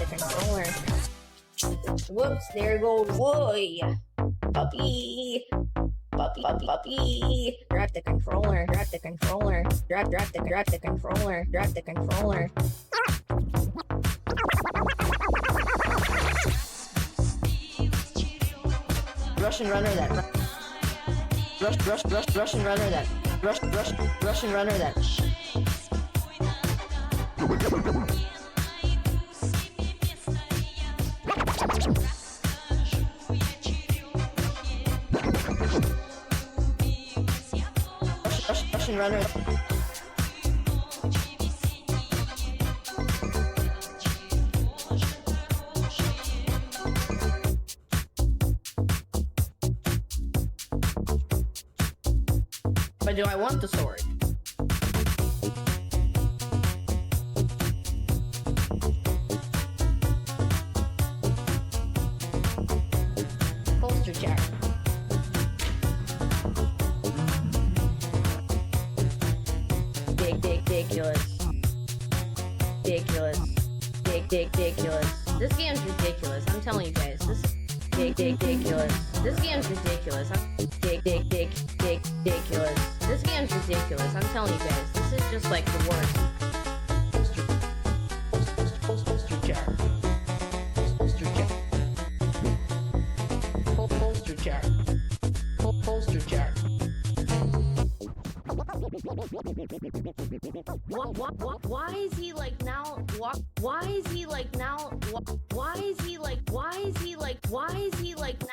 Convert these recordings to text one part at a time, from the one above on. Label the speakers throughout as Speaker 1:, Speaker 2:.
Speaker 1: controller. Whoops, there goes boy. Puppy. Puppy. Drop the controller. Drop the controller. Drop the controller. Drop the controller. Russian runner that. Russian runner that. Russian runner that. Russian runner. But do I want the sword? Holster jack. Ridiculous. This game's ridiculous. I'm telling you guys. This ridiculous. This game's ridiculous. Ridiculous. This game's ridiculous. I'm telling you guys. This is just like the worst. Holster jack. Holster jack. Holster jack. Holster jack. Why is he like now? Why is he like now? Why is he like now?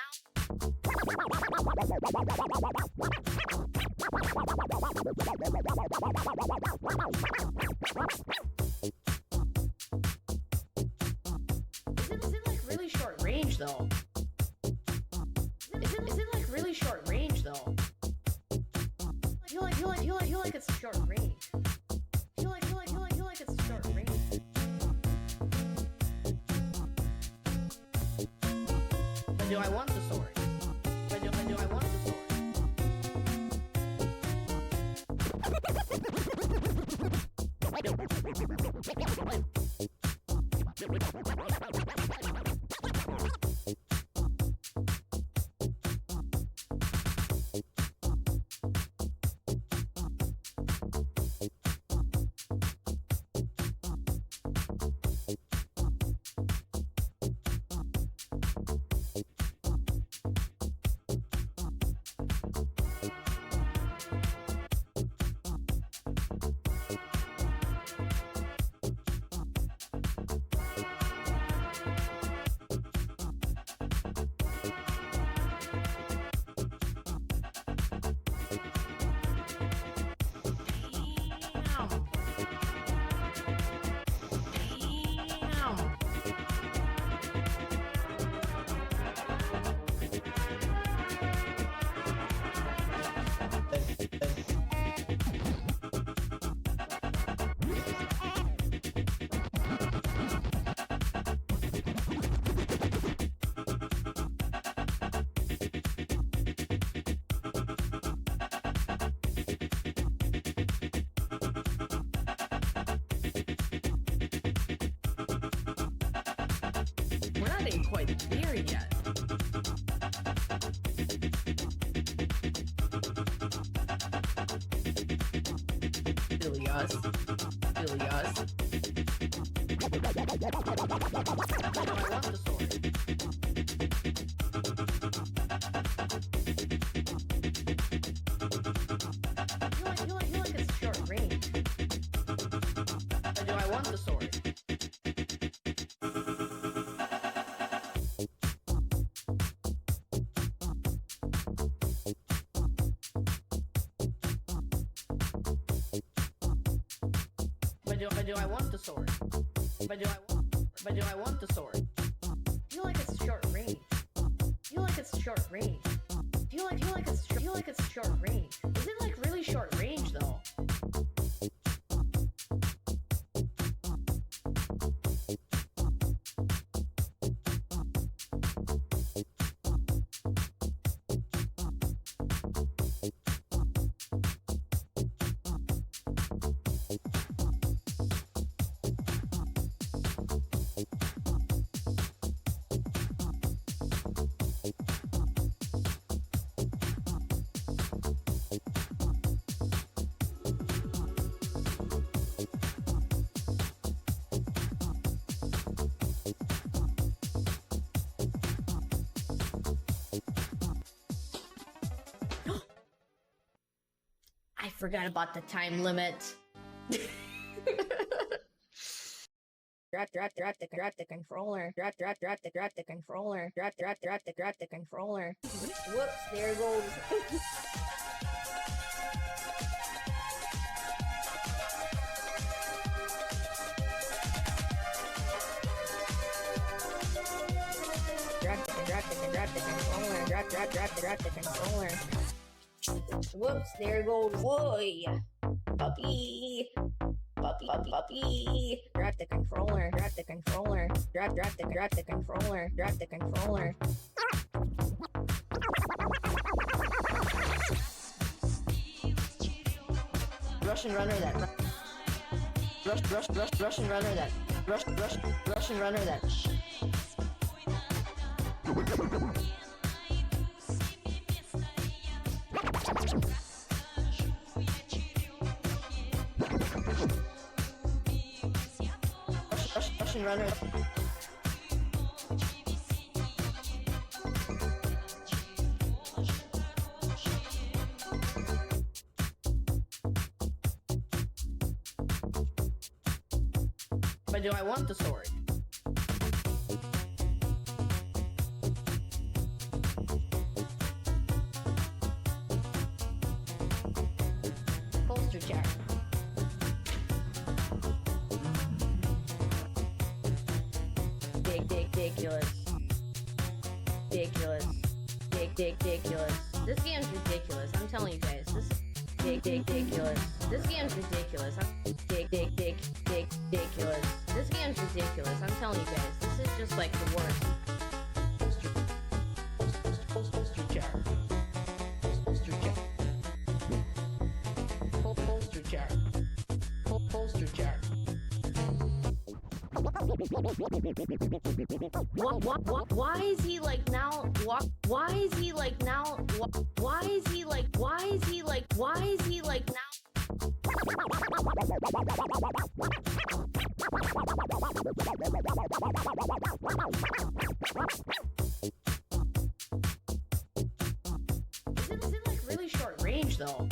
Speaker 1: Is it like really short range though? Is it like really short range though? You like it's short range. You like it's short range. But do I want the sword? But do I want the sword? Quite there yet. Ilias. I want the sword. You like it's short range. But do I want the sword? But do I want the sword? But do I want the sword? You like it's short range. You like it's short range. You like it's short range. Is it like really short range though? forgot about the time limit. Drop the controller. Drop the controller. Drop the controller. Whoops, there it goes. Drop the controller. Drop the controller. Whoops, there it goes. Boy, puppy. Puppy. Drop the controller. Drop the controller. Drop the controller. Drop the controller. Russian runner that. Russian runner that. Russian runner that. Russian runner. But do I want the sword? Poster chair. Ridiculous. This game's ridiculous. I'm telling you guys. This ridiculous. This game's ridiculous. Ridiculous. This game's ridiculous. I'm telling you guys. This is just like the worst. Poster chair. Poster chair. Poster chair. Poster chair. Why is he like now? Why is he like now? Why is he like now? Why is he like now? Is it like really short range though?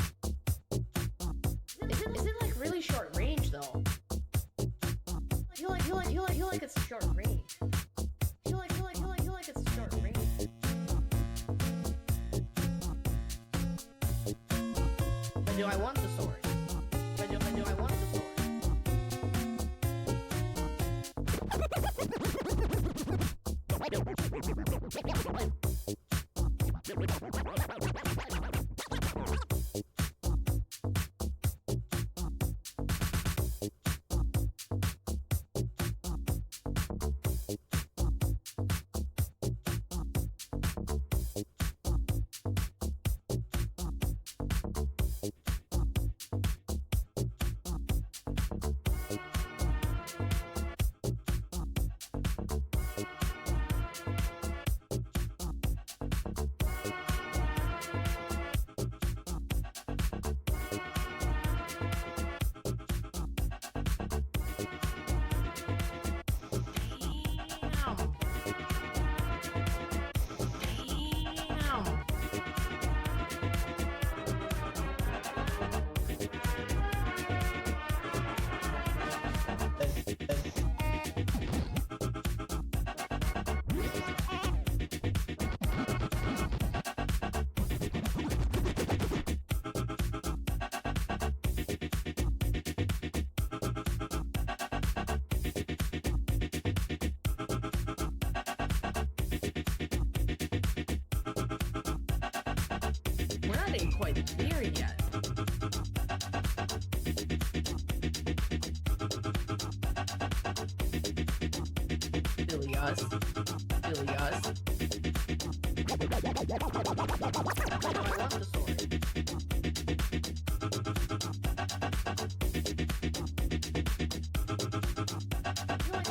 Speaker 1: Is it like really short range though? You like it's short range. You like it's short range. But do I want the sword? But do I want the sword? Quite there yet. Ilias. I want the sword.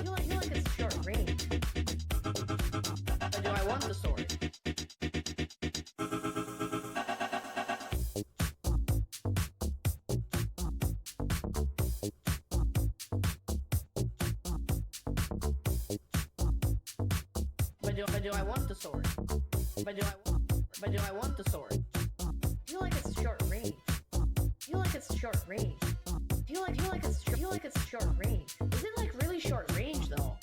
Speaker 1: You like it's short range. But do I want the sword? But do I want the sword? But do I want the sword? You like it's short range. You like like it's short range? Do you like it's short range? Is it like really short range though?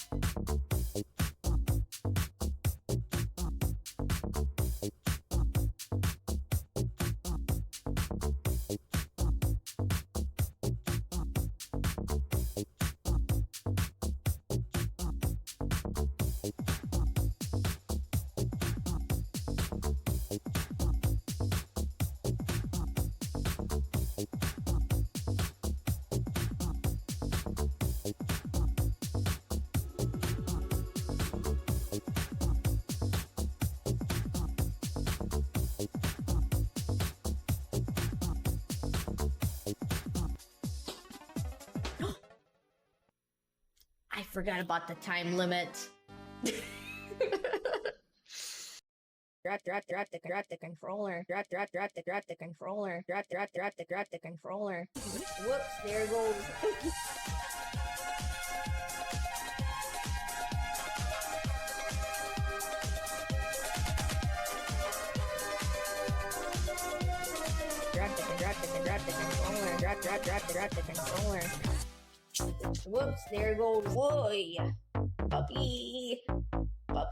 Speaker 1: I forgot about the time limit. Drop the controller. Drop the controller. Drop the controller. Whoops, there goes. Drop the controller. Whoops, there goes boy. Puppy. Drop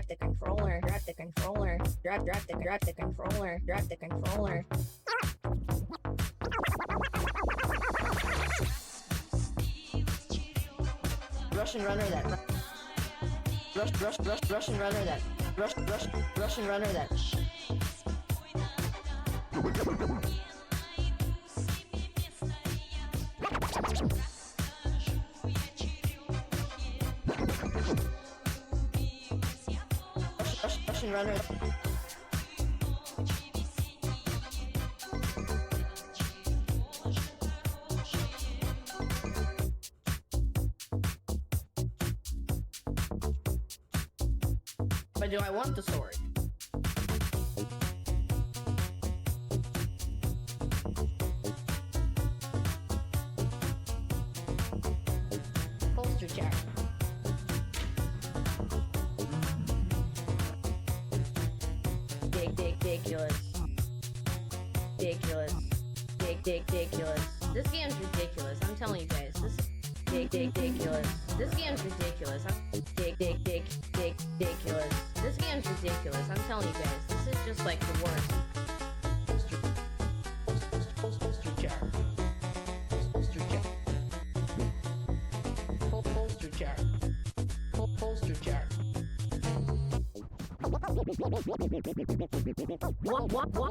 Speaker 1: the controller. Drop the controller. Drop the controller. Drop the controller. Russian runner that. Russian runner that. Russian runner that. Russian runner. But do I want the sword? Holster chair. Ridiculous. This game's ridiculous. I'm telling you guys. This ridiculous. This game's ridiculous. Ridiculous. This game's ridiculous. I'm telling you guys. This is just like the worst. Holster chair. Holster chair. Holster chair. Holster chair.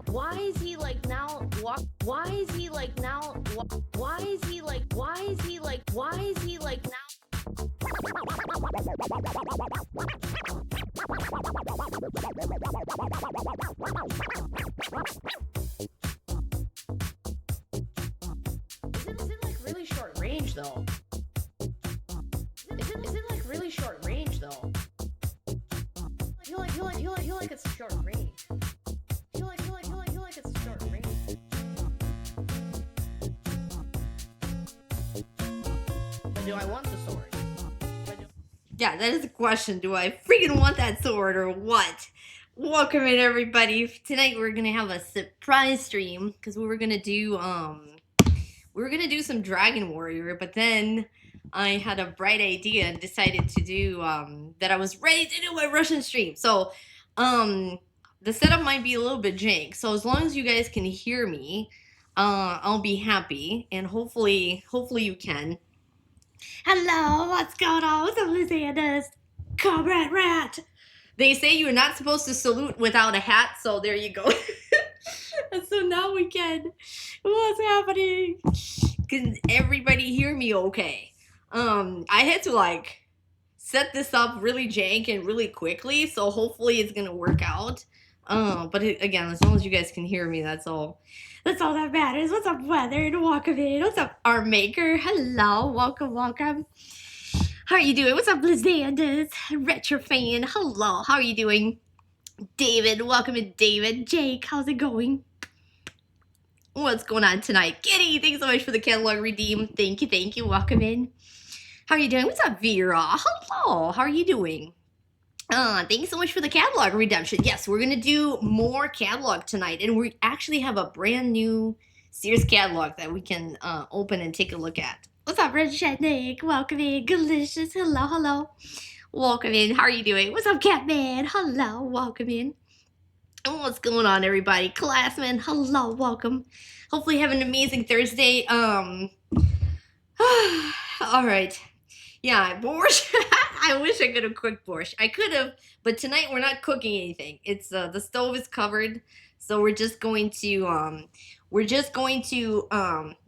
Speaker 1: Why is he like now? Why is he like now? Why is he like now? Why is he like now? Is it like really short range though? Is it like really short range though? You like it's short range. You like it's short range. But do I want the sword?
Speaker 2: Yeah, that is the question. Do I freaking want that sword or what? Welcome in, everybody. Tonight we're gonna have a surprise stream because we were gonna do some Dragon Warrior, but then I had a bright idea and decided to do that I was ready to do my Russian stream. So the setup might be a little bit jank. So as long as you guys can hear me, I'll be happy, and hopefully you can. Hello, what's going on? What's up, Lysander's? Comrade Rat. They say you're not supposed to salute without a hat, so there you go. So now we can. What's happening? Can everybody hear me okay? I had to like set this up really jank and really quickly, so hopefully it's gonna work out. But again, as long as you guys can hear me, that's all that matters. What's up, Weathered? Welcome in. What's up, our maker? Hello, welcome. How are you doing? What's up, Blizanders? Retro fan. Hello, how are you doing? David, welcome in, David. Jake, how's it going? What's going on tonight? Kitty, thanks so much for the catalog redeem. Thank you. Welcome in. How are you doing? What's up, Vera? Hello, how are you doing? Thanks so much for the catalog redemption. Yes, we're gonna do more catalog tonight, and we actually have a brand new Sears Catalog that we can open and take a look at. What's up, Red Nick? Welcome in. Delicious. Hello, hello. Welcome in. How are you doing? What's up, Catman? Hello. Welcome in. And what's going on, everybody? Classmen, hello. Welcome. Hopefully having an amazing Thursday. All right. Yeah, borscht. I wish I could have cooked borscht. I could have, but tonight we're not cooking anything. It's the stove is covered, so we're just going to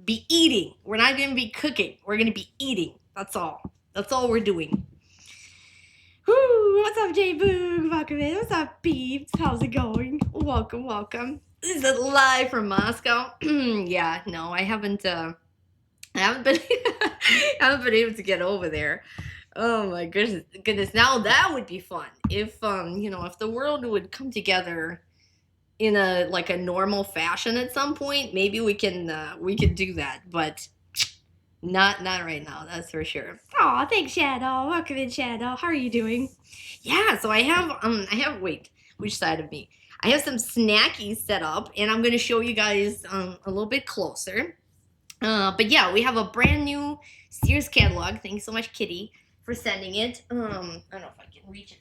Speaker 2: be eating. We're not going to be cooking. We're going to be eating. That's all. That's all we're doing. Woo, what's up, J Boog? Welcome in. What's up, peeps? How's it going? Welcome, welcome. This is live from Moscow. Yeah, no, I haven't been I haven't been able to get over there. Oh my goodness. Now that would be fun. If if the world would come together in a normal fashion at some point, maybe we can do that, but not right now, that's for sure. Aw, thanks, Shadow. Welcome in, Shadow. How are you doing? Yeah, so I have wait, which side of me? I have some snackies set up, and I'm gonna show you guys a little bit closer. But yeah, we have a brand new Sears catalog. Thanks so much, Kitty, for sending it. I don't know if I can reach it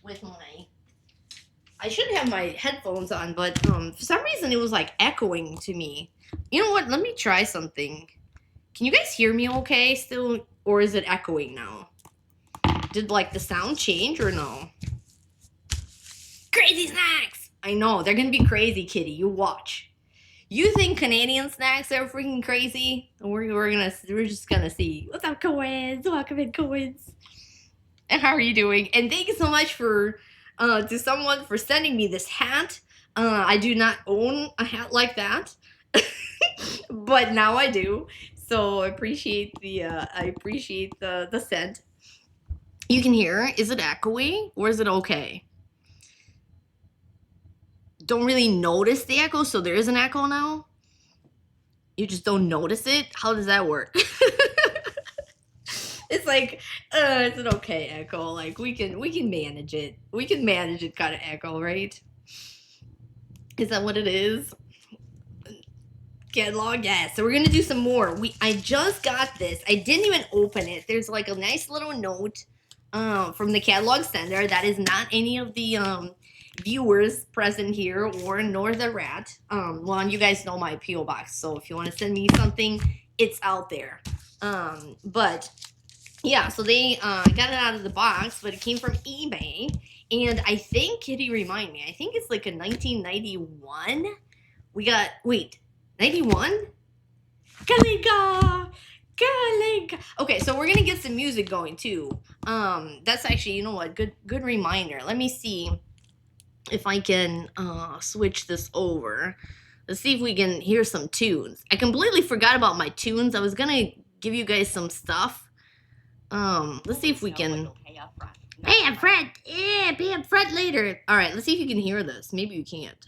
Speaker 2: with my. I should have my headphones on, but for some reason it was echoing to me. You know what? Let me try something. Can you guys hear me okay still, or is it echoing now? Did the sound change or no? Crazy snacks! I know, they're gonna be crazy, Kitty. You watch. You think Canadian snacks are freaking crazy? We're just gonna see. What's up, Coins? Welcome in, Coins. And how are you doing? And thank you so much for to someone for sending me this hat. I do not own a hat like that, but now I do. So I appreciate the scent. You can hear. Is it echoey or is it okay? Don't really notice the echo, so there is an echo now. You just don't notice it. How does that work? It's it's an okay echo. We can manage it. We can manage it kind of echo, right? Is that what it is? Catalog, yeah. So we're gonna do some more. I just got this. I didn't even open it. There's a nice little note from the catalog sender. That is not any of the viewers present here nor the rat. Well, you guys know my PO box, so if you want to send me something, it's out there. But yeah, so they got it out of the box, but it came from eBay, and I think, Kitty, remind me, I think it's a 1991. We got 91? Kalinka! Okay, so we're gonna get some music going too. That's actually, you know what, good reminder. Let me see if I can switch this over. Let's see if we can hear some tunes. I completely forgot about my tunes. I was gonna give you guys some stuff. Let's see if we can. Hey, I'm Fred. Yeah, be up Fred later. All right, let's see if you can hear this. Maybe you can't.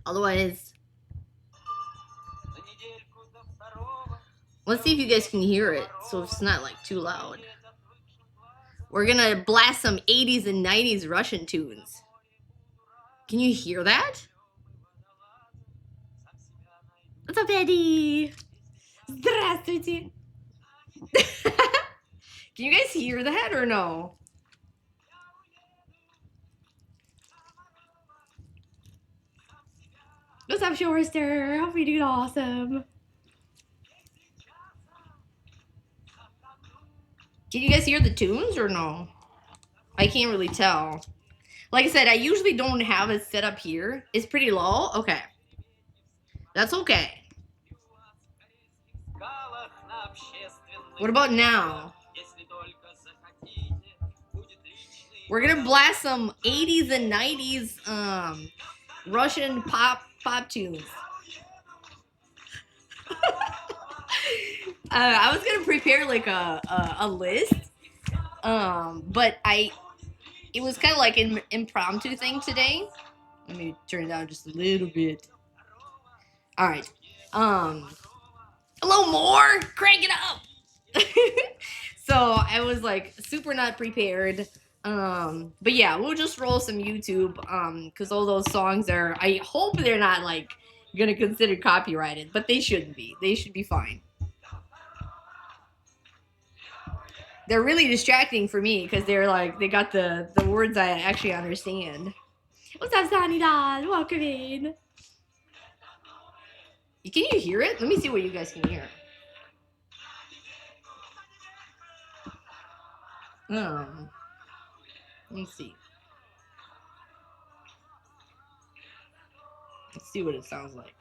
Speaker 2: Otherwise, let's see if you guys can hear it, so it's not too loud. We're gonna blast some 80s and 90s Russian tunes. Can you hear that? What's up, Eddie? Здравствуйте. Can you guys hear that or no? What's up, Shorester? Hope you're doing awesome. Can you guys hear the tunes or no? I can't really tell. Like I said, I usually don't have it set up here. It's pretty low. Okay. That's okay. What about now? We're gonna blast some 80s and 90s Russian pop tunes. I was gonna prepare a list, but it was kind of an impromptu thing today. Let me turn it down just a little bit. All right. A little more. Crank it up. So I was super not prepared. But yeah, we'll just roll some YouTube. Because all those songs are. I hope they're not gonna consider copyrighted, but they shouldn't be. They should be fine. They're really distracting for me because they're like they got the words I actually understand. What's up, Sonny Doll? Welcome in. Can you hear it? Let me see what you guys can hear. Let me see. Let's see what it sounds like.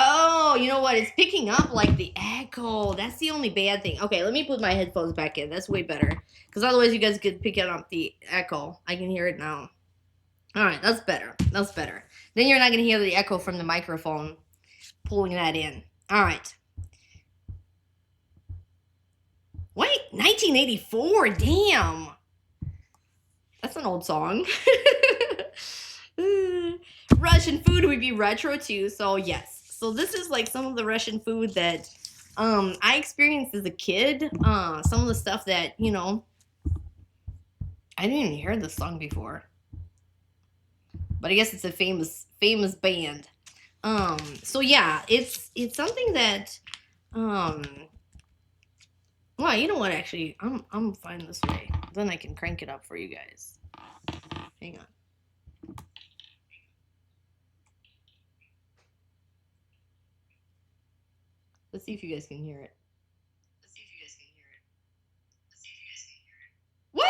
Speaker 2: Oh, you know what? It's picking up like the echo. That's the only bad thing. Okay, let me put my headphones back in. That's way better. Because otherwise you guys could pick up the echo. I can hear it now. Alright, that's better. That's better. Then you're not going to hear the echo from the microphone pulling that in. Alright. Wait, 1984? Damn. That's an old song. Russian food would be retro too, so yes. So this is like some of the Russian food that I experienced as a kid. Some of the stuff that, you know, I didn't even hear this song before. But I guess it's a famous band. So yeah, it's something that well, you know what, actually, I'm fine this way. Then I can crank it up for you guys. Hang on. Let's see if you guys can hear it. What?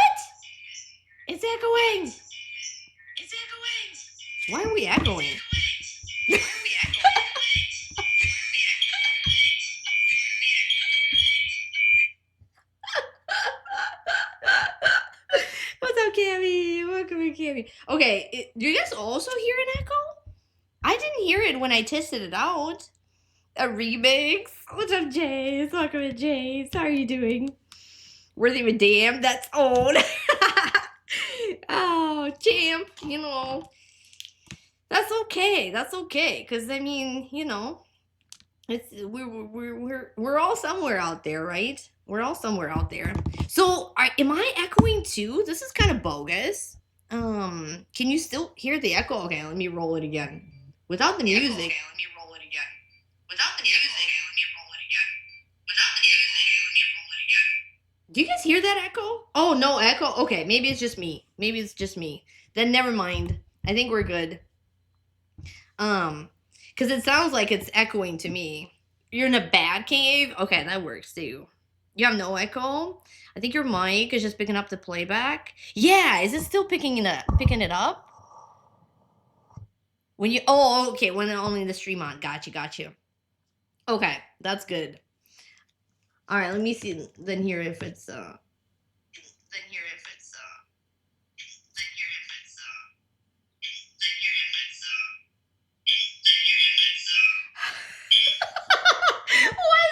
Speaker 2: It's echoing. Why are we echoing? What's up, Cammy? Welcome in, Cammy. Okay, do you guys also hear an echo? I didn't hear it when I tested it out. A remix. What's up, James? Welcome in, James. How are you doing? Worthy of a damn, that's old. Oh, champ, you know. That's okay. That's okay. Cause I mean, you know, it's we're all somewhere out there, right? We're all somewhere out there. So, am I echoing too? This is kind of bogus. Can you still hear the echo? Okay, let me roll it again. Without the music. Do you guys hear that echo? Oh, no echo? Okay, maybe it's just me. Maybe it's just me. Then never mind. I think we're good. Because it sounds like it's echoing to me. You're in a bad cave? Okay, that works too. You have no echo? I think your mic is just picking up the playback. Yeah, is it still picking it up? When you okay, when only the stream on. Got you. Okay, that's good. All right, let me see then here if it's Why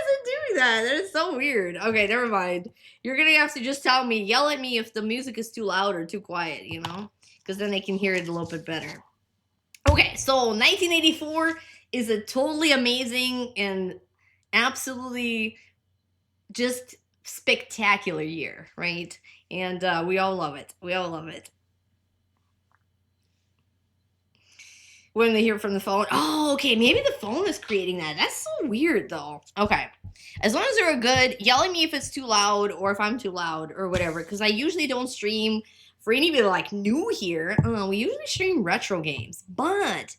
Speaker 2: is it doing that? That is so weird. Okay, never mind. You're gonna have to just yell at me if the music is too loud or too quiet, you know? Because then I can hear it a little bit better. Okay, so 1984 is a totally amazing and absolutely just spectacular year, right? And we all love it. We all love it. When they hear from the phone, oh, okay, maybe the phone is creating that. That's so weird, though. Okay, as long as they're good, yell at me if it's too loud or if I'm too loud or whatever, because I usually don't stream for anybody like new here. We usually stream retro games, but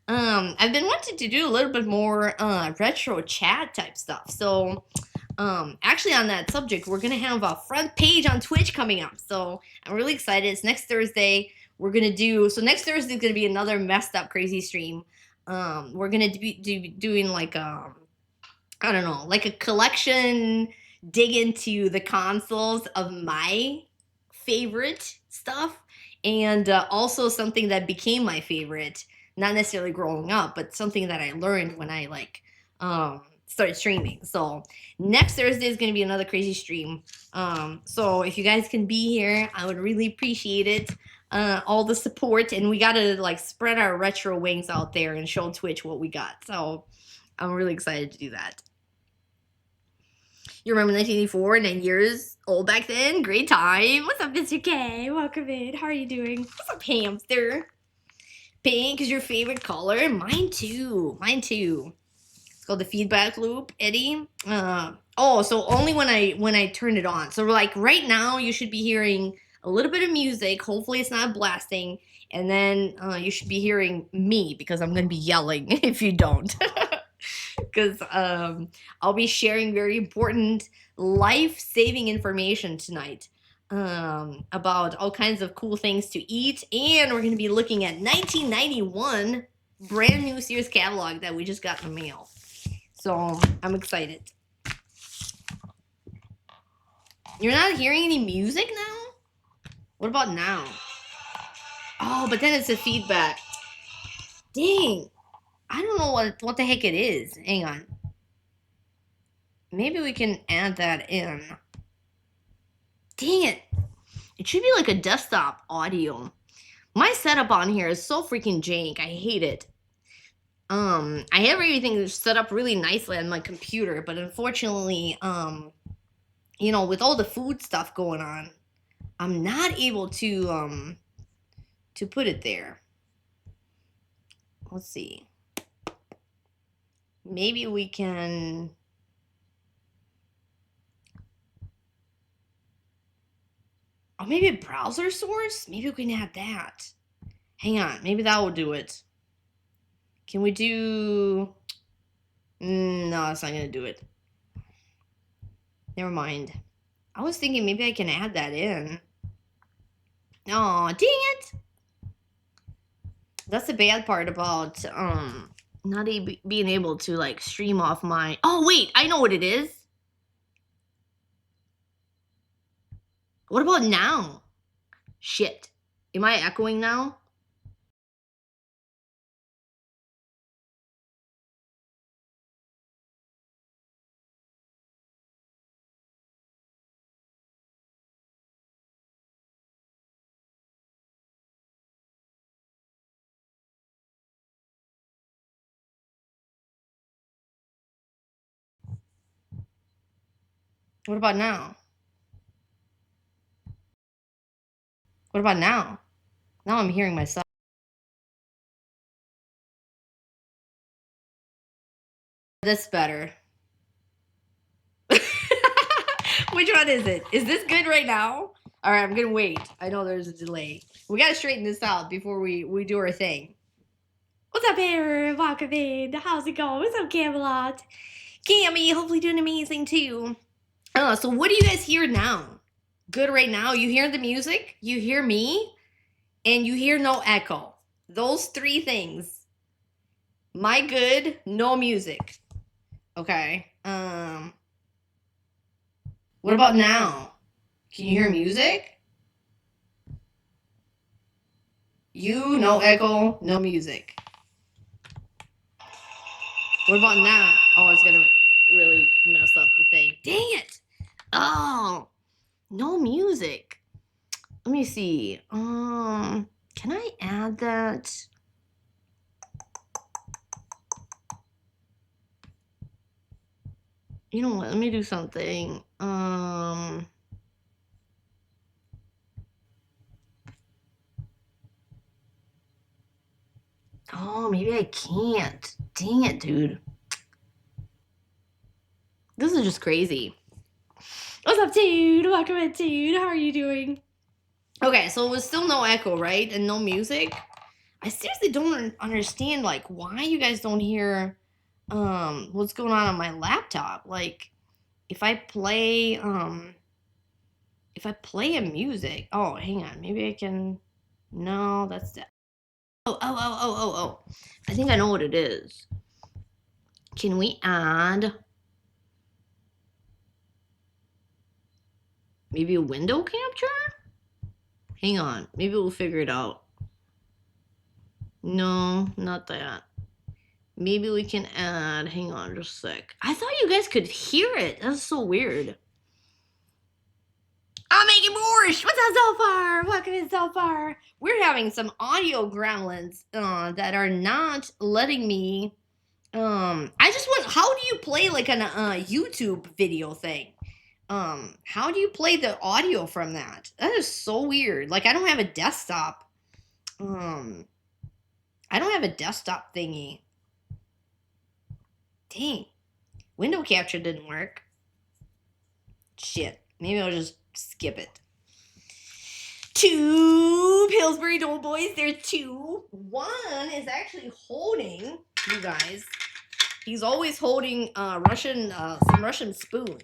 Speaker 2: I've been wanting to do a little bit more retro chat type stuff. So actually on that subject, we're gonna have a front page on Twitch coming up. So I'm really excited. It's next Thursday. We're gonna do next Thursday is gonna be another messed up crazy stream. We're gonna be doing like I don't know, like a collection dig into the consoles of my favorite stuff, and also something that became my favorite, not necessarily growing up, but something that I learned when I started streaming. So next Thursday is gonna be another crazy stream. So if you guys can be here, I would really appreciate it. All the support, and we gotta spread our retro wings out there and show Twitch what we got. So I'm really excited to do that. You remember 1984, 9 years old back then? Great time. What's up, Mr. K? Welcome in. How are you doing? What's up, hamster? Pink is your favorite color? Mine too. Mine too. It's called the feedback loop, Eddie. So only when I turn it on. So like right now, you should be hearing a little bit of music. Hopefully it's not blasting. And then you should be hearing me because I'm going to be yelling if you don't. Because I'll be sharing very important life-saving information tonight about all kinds of cool things to eat. And we're going to be looking at 1991 brand new Sears Catalog that we just got in the mail. So I'm excited. You're not hearing any music now? What about now? Oh, but then it's a feedback. Dang. I don't know what the heck it is. Hang on. Maybe we can add that in. Dang it. It should be like a desktop audio. My setup on here is so freaking jank. I hate it. I have everything set up really nicely on my computer, but unfortunately, you know, with all the food stuff going on, I'm not able to put it there. Let's see. Maybe we can. Oh, maybe a browser source? Maybe we can add that. Hang on. Maybe that will do it. Can we do. No, it's not going to do it. Never mind. I was thinking maybe I can add that in. Oh, dang it. That's the bad part about not being able to like stream off my. Oh, wait. I know what it is. What about now? Shit. Am I echoing now? What about now? What about now? Now I'm hearing myself. That's better. Which one is it? Is this good right now? All right, I'm gonna wait. I know there's a delay. We gotta straighten this out before we do our thing. What's up, Aaron? Welcome in. How's it going? What's up, Camelot? Cammy, hopefully doing amazing too. So what do you guys hear now? Good right now? You hear the music? You hear me? And you hear no echo. Those three things. My good, no music. Okay. What about now? Can you hear music? You, no echo, no music. What about now? Oh, it's gonna really mess up the thing. Dang it! Oh, no music. Let me see. Can I add that? You know what? Let me do something. Oh, maybe I can't. Dang it, dude. This is just crazy. What's up, dude? Welcome in, dude. How are you doing? Okay, so it was still no echo, right? And no music. I seriously don't understand, like, why you guys don't hear what's going on my laptop. Like, if I play a music. Oh, hang on. Maybe I can. No, that's that. Oh. I think I know what it is. Can we add maybe a window capture? Hang on. Maybe we'll figure it out. No, not that. Maybe we can add. Hang on just a sec. I thought you guys could hear it. That's so weird. I'm making borscht. What's up so far? Welcome in so far. We're having some audio gremlins that are not letting me. I just want. How do you play like an YouTube video thing? how do you play the audio from that? That is so weird. Like, I don't have a desktop. I don't have a desktop thingy. Dang. Window capture didn't work. Shit. Maybe I'll just skip it. 2 Pillsbury Doughboys. There's 2. One is actually holding, you guys. He's always holding some Russian spoons.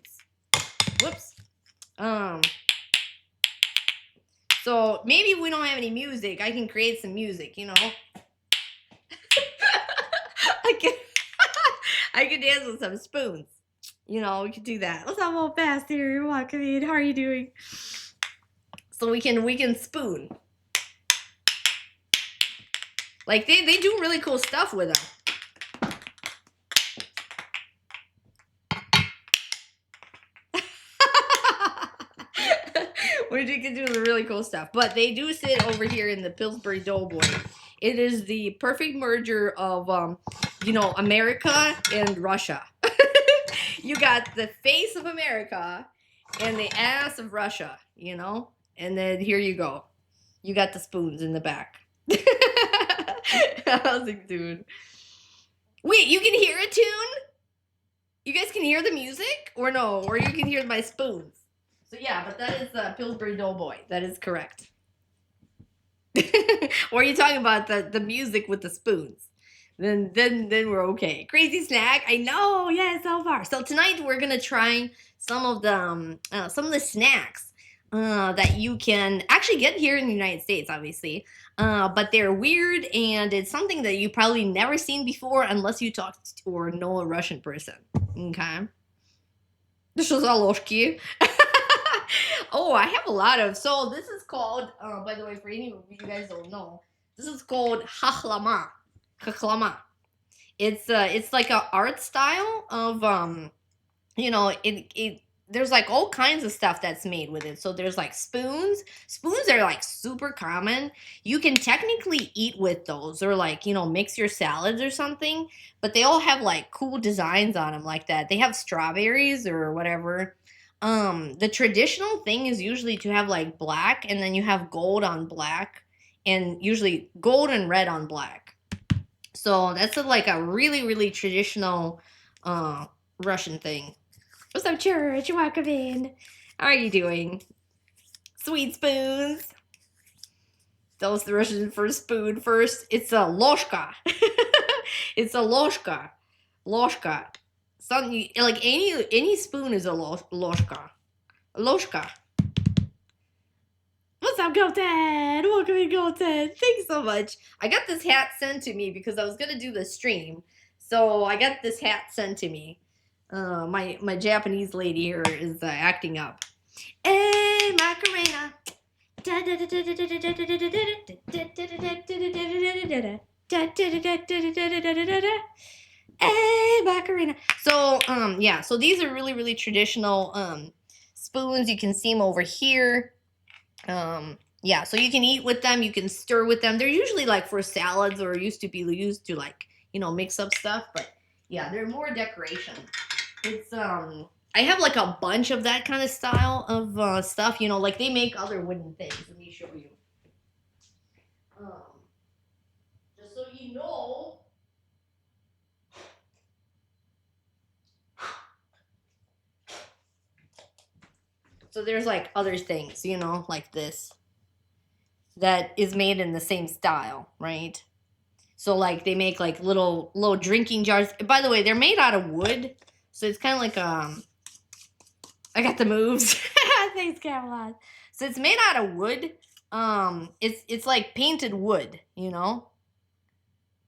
Speaker 2: Whoops. So maybe if we don't have any music, I can create some music, you know. I can dance with some spoons. You know, we could do that. What's up, old bastard? You're welcome in. How are you doing? So we can spoon. Like they do really cool stuff with them. We can do the really cool stuff. But they do sit over here in the Pillsbury Doughboy. It is the perfect merger of you know, America and Russia. You got the face of America and the ass of Russia, you know? And then here you go. You got the spoons in the back. I was like, dude. Wait, you can hear a tune? You guys can hear the music? Or no? Or you can hear my spoons. So yeah, but that is Pillsbury Doughboy. That is correct. Or are you talking about the music with the spoons? Then we're okay. Crazy snack. I know. Yeah, so far. So tonight we're gonna try some of the snacks that you can actually get here in the United States, obviously. But they're weird, and it's something that you probably never seen before unless you talk or know a Russian person. Okay. This is ложки. Oh, I have a lot of. So this is called. By the way, for any of you guys don't know, this is called hakhlama. Hakhlama. It's like a art style of you know, there's like all kinds of stuff that's made with it. So there's like spoons. Spoons are like super common. You can technically eat with those or like, you know, mix your salads or something, but they all have like cool designs on them like that. They have strawberries or whatever. The traditional thing is usually to have like black and then you have gold on black and usually gold and red on black. So that's like a really, really traditional Russian thing. What's up, church? Welcome in. How are you doing? Sweet spoons. That was the Russian for spoon first. It's a ложка. It's a ложка. Ложка. Something like any spoon is a ложка. Ложка. What's up, Golden? Welcome in, Golden. Thanks so much. I got this hat sent to me because I was gonna do the stream. So I got this hat sent to me. My Japanese lady here is acting up. Hey, Macarena. Hey, Macarena. So, yeah. So these are really, really traditional spoons. You can see them over here. Yeah. So you can eat with them. You can stir with them. They're usually like for salads or used to be used to like, you know, mix up stuff. But yeah, they're more decoration. It's I have like a bunch of that kind of style of stuff, you know, like they make other wooden things. Let me show you. Just so you know. So there's like other things, you know, like this that is made in the same style, right? So like they make like little drinking jars. By the way, they're made out of wood. So it's kind of like I got the moves. Thanks, Camelot. So it's made out of wood. It's like painted wood, you know.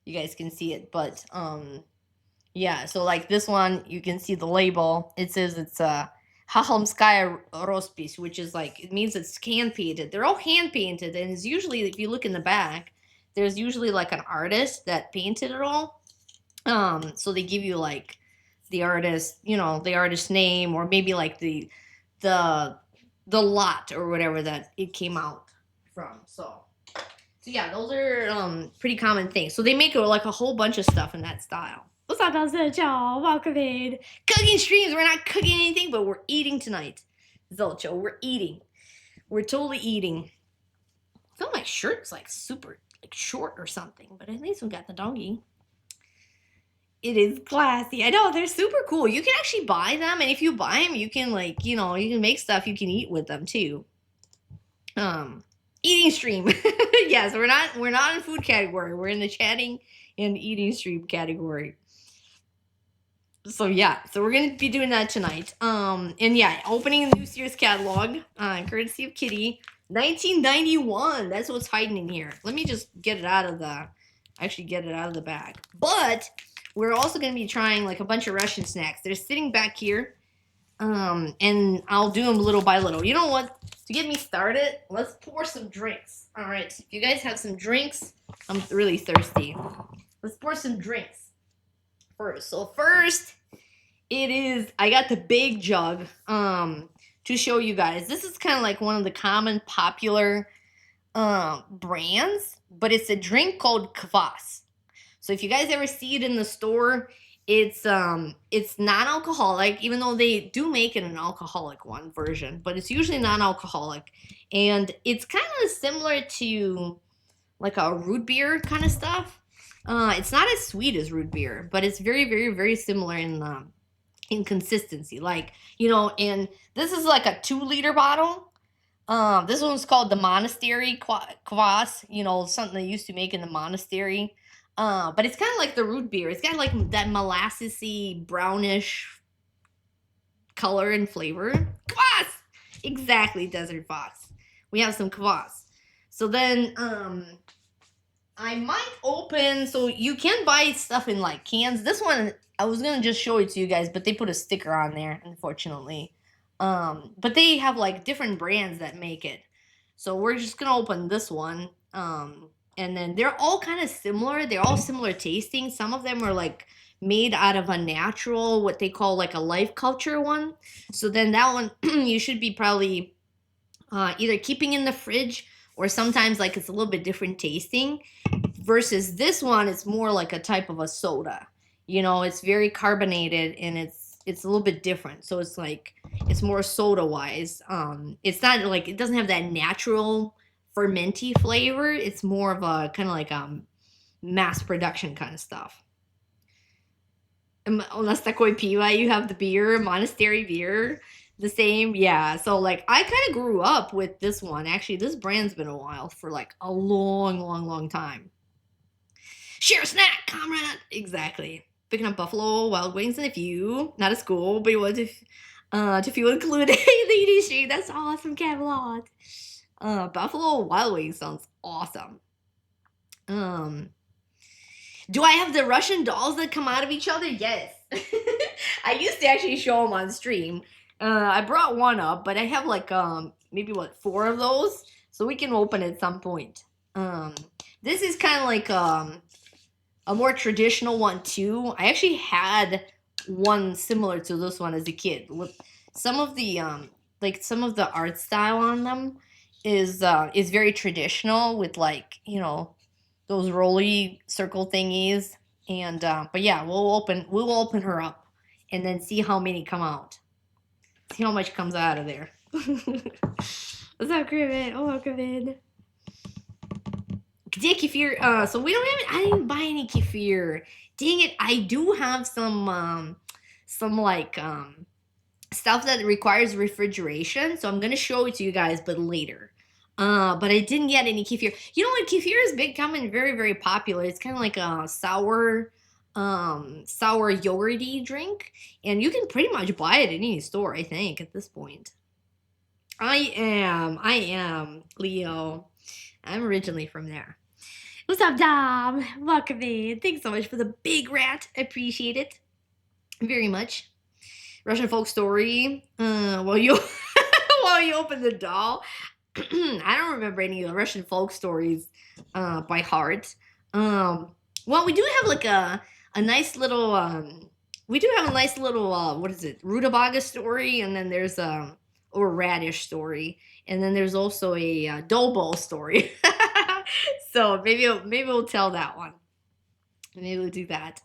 Speaker 2: You guys can see it, but yeah. So like this one, you can see the label. It says it's Hachelmskaya Rospis, which is like it means it's hand painted. They're all hand painted, and it's usually if you look in the back, there's usually like an artist that painted it all. So they give you like the artist, you know, the artist's name, or maybe like the lot or whatever that it came out from. So yeah, those are pretty common things. So they make like a whole bunch of stuff in that style. What's up, y'all? Welcome in. Cooking streams. We're not cooking anything, but we're eating tonight. Zolcho, we're eating. We're totally eating. I feel my shirt's like super like short or something, but at least we got the doggy. It is classy. I know, they're super cool. You can actually buy them, and if you buy them, you can like, you can make stuff you can eat with them too. Eating stream. Yes, we're not in food category. We're in the chatting and eating stream category. So yeah, so we're gonna be doing that tonight. And yeah, opening the new Sears catalog, courtesy of Kitty, 1991. That's what's hiding in here. Let me just get it out of the bag. But we're also gonna be trying like a bunch of Russian snacks. They're sitting back here, and I'll do them little by little. You know what? To get me started, let's pour some drinks. All right, if you guys have some drinks, I'm really thirsty. Let's pour some drinks first. So first, I got the big jug to show you guys. This is kind of like one of the common popular brands, but it's a drink called kvas. So if you guys ever see it in the store, it's non-alcoholic, even though they do make it an alcoholic one version, but it's usually non-alcoholic, and it's kind of similar to like a root beer kind of stuff. It's not as sweet as root beer, but it's very, very, very similar in consistency. Like, and this is like a 2-liter bottle. This one's called the monastery kvas, something they used to make in the monastery. But it's kind of like the root beer. It's got like that molassesy, brownish color and flavor. Kvass! Exactly, Desert Fox. We have some kvass. So then, I might open, so you can buy stuff in like cans. This one, I was going to just show it to you guys, but they put a sticker on there, unfortunately. But they have like different brands that make it. So we're just going to open this one. And then they're all kind of similar. They're all similar tasting. Some of them are like made out of a natural, what they call like a life culture one. So then that one, you should be probably either keeping in the fridge, or sometimes like it's a little bit different tasting. Versus this one, it's more like a type of a soda. It's very carbonated, and it's a little bit different. So it's like, it's more soda wise. It's not like, it doesn't have that natural fermenty flavor. It's more of a kind of like mass production kind of stuff. Unless takoi piwa, you have the beer, monastery beer, the same. Yeah, so like I kind of grew up with this one. Actually, this brand's been a while, for like a long, long, long time. Share a snack, comrade. Exactly. Picking up Buffalo Wild Wings and a few, not a school, but it was to feel included in the eating stream. That's awesome, Camelot. Buffalo Wild Wings sounds awesome. Do I have the Russian dolls that come out of each other? Yes. I used to actually show them on stream. I brought one up, but I have like maybe 4 of those, so we can open at some point. This is kind of like a more traditional one too. I actually had one similar to this one as a kid. With some of the art style on them is very traditional, with like, those rolly circle thingies. And but yeah, we'll open her up and then see how many come out. See how much comes out of there. What's up, Cribbit? Oh, Cribbit. Kefir. So we don't have it. I didn't buy any kefir. Dang it! I do have some like stuff that requires refrigeration. So I'm gonna show it to you guys, but later. But I didn't get any kefir. You know what? Kefir is becoming very, very popular. It's kind of like a sour yogurty drink, and you can pretty much buy it in any store, I think, at this point. I am Leo. I'm originally from there. What's up, Dom? Welcome in. Thanks so much for the big rat. I appreciate it very much. Russian folk story. While you open the doll. I don't remember any of the Russian folk stories by heart. Well, we do have like a nice little what is it, rutabaga story, and then there's or radish story, and then there's also a dough ball story. So maybe we'll tell that one. Maybe we'll do that.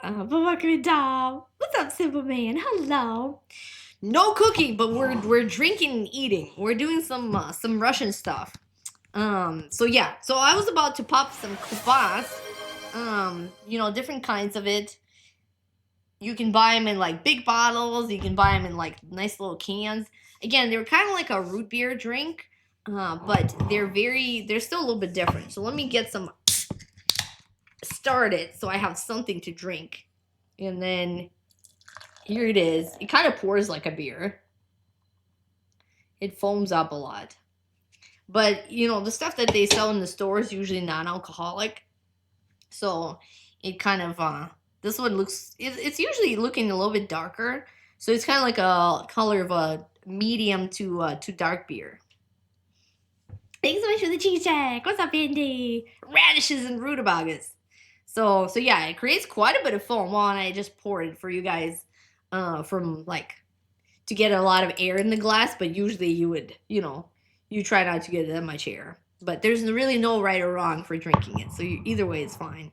Speaker 2: But welcome, Dom. What's up, Simple Man? Hello. No cooking, but we're drinking and eating. We're doing some Russian stuff. So yeah, so I was about to pop some kvas. You know, different kinds of it. You can buy them in like big bottles. You can buy them in like nice little cans. Again, they're kind of like a root beer drink, but they're still a little bit different. So let me get some started so I have something to drink. And then here it is. It kind of pours like a beer. It foams up a lot. But, you know, the stuff that they sell in the store is usually non-alcoholic. So it kind of, this one looks, it's usually looking a little bit darker. So it's kind of like a color of a medium to dark beer. Thanks so much for the cheese check. What's up, Andy? Radishes and rutabagas. So yeah, it creates quite a bit of foam. Well, and I just poured it for you guys, from like, to get a lot of air in the glass. But usually you would, you know, you try not to get it in my chair. But there's really no right or wrong for drinking it. So either way, it's fine.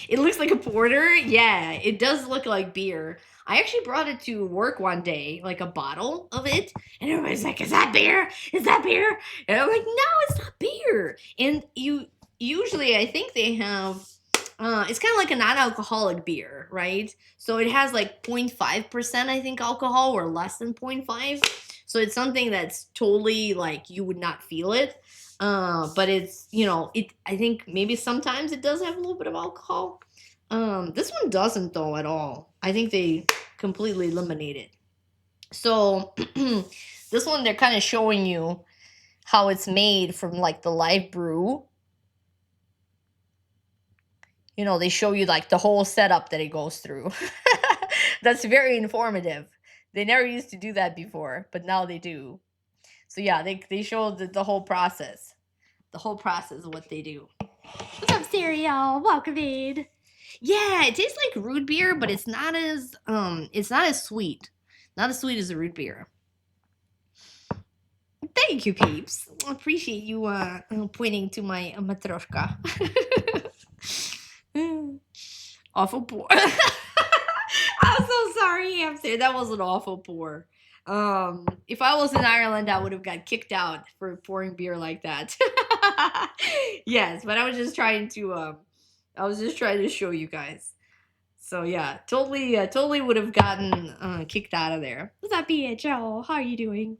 Speaker 2: It looks like a porter. Yeah, it does look like beer. I actually brought it to work one day, like a bottle of it. And everybody's like, is that beer? Is that beer? And I'm like, no, it's not beer. And usually I think they have, it's kind of like a non-alcoholic beer, right? So it has like 0.5%, I think, alcohol, or less than 0.5. So it's something that's totally like you would not feel it. But it's, you know, I think maybe sometimes it does have a little bit of alcohol. This one doesn't though at all. I think they completely eliminate it. So this one, they're kind of showing you how it's made from like the live brew. You know, they show you like the whole setup that it goes through. That's very informative. They never used to do that before, but now they do. So yeah, they show the whole process. The whole process of what they do. What's up, cereal? Welcome in. Yeah, it tastes like root beer, but it's not as sweet. Not as sweet as a root beer. Thank you, peeps. I appreciate you pointing to my matroshka. Awful poor. I'm so sorry, Hamster. That was an awful pour. If I was in Ireland, I would have got kicked out for pouring beer like that. Yes, but I was just trying to show you guys. So yeah, totally would have gotten kicked out of there. What's up, Joe? How are you doing?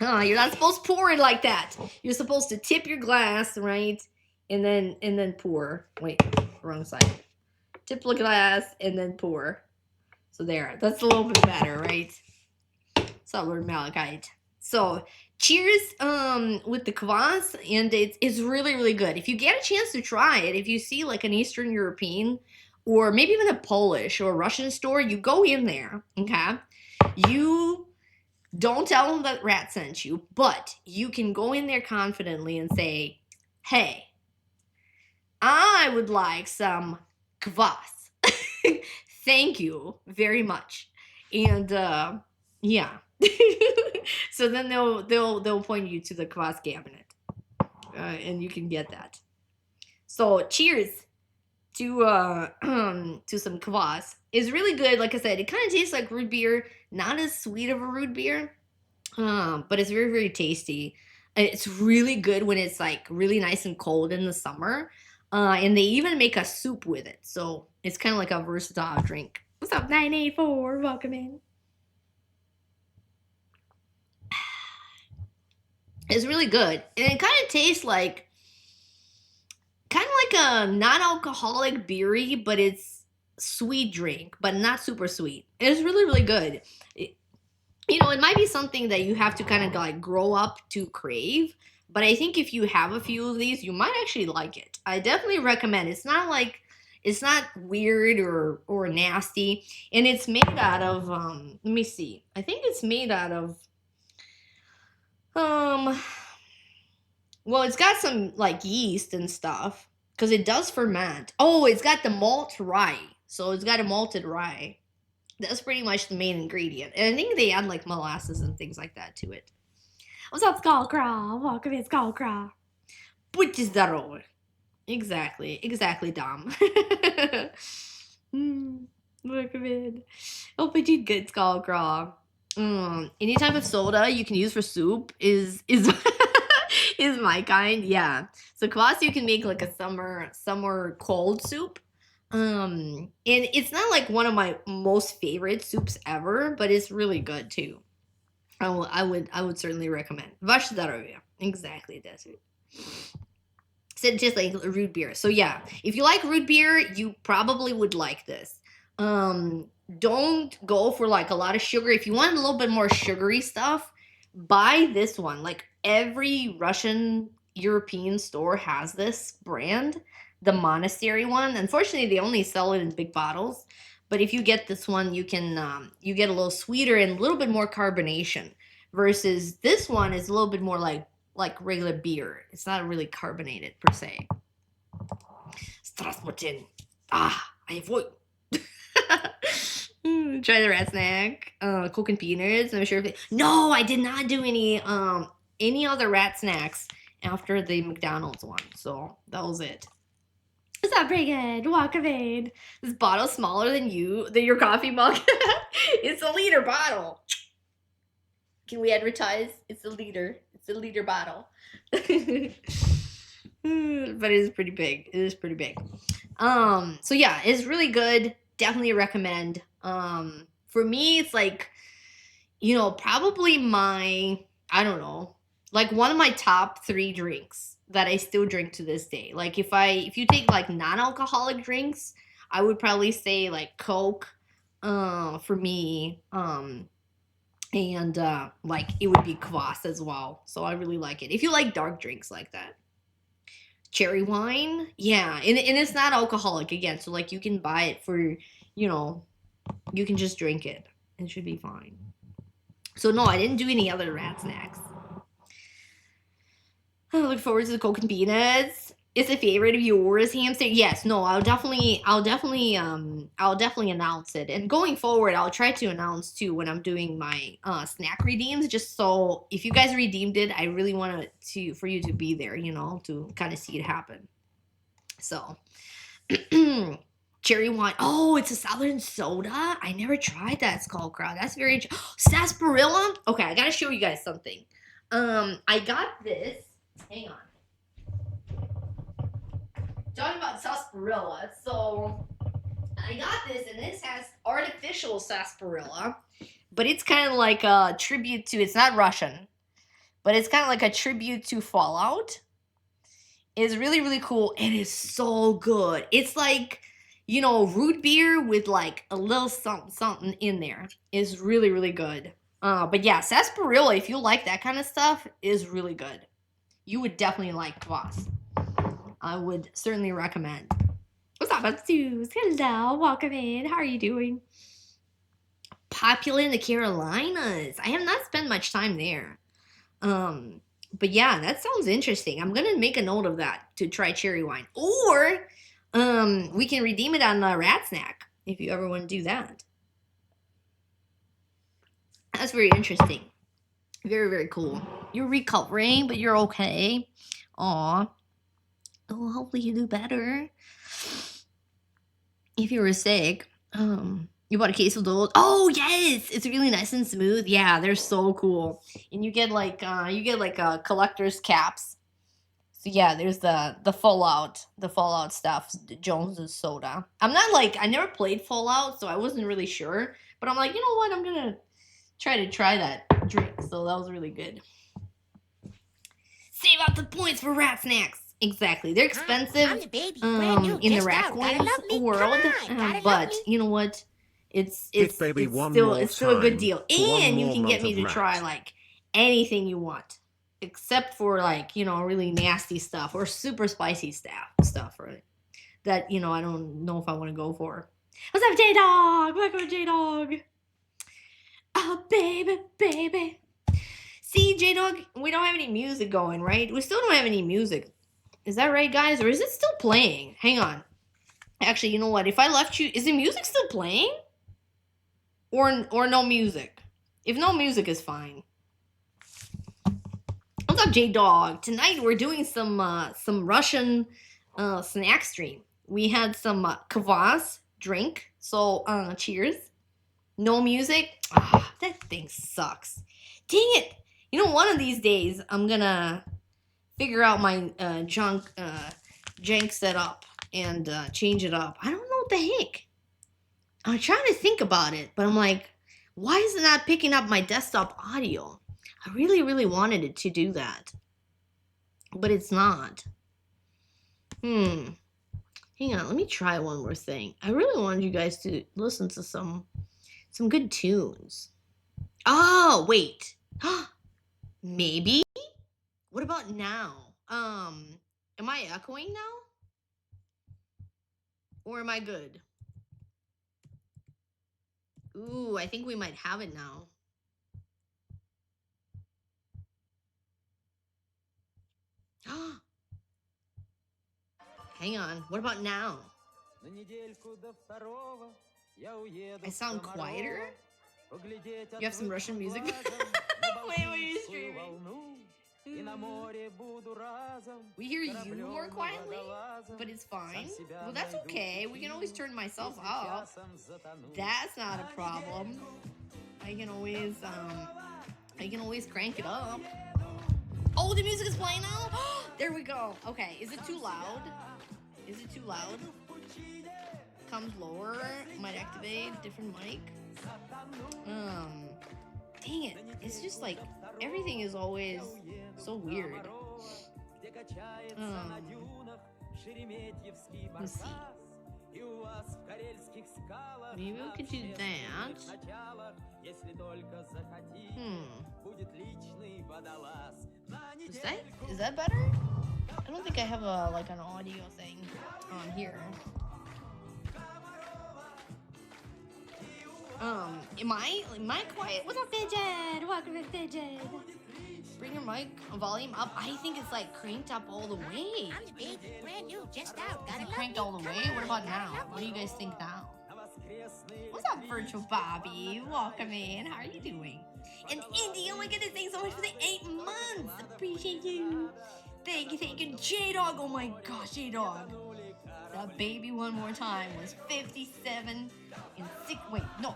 Speaker 2: You're not supposed to pour it like that. You're supposed to tip your glass, right? And then pour. Wait, wrong side. Tip the glass and then pour. So there, that's a little bit better, right? So Lord Malachite. So cheers with the kvas, and it's really, really good. If you get a chance to try it, if you see like an Eastern European or maybe even a Polish or Russian store, you go in there, okay? You don't tell them that Rat sent you, but you can go in there confidently and say, hey, I would like some kvas. Thank you very much. And yeah. So then they'll point you to the kvas cabinet. And you can get that. So cheers to some kvas. It's really good. Like I said, it kind of tastes like root beer, not as sweet of a root beer, but it's very, very tasty. It's really good when it's like really nice and cold in the summer. And they even make a soup with it. So it's kind of like a versatile drink. What's up, 984? Welcome in. It's really good. And it kind of tastes like a non-alcoholic beery, but it's sweet drink, but not super sweet. It's really, really good. You know, it might be something that you have to kind of like grow up to crave, but I think if you have a few of these, you might actually like it. I definitely recommend. It's not weird or nasty, and it's made out of let me see. I think it's made out of well, it's got some like yeast and stuff because it does ferment. Oh, it's got the malt rye. So it's got a malted rye. That's pretty much the main ingredient. And I think they add like molasses and things like that to it. What's up, Skullcraw? Welcome in, Skullcraw. Будьте здоровы. Exactly, Dom. Welcome in. Hope I did good, Skullcraw. Any type of soda you can use for soup is is my kind. Yeah. So kvas you can make like a summer cold soup. And it's not like one of my most favorite soups ever, but it's really good too. I would certainly recommend. Ваш здоровье. Exactly, that's it. So just like root beer. So yeah, if you like root beer, you probably would like this. Don't go for like a lot of sugar. If you want a little bit more sugary stuff, buy this one. Like every Russian European store has this brand, the monastery one. Unfortunately, they only sell it in big bottles. But if you get this one, you get a little sweeter and a little bit more carbonation. Versus this one is a little bit more like regular beer. It's not really carbonated per se. Strasmutin. Ah, I avoid. Try the rat snack. Coke and peanuts. I'm sure if no, I did not do any other rat snacks after the McDonald's one. So that was it. It's not pretty good. Walk of aid. This bottle's smaller than your coffee mug. It's a liter bottle. Can we advertise? It's a liter. It's a liter bottle. But it is pretty big. It is pretty big. So yeah, it's really good. Definitely recommend. For me, it's like, probably I don't know, like one of my top 3 drinks that I still drink to this day. Like if you take like non-alcoholic drinks, I would probably say like Coke, for me, and like it would be kvass as well. So I really like it. If you like dark drinks like that. Cherry wine, yeah, and it's not alcoholic again, so like you can buy it for, you can just drink it. It should be fine. So no, I didn't do any other rat snacks. I look forward to the Coke and peanuts. It's a favorite of yours, hamster. Yes, no, I'll definitely announce it. And going forward, I'll try to announce too when I'm doing my snack redeems. Just so if you guys redeemed it, I really want for you to be there, to kind of see it happen. So, cherry wine. Oh, it's a southern soda. I never tried that Skullcrowd. That's very sarsaparilla. Okay, I gotta show you guys something. I got this. Hang on. Talking about sarsaparilla, so I got this, and this has artificial sarsaparilla, but it's kind of like a tribute to, it's not Russian, but it's kind of like a tribute to Fallout. It's really, really cool, and it's so good. It's like, root beer with like a little something in there. It's really, really good. But yeah, sarsaparilla, if you like that kind of stuff, is really good. You would definitely like kvass. I would certainly recommend. What's up, Suze? Hello, welcome in. How are you doing? Popular in the Carolinas. I have not spent much time there. But yeah, that sounds interesting. I'm gonna make a note of that to try cherry wine. Or we can redeem it on a rat snack if you ever want to do that. That's very interesting. Very, very cool. You're recovering, but you're okay. Aw. Oh, hopefully you do better. If you were sick, you bought a case of those. Oh yes, it's really nice and smooth. Yeah, they're so cool. And you get like collector's caps. So yeah, there's the Fallout stuff, Jones's soda. I never played Fallout, so I wasn't really sure. But I'm like, you know what? I'm gonna try that drink. So that was really good. Save out the points for rat snacks. Exactly. They're expensive in the rat coins world. But you know what? It's still a good deal. And you can get me to try like anything you want. Except for like, really nasty stuff or super spicy stuff, right? That, I don't know if I want to go for. What's up, J-Dog? Welcome, J-Dog. Oh, baby. See, J-Dog, we don't have any music going, right? We still don't have any music. Is that right, guys? Or is it still playing? Hang on. Actually, you know what? If I left you... Is the music still playing? Or no music? If no music is fine. What's up, J-Dog? Tonight we're doing some Russian snack stream. We had some kvass drink. So, cheers. No music. that thing sucks. Dang it. You know, one of these days, I'm gonna figure out my jank setup and change it up. I don't know what the heck. I'm trying to think about it, but I'm like, why is it not picking up my desktop audio? I really, really wanted it to do that, but it's not. Hang on, let me try one more thing. I really wanted you guys to listen to some good tunes. Oh, wait. Maybe? What about now? Am I echoing now? Or am I good? Ooh, I think we might have it now. Hang on, what about now? I sound quieter? You have some Russian music? Wait, what are you streaming? We hear you more quietly, but it's fine. Well, that's okay. We can always turn myself up. That's not a problem. I can always crank it up. Oh, the music is playing now? There we go. Okay, is it too loud? Is it too loud? Comes lower, might activate different mic. Dang it. It's just like everything is always so weird. Let's see. Maybe we could do that. Is that better? I don't think I have a like an audio thing on here. Am I quiet? What's up, Fidget? Welcome to Fidget. Bring your mic volume up. I think it's like cranked up all the way.
Speaker 3: I'm the big, brand new, just out.
Speaker 2: Is it cranked all the way? What about now? What do you guys think now? What's up, Virtual Bobby? Welcome in. How are you doing? And Indy, oh my goodness, thanks so much for the 8 months. Appreciate you. Thank you. J-Dog, oh my gosh, J-Dog. The baby one more time was 57 and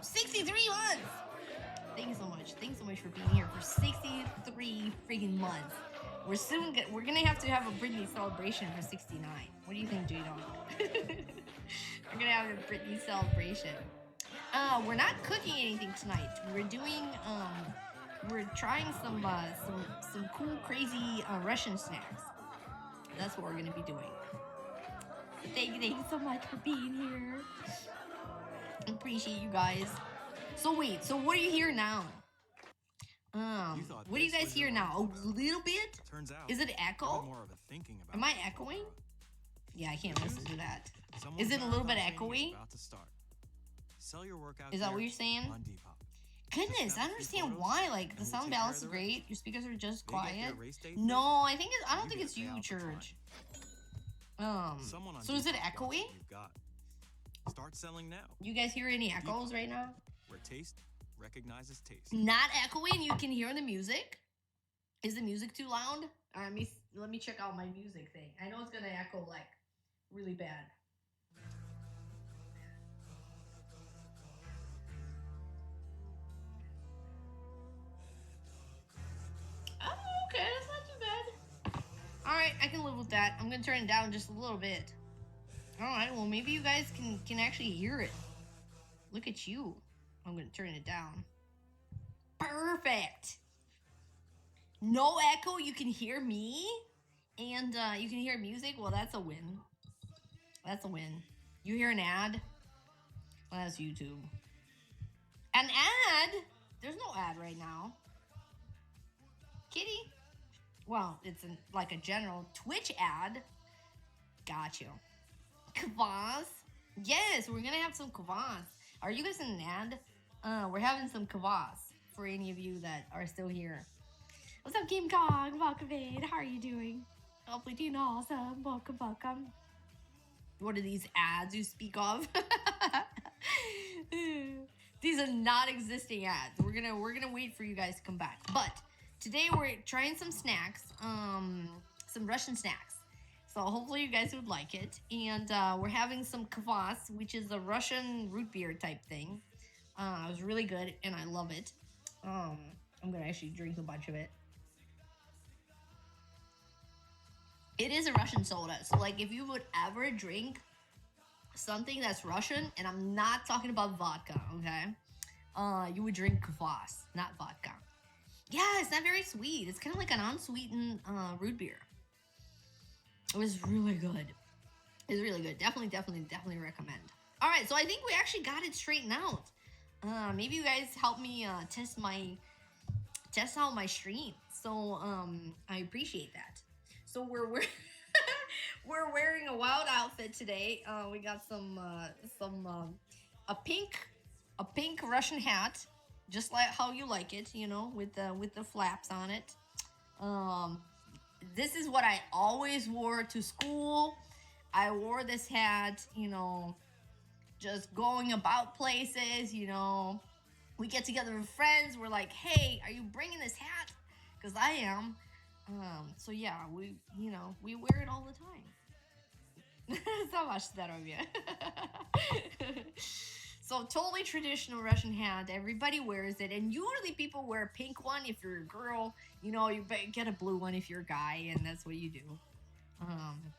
Speaker 2: 63 months. Thank you so much. Thanks so much for being here for 63 freaking months. We're gonna have to have a Britney celebration for 69. What do you think, J-Dog? We're gonna have a Britney celebration. We're not cooking anything tonight. We're trying some cool, crazy Russian snacks. That's what we're gonna be doing. Thank you so much for being here. Appreciate you guys. So wait, so what do you hear now? What do you guys hear now? A little bit?
Speaker 4: Turns out,
Speaker 2: is it echo? Am I echoing? Yeah, I can't listen to that. Is it a little bit echoey? Is that what you're saying? Goodness, I don't understand why. Like, the sound balance is great. Your speakers are just quiet. No, I don't think it's you, Church. So is it echoey?
Speaker 4: Start selling now.
Speaker 2: You guys hear any echoes right now?
Speaker 4: Where taste recognizes taste.
Speaker 2: Not echoey, and you can hear the music. Is the music too loud? Let me check out my music thing. I know it's gonna echo like really bad. Oh, okay, that's not too bad. Alright, I can live with that. I'm gonna turn it down just a little bit. Alright, well maybe you guys can actually hear it. Look at you. I'm gonna turn it down. Perfect! No echo, you can hear me? And you can hear music? Well, that's a win. That's a win. You hear an ad? Well, that's YouTube. An ad? There's no ad right now. Kitty? Well, it's like a general Twitch ad. Got you. Kvas? Yes, we're gonna have some kvas. Are you guys in an ad? We're having some kvas for any of you that are still here. What's up, King Kong? Welcome in. How are you doing? Hopefully doing awesome. Welcome. What are these ads you speak of? These are not existing ads. We're gonna wait for you guys to come back. But today we're trying some snacks, some Russian snacks. So hopefully you guys would like it. And we're having some kvas, which is a Russian root beer type thing. It was really good, and I love it. I'm gonna actually drink a bunch of it. It is a Russian soda, so like if you would ever drink something that's Russian, and I'm not talking about vodka, okay? You would drink kvas, not vodka. Yeah, it's not very sweet. It's kind of like an unsweetened root beer. It was really good. It's really good. Definitely recommend. All right, so I think we actually got it straightened out. Maybe you guys help me test out my stream. So I appreciate that. So we're we're wearing a wild outfit today. We got a pink Russian hat, just like how you like it, you know, with the flaps on it. This is what I always wore to school. I wore this hat, you know, just going about places, you know. We get together with friends. We're like, hey, are you bringing this hat? Because I am. So yeah, we wear it all the time. So much that of you. So totally traditional Russian hat. Everybody wears it, and usually people wear a pink one if you're a girl. You know, you get a blue one if you're a guy, and that's what you do.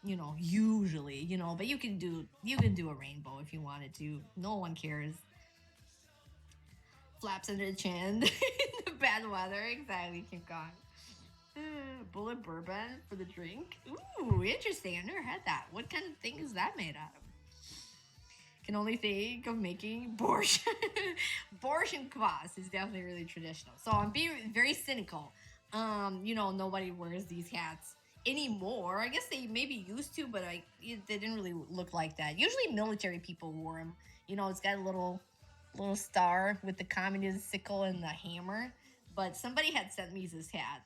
Speaker 2: You know, usually, you know, but you can do a rainbow if you wanted to. No one cares. Flaps under the chin. The bad weather, exactly. Keep going. Bullet bourbon for the drink. Ooh, interesting. I've never had that. What kind of thing is that made out of? Can only think of making borscht. Borscht and kvas is definitely really traditional. So I'm being very cynical. You know, nobody wears these hats anymore. I guess they maybe used to, but they didn't really look like that. Usually military people wore them. You know, it's got a little star with the communist sickle and the hammer. But somebody had sent me this hat,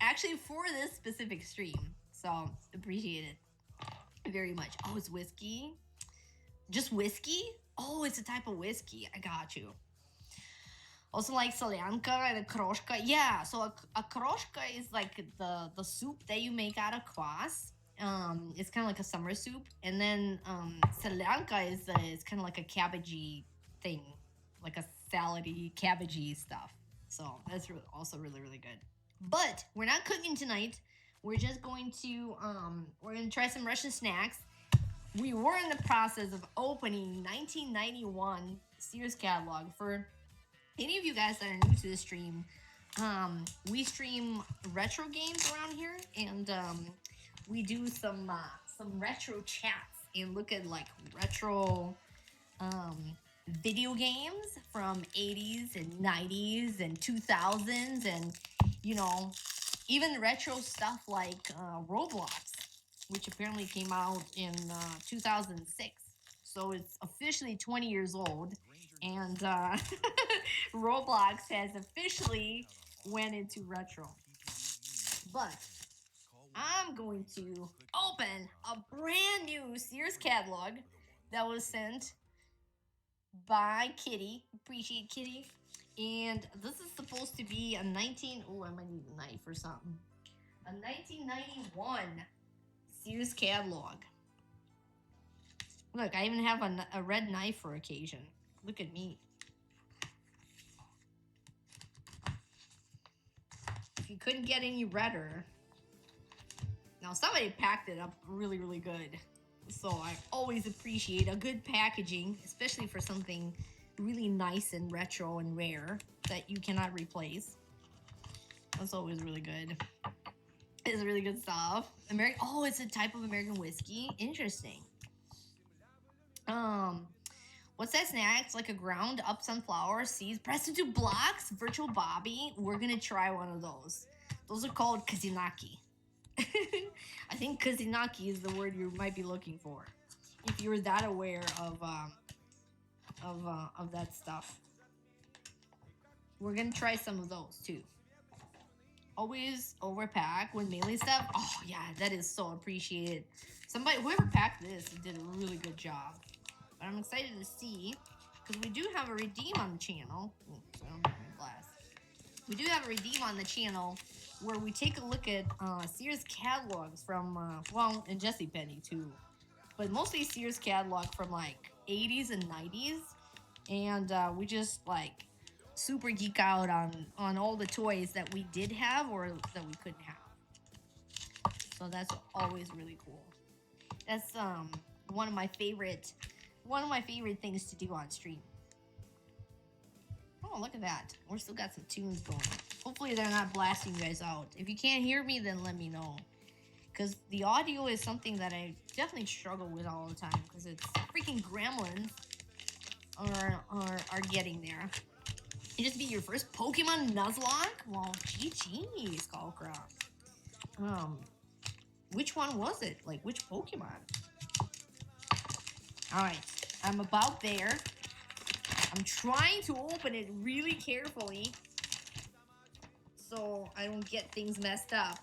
Speaker 2: actually for this specific stream. So appreciate it very much. Oh, it's whiskey. Just whiskey? Oh, it's a type of whiskey. I got you. Also like solyanka and a kroshka. Yeah, so a kroshka is like the soup that you make out of kvas. It's kind of like a summer soup. And then solyanka is kind of like a cabbagey thing. Like a salady, cabbagey stuff. So that's also really, really good. But we're not cooking tonight. We're just going to try some Russian snacks. We were in the process of opening 1991 Sears Catalog. For any of you guys that are new to the stream, we stream retro games around here, and we do some retro chats and look at like retro video games from 80s and 90s and 2000s, and you know, even retro stuff like Roblox, which apparently came out in 2006. So it's officially 20 years old, and Roblox has officially went into retro. But I'm going to open a brand new Sears catalog that was sent by Kitty. Appreciate Kitty. And this is supposed to be a I might need a knife or something. A 1991 Sears catalog. Look, I even have a red knife for occasion. Look at me. If you couldn't get any redder. Now, somebody packed it up really, really good. So I always appreciate a good packaging, especially for something really nice and retro and rare that you cannot replace. That's always really good. It's really good stuff. Oh, it's a type of American whiskey. Interesting. What's that snack? It's like a ground up sunflower seeds pressed into blocks. Virtual Bobby. We're gonna try one of those. Those are called kazinaki. I think kazinaki is the word you might be looking for if you were that aware of that stuff. We're gonna try some of those too. Always overpack when mailing stuff. Oh yeah, that is so appreciated. Whoever packed this did a really good job. But I'm excited to see, because we do have a redeem on the channel. Ooh, so I don't have my glass. We do have a redeem on the channel where we take a look at Sears catalogs from, and JCPenney too. But mostly Sears catalog from like 80s and 90s. And we just like super geek out on all the toys that we did have or that we couldn't have. So that's always really cool. That's one of my favorite things to do on stream. Oh, look at that. We're still got some tunes going. Hopefully they're not blasting you guys out. If you can't hear me, then let me know. Because the audio is something that I definitely struggle with all the time. Because it's freaking gremlins are getting there. It just be your first Pokemon Nuzlocke? Well, GG, Skullcraft. Which one was it? Like, which Pokemon? Alright, I'm about there. I'm trying to open it really carefully so I don't get things messed up.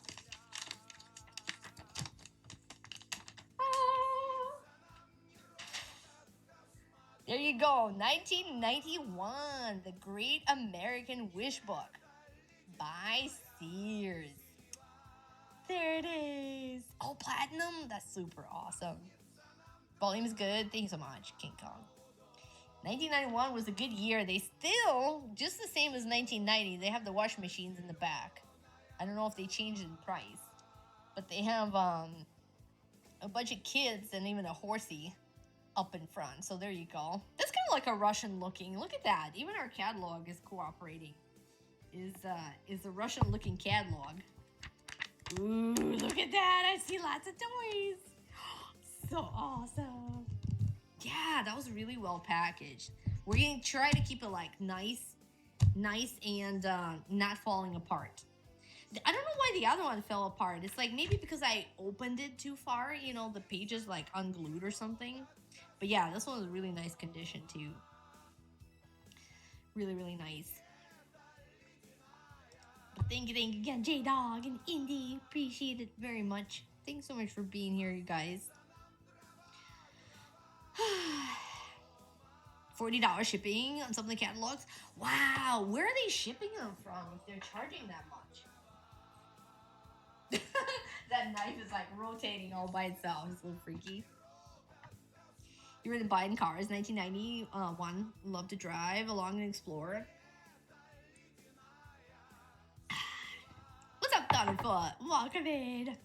Speaker 2: Ah. There you go, 1991, The Great American Wish Book by Sears. There it is. Oh, platinum? That's super awesome. Volume is good. Thank you so much, King Kong. 1991 was a good year. They still, just the same as 1990, they have the washing machines in the back. I don't know if they changed in price, but they have a bunch of kids and even a horsey up in front. So there you go. That's kind of like a Russian looking. Look at that. Even our catalog is cooperating. Is a Russian looking catalog. Ooh, look at that. I see lots of toys. So awesome. Yeah, that was really well packaged. We're going to try to keep it like nice and not falling apart. I don't know why the other one fell apart. It's like maybe because I opened it too far, you know, the pages like unglued or something. But yeah, this one was really nice condition too. Really, really nice. But thank you again, J-Dog and Indy. Appreciate it very much. Thanks so much for being here, you guys. $40 shipping on some of the catalogs. Wow, where are they shipping them from if they're charging that much? That knife is like rotating all by itself. It's a little freaky. You were the buying cars, 1991. Love to drive along and explore. What's up, Thunderfoot? Welcome in.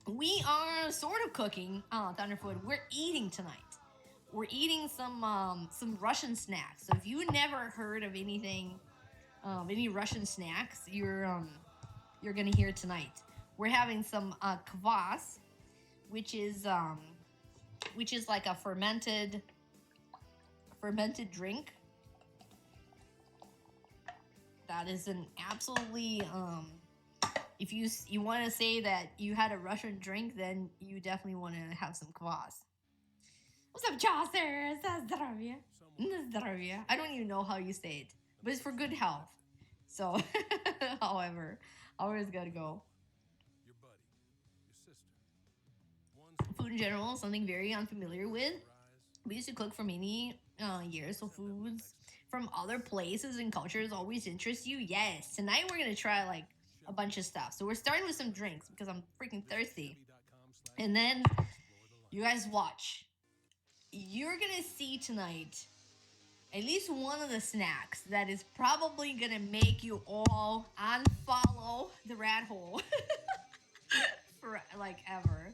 Speaker 2: We are sort of cooking. Thunderfoot, we're eating tonight. We're eating some Russian snacks. So if you never heard of anything, any Russian snacks, you're gonna hear tonight. We're having some kvas, which is like a fermented drink. That is an absolutely if you want to say that you had a Russian drink, then you definitely want to have some kvas. What's up, Chaucer? Zdravia. Zdravia. I don't even know how you say it, but it's for good health. So, however, always gotta go.
Speaker 5: Your buddy, your sister.
Speaker 2: Food in general, something very unfamiliar with. We used to cook for many years, so foods from other places and cultures always interest you. Yes, tonight we're gonna try like a bunch of stuff. So we're starting with some drinks because I'm freaking thirsty. And then you guys watch. You're gonna see tonight at least one of the snacks that is probably gonna make you all unfollow the rat hole for like ever.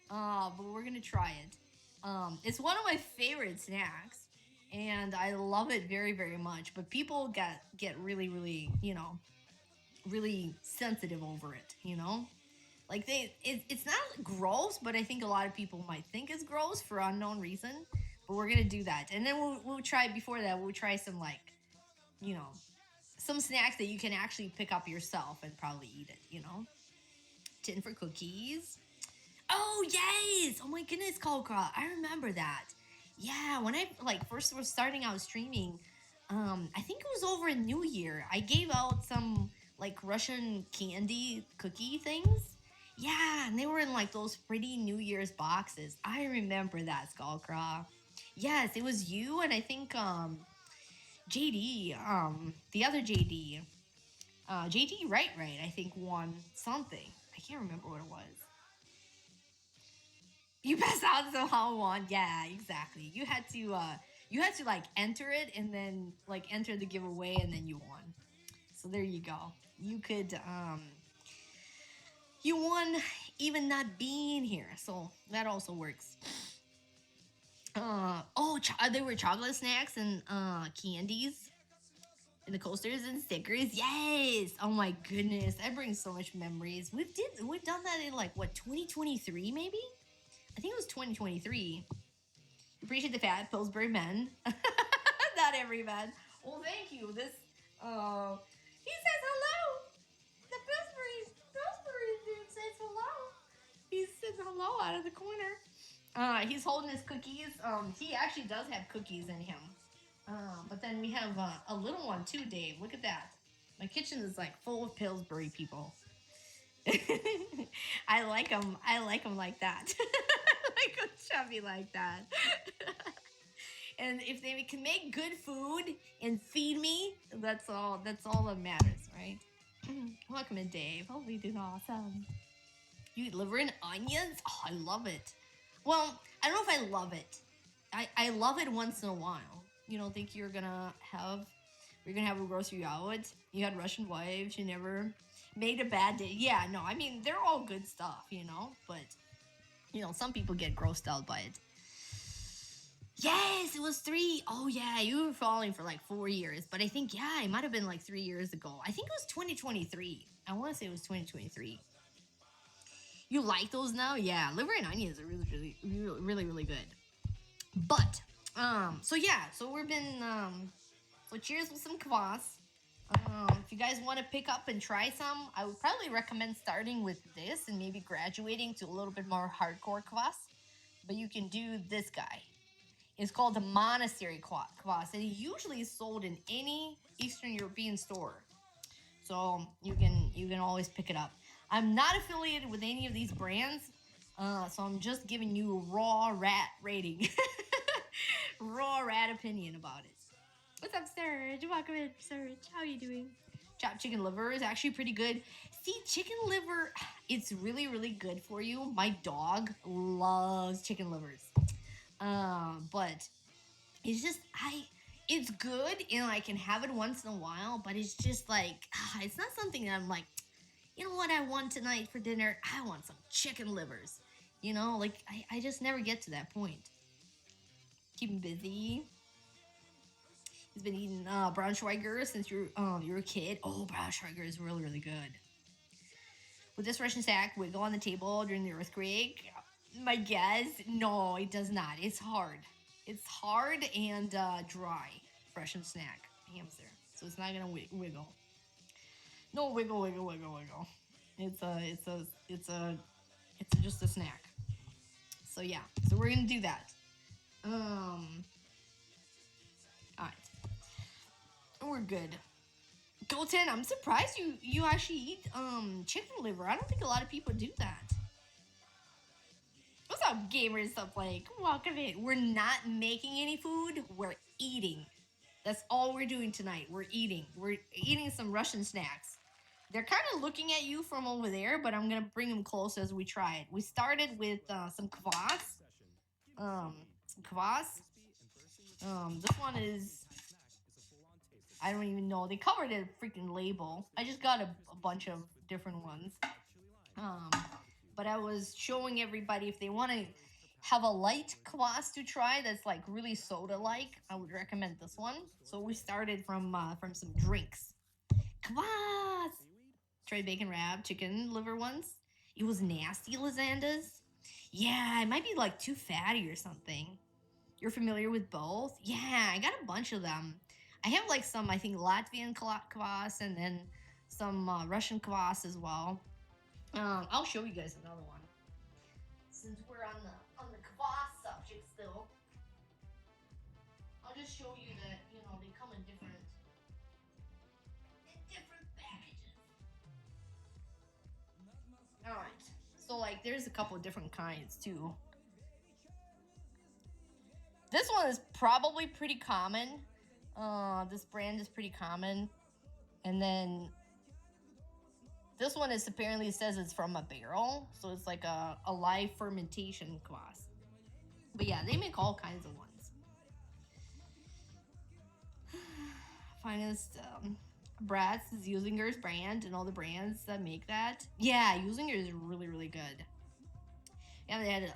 Speaker 2: But we're gonna try it. It's one of my favorite snacks, and I love it very, very much. But people get really, really, really sensitive over it. Like it's not gross, but I think a lot of people might think it's gross for unknown reason. But we're gonna do that, and then we'll try. Before that, we'll try some some snacks that you can actually pick up yourself and probably eat it. Tin for cookies. Oh yes! Oh my goodness, Kolkra, I remember that. Yeah, when I first was starting out streaming, I think it was over a New Year. I gave out some Russian candy cookie things. Yeah, and they were in those pretty New Year's boxes. I remember that, Skullcraw. Yes, it was you and I think JD, the other JD. JD Right, I think won something. I can't remember what it was. You passed out somehow won. Yeah, exactly. You had to You had to like enter it and then like enter the giveaway and then you won. So there you go. You could you won even not being here. So that also works. There were chocolate snacks and candies and the coasters and stickers. Yes. Oh my goodness, that brings so much memories. We've done that in like what, 2023 maybe? I think it was 2023. Appreciate the fat Pillsbury men. Not every man. Well, thank you. This he says hello. The Pillsbury dude says hello. He says hello out of the corner. He's holding his cookies. He actually does have cookies in him. But then we have a little one too, Dave. Look at that. My kitchen is like full of Pillsbury people. I like them. I like them like that. I like them chubby like that. And if they can make good food and feed me, that's all that matters, right? Welcome in, Dave. Hope you're doing awesome. You eat liver and onions? Oh, I love it. Well, I don't know if I love it. I love it once in a while. You don't think you're gonna have a grocery out? You had Russian wives. You never made a bad day. Yeah, no. I mean, they're all good stuff, you know. But you know, some people get grossed out by it. Yes, it was 3. Oh yeah, you were following for like 4 years, but I think it might have been like 3 years ago. I think it was 2023. I want to say it was 2023. You like those now? Yeah, liver and onions are really good. But so we've been so cheers with some kvas. If you guys want to pick up and try some, I would probably recommend starting with this and maybe graduating to a little bit more hardcore kvas. But you can do this guy. It's called the monastery kvas, and it usually is sold in any Eastern European store. So you can always pick it up. I'm not affiliated with any of these brands, so I'm just giving you raw rat rating, raw rat opinion about it. What's up, Serge? Welcome in, Serge. How are you doing? Chopped chicken liver is actually pretty good. See, chicken liver, it's really good for you. My dog loves chicken livers. But it's just, it's good and I can have it once in a while, but it's just like, it's not something that I'm like, you know what I want tonight for dinner? I want some chicken livers. You know, like, I just never get to that point. Keep him busy. He's been eating Braunschweiger since you're a kid. Oh, Braunschweiger is really good. With this Russian sack, wiggle on the table during the earthquake. My guess, no, it does not. It's hard. It's hard and dry. Russian snack hamster. So it's not gonna wiggle. No wiggle. It's just a snack. So yeah. So we're gonna do that. Alright. We're good. Golden, I'm surprised you actually eat chicken liver. I don't think a lot of people do that. What's up, gamers? Up, like, welcome in. We're not making any food. We're eating. That's all we're doing tonight. We're eating. We're eating some Russian snacks. They're kind of looking at you from over there, but I'm gonna bring them close as we try it. We started with some kvas. This one is, I don't even know. They covered a freaking label. I just got a bunch of different ones. But I was showing everybody if they want to have a light kvas to try that's like really soda-like, I would recommend this one. So we started from some drinks. Kvas! Tried bacon wrap, chicken liver ones. It was nasty, Lizandas. Yeah, it might be like too fatty or something. You're familiar with both? Yeah, I got a bunch of them. I have like some, I think, Latvian kvas and then some Russian kvas as well. I'll show you guys another one. Since we're on the kvas subject still, I'll just show you that, you know, they come in different packages. Alright, so like there's a couple of different kinds too. This one is probably pretty common. This brand is pretty common. And then this one is apparently says it's from a barrel, so it's like a live fermentation kvas. But yeah, they make all kinds of ones. finest brats is Usinger's brand and all the brands that make that. Yeah, Usinger is really, really good. Yeah, they had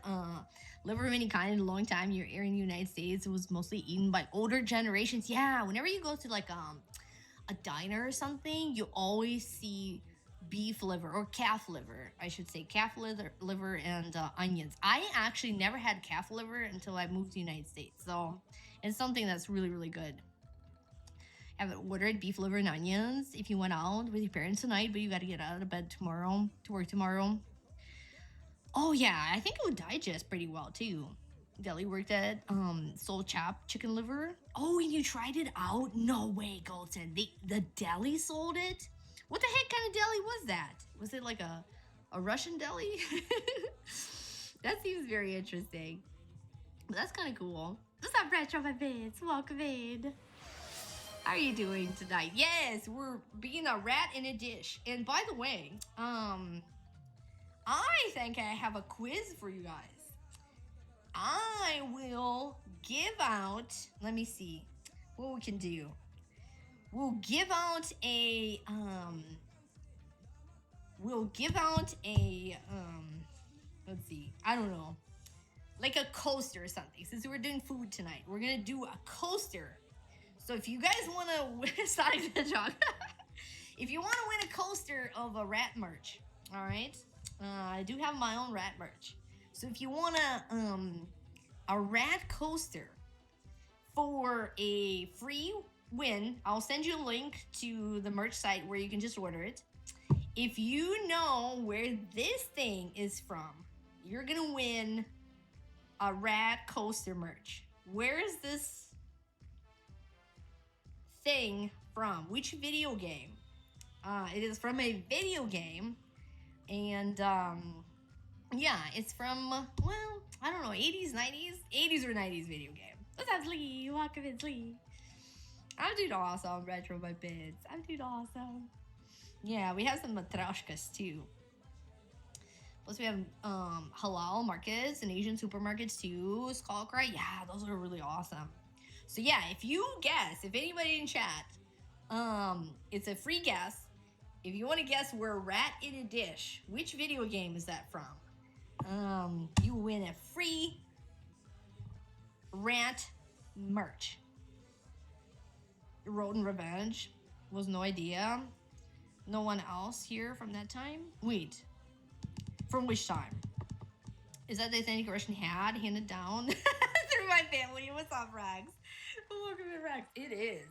Speaker 2: liver of any kind in a long time here in the United States. It was mostly eaten by older generations. Yeah, whenever you go to like a diner or something, you always see beef liver or calf liver, I should say, calf liver and onions. I actually never had calf liver until I moved to the United States, so it's something that's really, really good. Have it ordered beef liver and onions if you went out with your parents tonight, but you got to get out of bed tomorrow to work tomorrow. Oh yeah, I think it would digest pretty well too. Deli worked at Soul Chop chicken liver. Oh, and you tried it out? No way, Golden. The deli sold it? What the heck kind of deli was that? Was it like a Russian deli? That seems very interesting. But that's kind of cool. What's up, Retro My Bits? Welcome in. How are you doing tonight? Yes, we're being a rat in a dish. And by the way, I think I have a quiz for you guys. I will give out, let me see what we can do. We'll give out a, let's see, I don't know, like a coaster or something. Since we're doing food tonight, we're gonna do a coaster. So if you guys wanna win, sorry to talk. If you wanna win a coaster of a rat merch, all right? I do have my own rat merch. So if you want a rat coaster for a free win, I'll send you a link to the merch site where you can just order it. If you know where this thing is from, you're gonna win a rat coaster merch. Where is this thing from? Which video game? It is from a video game. And yeah, it's from, well, I don't know, 80s, 90s? 80s or 90s video game. What's up, Lee? Welcome in, Lee. I'm doing awesome, Retro My Bits. I'm doing awesome. Yeah, we have some matryoshkas too. Plus we have halal markets and Asian supermarkets too. Skull Cry, yeah, those are really awesome. So yeah, if you guess, if anybody in chat, it's a free guess. If you want to guess where Rat in a Dish, which video game is that from? You win a free rat merch. Rodent Revenge was no idea. No one else here from that time? Wait, from which time? Is that the authentic Russian hat handed down through my family? What's up, Rags? Welcome in, Rags. It is.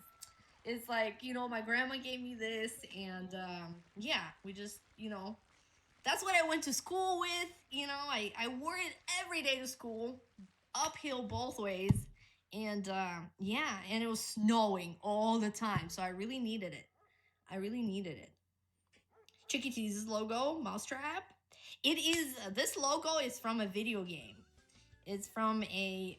Speaker 2: It's like, you know, my grandma gave me this, and yeah, we just, you know, that's what I went to school with. You know, I wore it every day to school, uphill both ways, and yeah, and it was snowing all the time, so I really needed it. I really needed it. Chicky Tease's logo, Mousetrap. It is, this logo is from a video game. It's from a,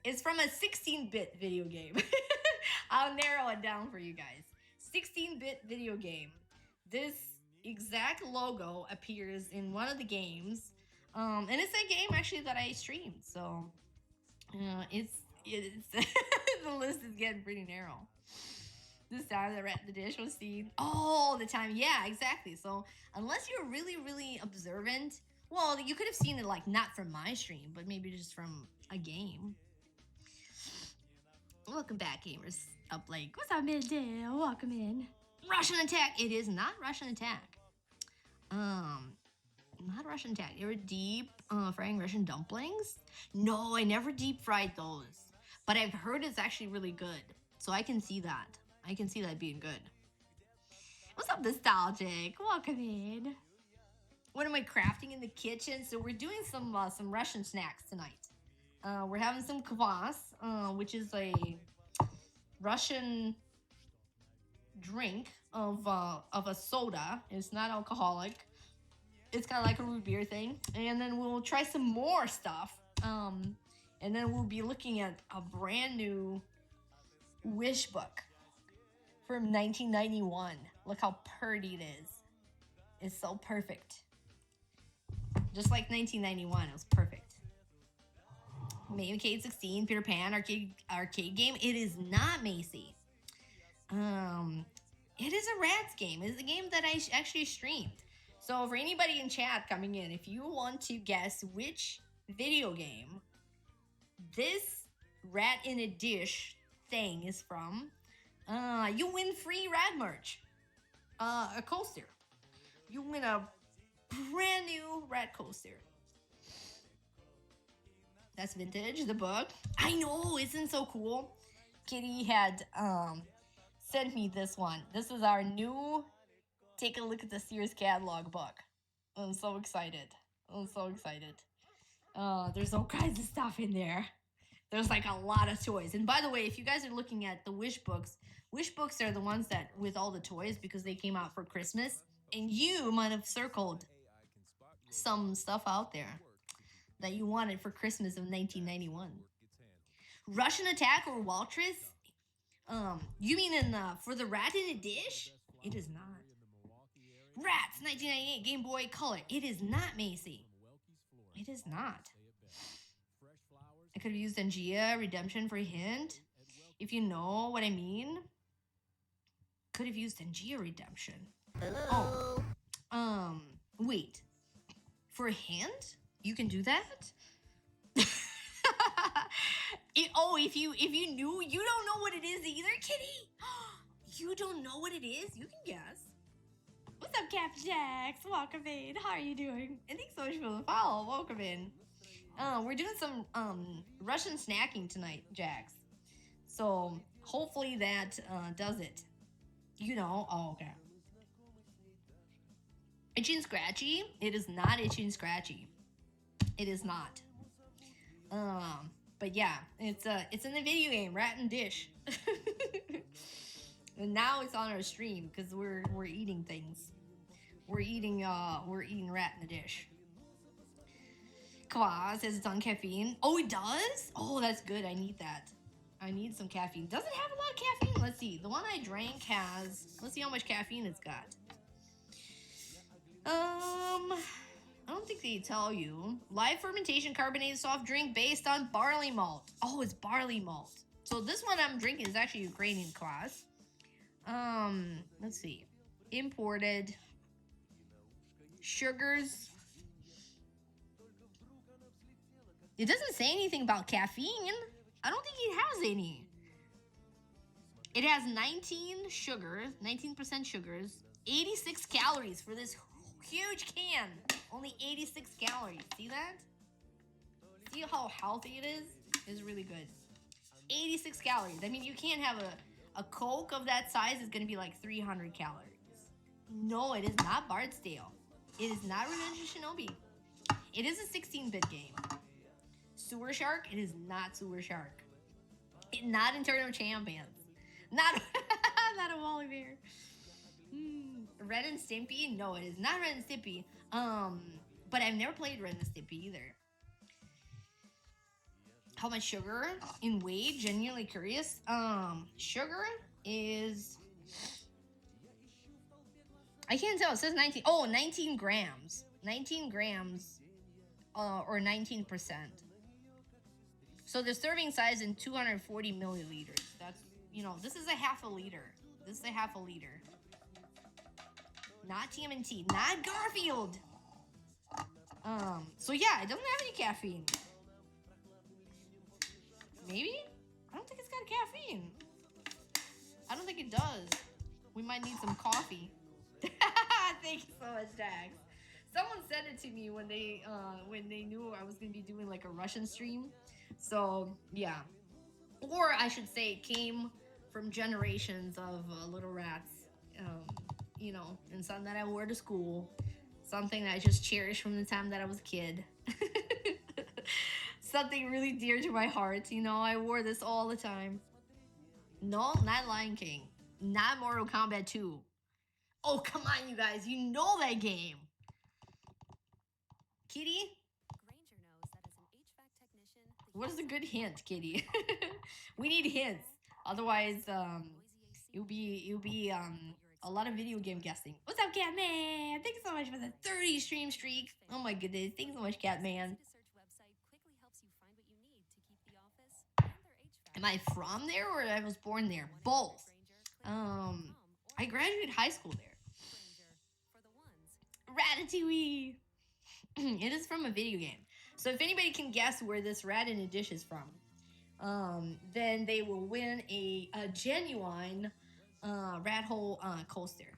Speaker 2: it's from a 16-bit video game. I'll narrow it down for you guys. 16-bit video game. This exact logo appears in one of the games. And it's a game actually that I streamed. So it's the list is getting pretty narrow. This time the Rat in the Dish was seen all the time. Yeah, exactly. So unless you're really, really observant, well, you could have seen it like not from my stream, but maybe just from a game. Welcome back, gamers. Up like, what's up, Middale? Welcome in. Russian Attack. It is not Russian Attack. Not Russian Attack. You ever deep frying Russian dumplings? No, I never deep fried those. But I've heard it's actually really good. So I can see that. I can see that being good. What's up, Nostalgic? Welcome in. What am I crafting in the kitchen? So we're doing some Russian snacks tonight. We're having some kvas, which is a Russian drink of a soda. It's not alcoholic. It's kind of like a root beer thing. And then we'll try some more stuff. And then we'll be looking at a brand new wish book from 1991. Look how pretty it is. It's so perfect. Just like 1991, it was perfect. Arcade 16, Peter Pan arcade game. It is not Macy. It is a Rats game. It's a game that I actually streamed. So for anybody in chat coming in, if you want to guess which video game this rat in a dish thing is from, you win free rat merch. A coaster. You win a brand new rat coaster. That's vintage, the book. I know, isn't so cool? Kitty had sent me this one. This is our new take a look at the Sears Catalog book. I'm so excited. I'm so excited. There's all kinds of stuff in there. There's like a lot of toys. And by the way, if you guys are looking at the Wish books are the ones that with all the toys because they came out for Christmas. And you might have circled some stuff out there that you wanted for Christmas of 1991. Russian Attack or Waltrus? You mean for the rat in a dish? It is not. Rats, 1998, Game Boy Color. It is not Macy. It is not. I could have used Angia Redemption for a hint. If you know what I mean. Could have used Angia Redemption.
Speaker 3: Hello.
Speaker 2: Oh. Wait. For a hint? You can do that? If you knew, you don't know what it is either, Kitty. You don't know what it is? You can guess. What's up, Captain Jax? Welcome in. How are you doing? And thanks so much for the follow. Welcome in. We're doing some Russian snacking tonight, Jax. So hopefully that does it. You know. Oh, okay. Itchy and Scratchy? It is not Itchy and Scratchy. It is not. But yeah, it's in the video game Rat and Dish. And now it's on our stream because we're eating things. We're eating Rat in the Dish. Kvas says it's on caffeine. Oh, it does? Oh, that's good. I need that. I need some caffeine. Does it have a lot of caffeine? Let's see. The one I drank has. Let's see how much caffeine it's got. I don't think they tell you. Live fermentation carbonated soft drink based on barley malt. Oh, it's barley malt. So this one I'm drinking is actually Ukrainian kvas. Let's see. Imported. Sugars. It doesn't say anything about caffeine. I don't think it has any. It has 19 sugars, 19% sugars, 86 calories for this huge can. Only 86 calories. See that? See how healthy it is? It's really good. 86 calories. I mean, you can't have a Coke of that size is going to be like 300 calories. No, it is not Bard's-Tale. It is not Revenge of Shinobi. It is a 16-bit game. Sewer Shark? It is not Sewer Shark. Not in Tournament of Champions. Not, not a Wally Bear. Red and Stimpy? No, it is not Red and Stimpy. But I've never played Red and Stimpy either. How much sugar in weight? Genuinely curious. Sugar is... I can't tell. It says 19. Oh, 19 grams. 19 grams. Or 19%. So the serving size in 240 milliliters. That's, you know, this is a half a liter. This is a half a liter. Not TMNT. Not Garfield. So yeah, it doesn't have any caffeine. Maybe? I don't think it's got caffeine. I don't think it does. We might need some coffee. Thank you so much, Dax. Someone sent it to me when they knew I was gonna be doing like a Russian stream. So yeah, or I should say, it came from generations of little rats. You know, and something that I wore to school, something that I just cherished from the time that I was a kid. Something really dear to my heart. You know, I wore this all the time. No, not Lion King, not Mortal Kombat 2. Oh, come on, you guys. You know that game. Kitty?
Speaker 6: Granger knows that as an HVAC technician,
Speaker 2: What is a good hint, Kitty? We need hints. Otherwise, it'll be a lot of video game guessing. What's up, Catman? Thanks so much for the 30 stream streak. Oh my goodness. Thanks so much, Catman.
Speaker 6: Search website quickly helps you find what you need to
Speaker 2: Am I from there or I was born there? Both. I graduated high school there. Ratatouille. It is from a video game. So if anybody can guess where this rat in a dish is from, then they will win a genuine rat hole coaster.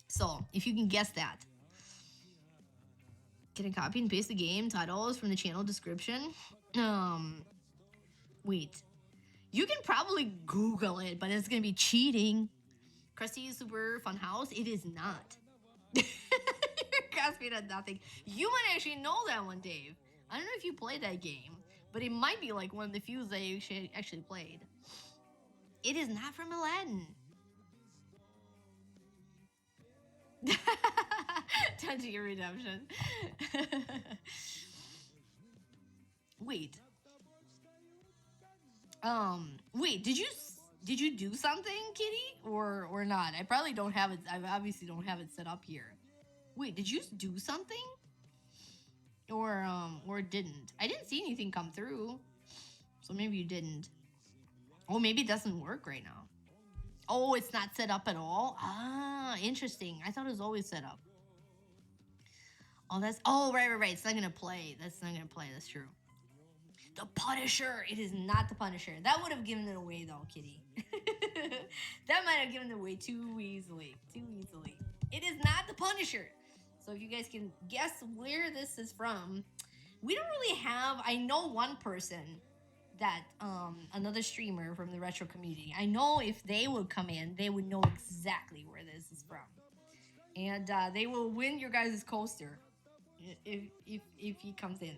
Speaker 2: So if you can guess that, can I copy and paste the game titles from the channel description? Wait. You can probably Google it, but it's gonna be cheating. Krusty's Super Fun House. It is not. You're grasping at nothing. You might actually know that one, Dave. I don't know if you played that game, but it might be like one of the few that you actually played. It is not from Aladdin. Time to your redemption. Wait. Wait, did you do something, Kitty? Or not? I probably don't have it. I obviously don't have it set up here. Wait, did you do something? Or didn't? I didn't see anything come through. So maybe you didn't. Oh, maybe it doesn't work right now. Oh, it's not set up at all? Ah, interesting. I thought it was always set up. Oh, right. It's not gonna play. That's not gonna play. That's true. The Punisher. It is not the Punisher. That would have given it away, though, Kitty. That might have given it away too easily. It is not the Punisher. So if you guys can guess where this is from, we don't really have. I know one person that another streamer from the retro community. I know if they would come in, they would know exactly where this is from, and they will win your guys' coaster if he comes in.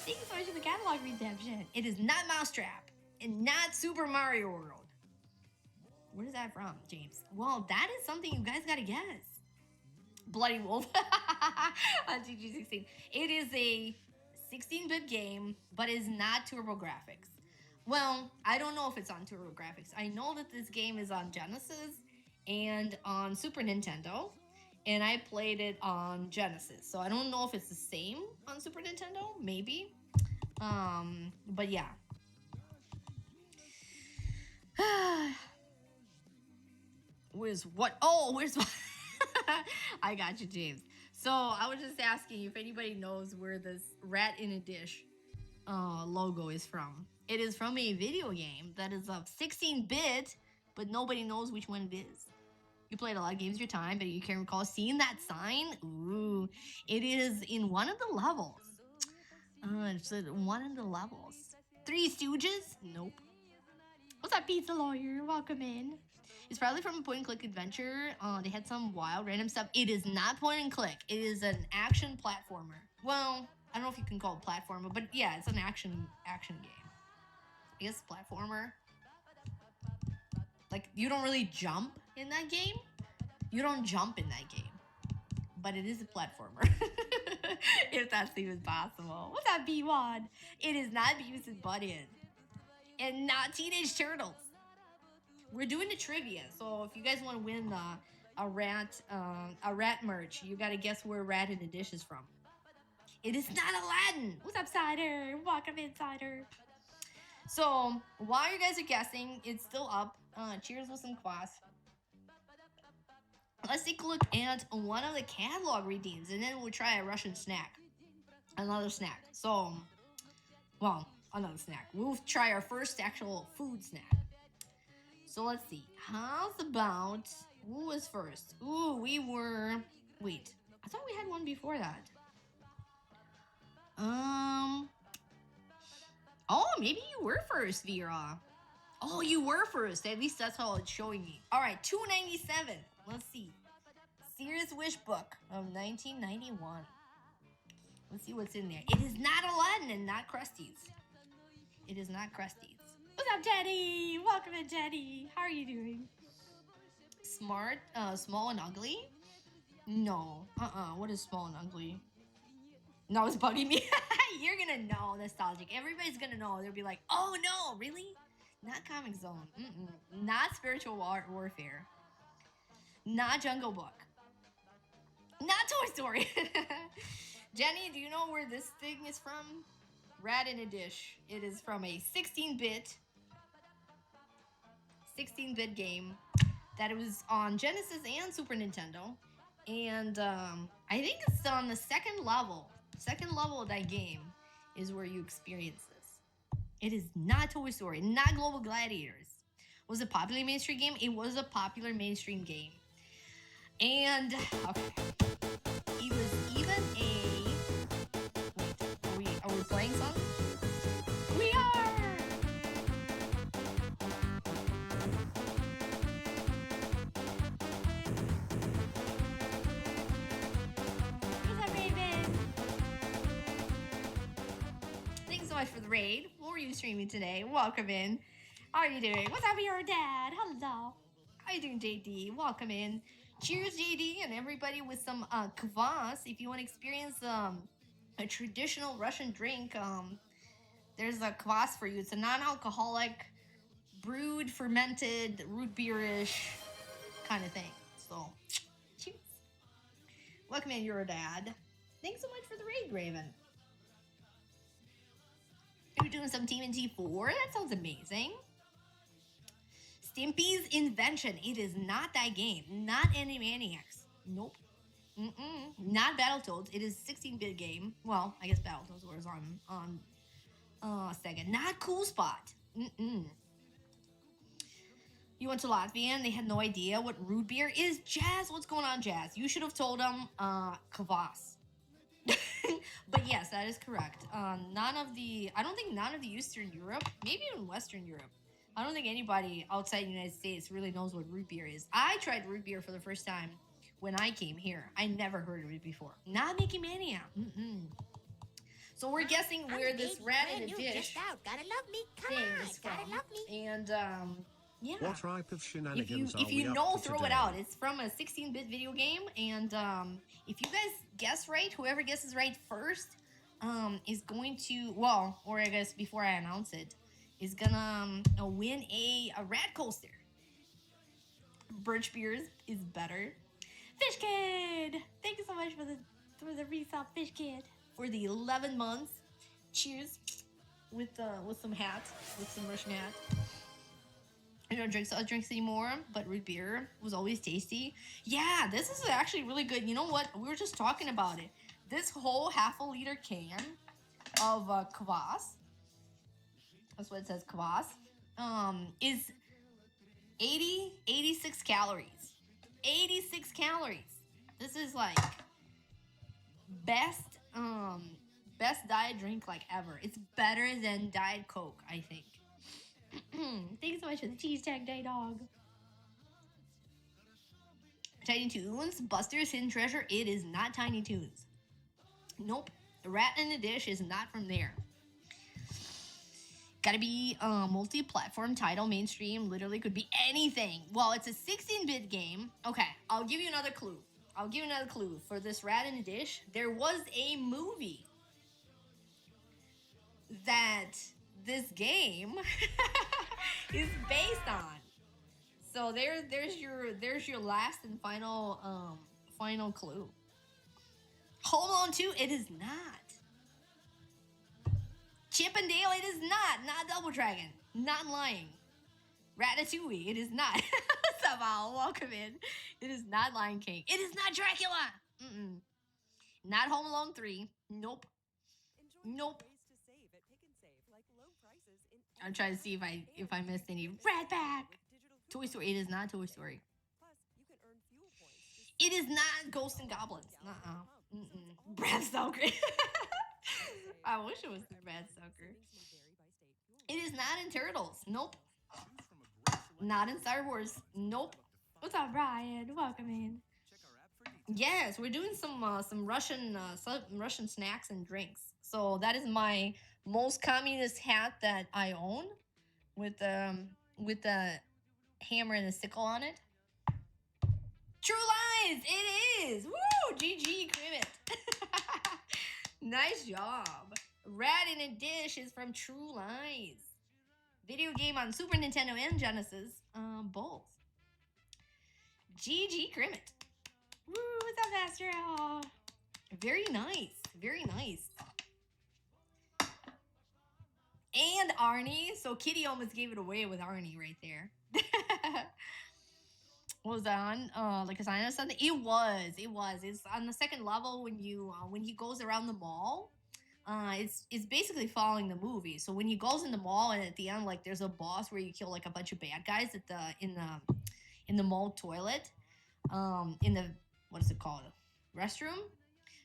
Speaker 2: Thank you so much for the catalog redemption. It is not Mousetrap and not Super Mario World. Where is that from, James? Well, that is something you guys gotta guess. Bloody Wolf on TG16. It is a 16-bit game, but is not TurboGrafx. Well, I don't know if it's on TurboGrafx. I know that this game is on Genesis and on Super Nintendo, and I played it on Genesis. So I don't know if it's the same on Super Nintendo, maybe. But yeah. Where's what? I got you, James. So I was just asking if anybody knows where this rat in a dish logo is from. It is from a video game that is of 16-bit, but nobody knows which one it is. You played a lot of games your time, but you can't recall seeing that sign? Ooh, it is in one of the levels. It's in one of the levels. Three Stooges? Nope. What's up, Pizza Lawyer? Welcome in. It's probably from a point-and-click adventure. They had some wild, random stuff. It is not point-and-click. It is an action platformer. Well, I don't know if you can call it platformer, but yeah, it's an action game. I guess platformer. Like, you don't really jump in that game. You don't jump in that game. But it is a platformer. If that's even possible. What's up, B1? It is not Beavis and Butthead. And not Teenage Turtles. We're doing the trivia, so if you guys want to win a rat merch, you gotta guess where Rat in the Dish is from. It is not Aladdin. What's up, Cider? Welcome in, Cider. So while you guys are guessing, it's still up. Cheers with some kvas. Let's take a look at one of the catalog redeems, and then we'll try a Russian snack. Another snack. So, well, another snack. We'll try our first actual food snack. So let's see. How's about... Who was first? Ooh, we were... Wait. I thought we had one before that. Oh, maybe you were first, Vera. Oh, you were first. At least that's how it's showing me. All right, $2.97. Let's see. Sears Wish Book of 1991. Let's see what's in there. It is not Aladdin and not Krusty's. It is not Krusty's. What's up, Jenny? Welcome in, Jenny. How are you doing? Smart, small and ugly? No. What is small and ugly? No, it's bugging me. You're gonna know, nostalgic. Everybody's gonna know. They'll be like, oh no, really? Not Comic Zone. Not Spiritual Warfare. Not Jungle Book. Not Toy Story. Jenny, do you know where this thing is from? Rat in a Dish. It is from a 16-bit game that it was on Genesis and Super Nintendo. And I think it's on the second level. Second level of that game is where you experience this. It is not Toy Story, not Global Gladiators. Was it a popular mainstream game? It was a popular mainstream game. And, okay. It was even a... Wait, are we playing something? We are! What's up, Raven? Thanks so much for the raid. What were you streaming today? Welcome in. How are you doing? What's up, your dad? Hello. How you doing, JD? Welcome in. Cheers, JD, and everybody with some kvas. If you want to experience a traditional Russian drink, there's a kvas for you. It's a non-alcoholic, brewed, fermented, root beer-ish kind of thing. So, cheers. Welcome in, your dad. Thanks so much for the raid, Raven. Are you doing some TMNT 4? That sounds amazing. Stimpy's Invention. It is not that game. Not Animaniacs. Nope. Not Battletoads. It is a 16-bit game. Well, I guess Battletoads was on Sega. Not Cool Spot. You went to Latvia and they had no idea what root beer is. Jazz, what's going on, Jazz? You should have told them kvas. But yes, that is correct. I don't think none of the Eastern Europe, maybe even Western Europe, I don't think anybody outside the United States really knows what root beer is. I tried root beer for the first time when I came here. I never heard of it before. Not Mickey Mania. So we're guessing where this rat in a dish
Speaker 3: Just out. Gotta love me. Come
Speaker 2: thing
Speaker 3: on.
Speaker 2: is from.
Speaker 3: Gotta love me.
Speaker 2: And yeah.
Speaker 5: What type of
Speaker 2: If
Speaker 5: shenanigans
Speaker 2: you
Speaker 5: are we
Speaker 2: know,
Speaker 5: up to
Speaker 2: throw it
Speaker 5: today?
Speaker 2: out. It's from a 16-bit video game, and if you guys guess right, whoever guesses right first is going to, well, or I guess before I announce it, is gonna win a rat coaster. Birch beers is better. Fish Kid, thank you so much for the resub, Fish Kid, for the 11 months. Cheers with some hats, with some Russian hat. I don't drink soft drinks anymore, but root beer was always tasty. Yeah, this is actually really good. You know what? We were just talking about it. This whole half-a-liter can of kvas, that's what it says, kvas, is 86 calories. 86 calories. This is like best diet drink like ever. It's better than Diet Coke, I think. Thanks so much for the cheese tag, day dog. Tiny Toons, Buster's Hidden Treasure. It is not Tiny Toons. Nope. The Rat in the Dish is not from there. Gotta be a multi-platform title, mainstream, literally could be anything. Well, it's a 16-bit game. Okay, I'll give you another clue. For this Rat in the Dish. There was a movie that this game is based on. So there's your last and final clue. Home Alone 2, it is not. Chip and Dale, it is not Double Dragon, not lying. Ratatouille, it is not. Somehow, welcome in. It is not Lion King. It is not Dracula. Not Home Alone 3. Nope. I'm trying to see if I missed any. Rat Pack. Toy Story. It is not Toy Story. It is not Ghosts and Goblins. Bram Stoker. I wish it was Bram Stoker. It is not in Turtles. Nope. Not in Star Wars. Nope. What's up, Brian? Welcome in. Yes, we're doing some Russian snacks and drinks. So that is my most communist hat that I own, with the hammer and a sickle on it. True Lies, it is. Woo! GG, Cribbit. Nice job. Rat in a Dish is from True Lies. Video game on Super Nintendo and Genesis, both. GG, Cribbit. Woo! What's up, Astro? Very nice. Very nice. Arnie. So Kitty almost gave it away with Arnie right there. What was that on? Like a sign or something? It was. It's on the second level when he goes around the mall. It's basically following the movie. So when he goes in the mall and at the end, like there's a boss where you kill like a bunch of bad guys at in the mall toilet, in the what is it called, restroom.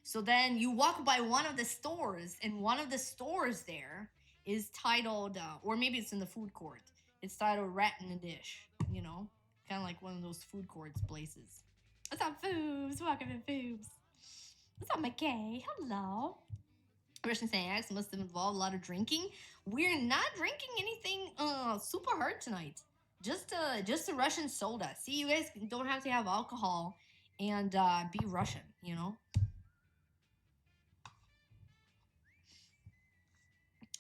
Speaker 2: So then you walk by one of the stores, and one of the stores there is titled, or maybe it's in the food court. It's titled Rat in a Dish. You know, kind of like one of those food courts places. What's up, Foobs? Welcome to Foobs. What's up, McKay? Hello. Russian snacks must have involved a lot of drinking. We're not drinking anything super hard tonight. Just a Russian soda. See, you guys don't have to have alcohol and be Russian, you know?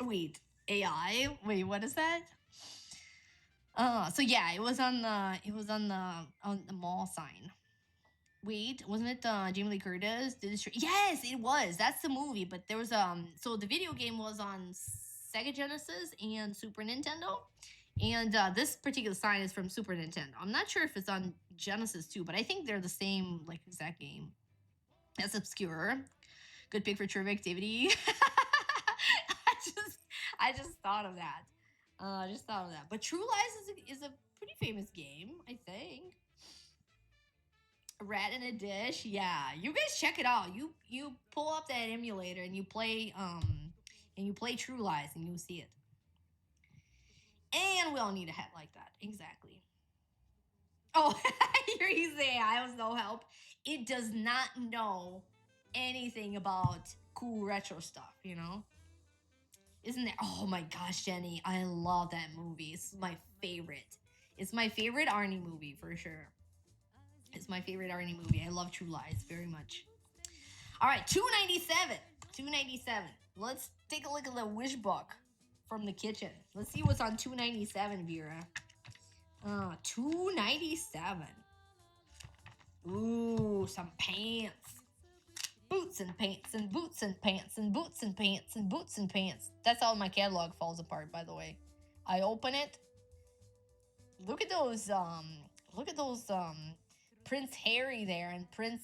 Speaker 2: Wait, AI? Wait, what is that? So yeah, it was on the mall sign. Wait, wasn't it Jamie Lee Curtis? Yes, it was. That's the movie. But there was so the video game was on Sega Genesis and Super Nintendo, and this particular sign is from Super Nintendo. I'm not sure if it's on Genesis too, but I think they're the same like exact game. That's obscure. Good pick for trivia activity. I just thought of that. But True Lies is a pretty famous game, I think. Rat in a Dish, yeah. You guys check it out. You pull up that emulator and you play True Lies and you'll see it. And we all need a hat like that. Exactly. Oh, here you say I was no help. It does not know anything about cool retro stuff, you know? Isn't there? Oh my gosh, Jenny, I love that movie. It's my favorite. It's my favorite Arnie movie for sure. It's my favorite Arnie movie. I love True Lies very much. All right, 297. 297. Let's take a look at the wish book from the kitchen. Let's see what's on 297, Vera. 297. Ooh, some pants. Boots and pants and boots and pants and boots and pants and boots and pants. That's how my catalog falls apart, by the way. I open it. Look at those Prince Harry there and Prince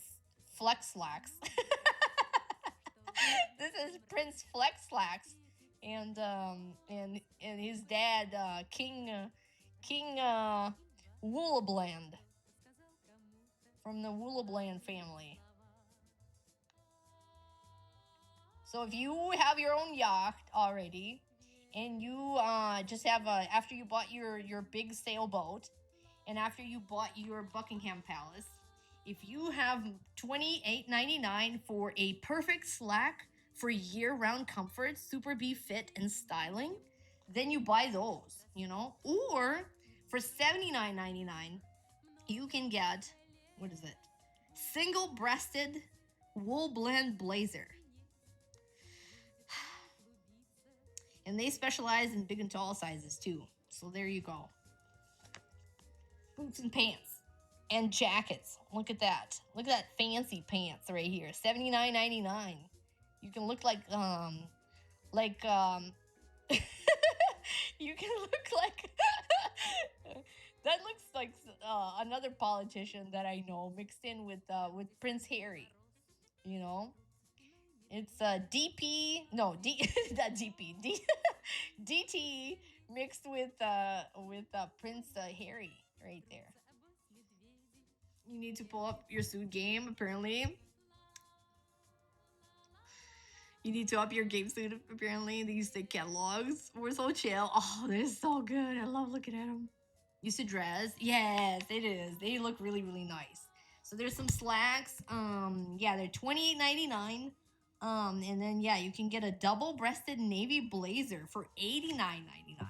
Speaker 2: Flex Slacks. This is Prince Flex Slacks and his dad King Woolabland from the Woolabland family. So if you have your own yacht already, and you just have after you bought your big sailboat, and after you bought your Buckingham Palace, if you have $28.99 for a perfect slack for year-round comfort, super be fit and styling, then you buy those, you know. Or for $79.99, you can get, what is it? Single-breasted wool blend blazer. And they specialize in big and tall sizes too. So there you go. Boots and pants and jackets. Look at that. Look at that fancy pants right here. $79.99. You can look like you can look like that looks like another politician that I know mixed in with Prince Harry. You know? It's DP, no, not DP, DT mixed with Prince Harry right there. You need to pull up your suit game, apparently. You need to up your game suit, apparently. These catalogs were so chill. Oh, they're so good. I love looking at them. Used to dress. Yes, it is. They look really, really nice. So there's some slacks. Yeah, they're $28.99. And then yeah, you can get a double-breasted navy blazer for $89.99.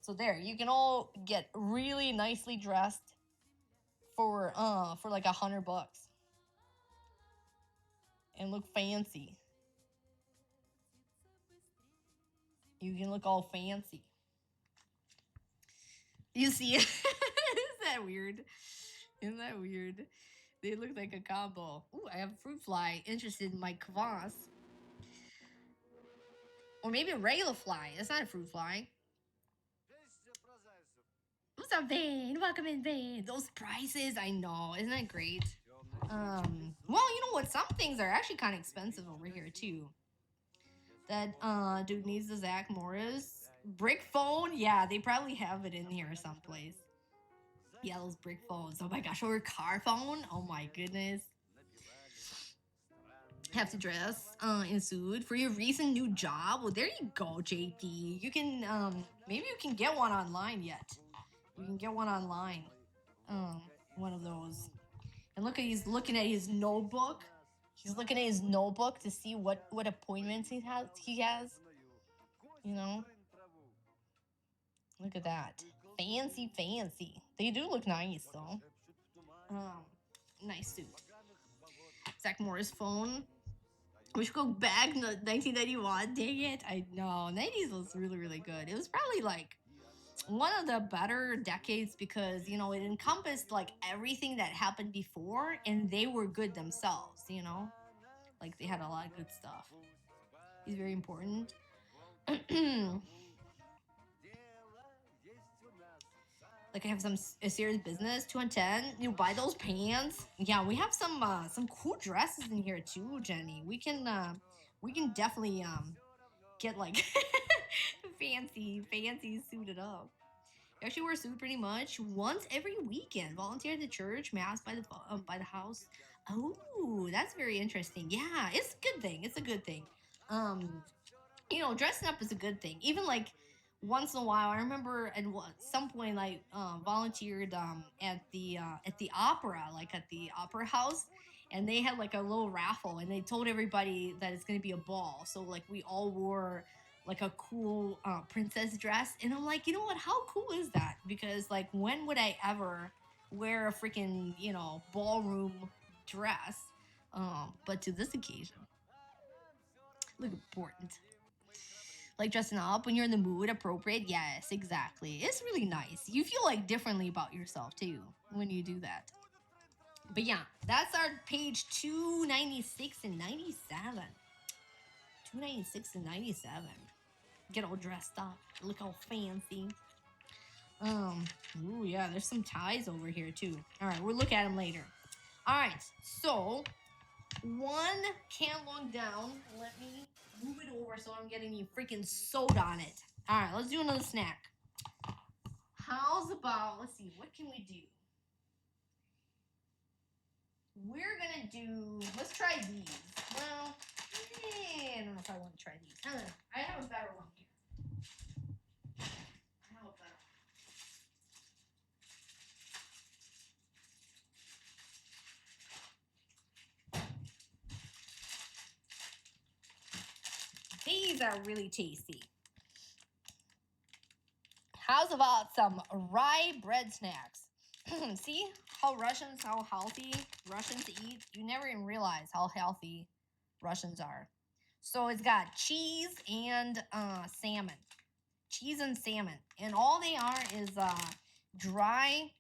Speaker 2: So there, you can all get really nicely dressed for like $100 and look fancy. You can look all fancy. You see it? Isn't that weird? Isn't that weird? They look like a combo. Ooh, I have fruit fly interested in my kvas. Or maybe a regular fly. It's not a fruit fly. What's up, Vane? Welcome in, Vane. Those prices, I know. Isn't that great? Well, you know what? Some things are actually kind of expensive over here, too. That dude needs the Zach Morris brick phone. Yeah, they probably have it in here someplace. Yeah, those brick phones. Oh my gosh, or a car phone. Oh my goodness. Have to dress in suit for your recent new job. Well, there you go, JP. You can maybe you can get one online yet. You can get one online. One of those. And look at he's looking at his notebook. He's looking at his notebook to see what appointments he has. You know? Look at that. Fancy, fancy. They do look nice though. Nice suit. Zach Morris phone. We should go back to 1991. Dang it. I know. 90s was really, really good. It was probably like one of the better decades because, you know, it encompassed like everything that happened before and they were good themselves, you know? Like they had a lot of good stuff. It's very important. Like I have some Sears business 210. You buy those pants. Yeah, we have some cool dresses in here too, Jenny. We can definitely get like fancy suited up. I actually wear a suit pretty much once every weekend. Volunteer at the church, mass by the house. Oh, that's very interesting. Yeah, it's a good thing. It's a good thing. You know, dressing up is a good thing. Even like once in a while, I remember at some point I volunteered at the opera, like at the opera house, and they had like a little raffle, and they told everybody that it's gonna be a ball. So like we all wore like a cool princess dress, and I'm like, you know what? How cool is that? Because like, when would I ever wear a freaking ballroom dress? But to this occasion, look important. Like dressing up when you're in the mood, appropriate. Yes, exactly. It's really nice. You feel like differently about yourself too when you do that. But yeah, that's our page 296 and 97. 296 and 97. Get all dressed up. Look all fancy. Ooh, yeah, there's some ties over here too. All right, we'll look at them later. All right, so one can long down. Let me move it over so I don't get any freaking soda on it. All right, let's do another snack. How's about, let's see, what can we do? We're gonna do, let's try these. Well, I don't know if I want to try these. I don't know. I have a better one here. I have a better one. These are really tasty. How's about some rye bread snacks? See how healthy Russians eat? You never even realize how healthy Russians are. So it's got cheese and salmon. Cheese and salmon. And all they are is dry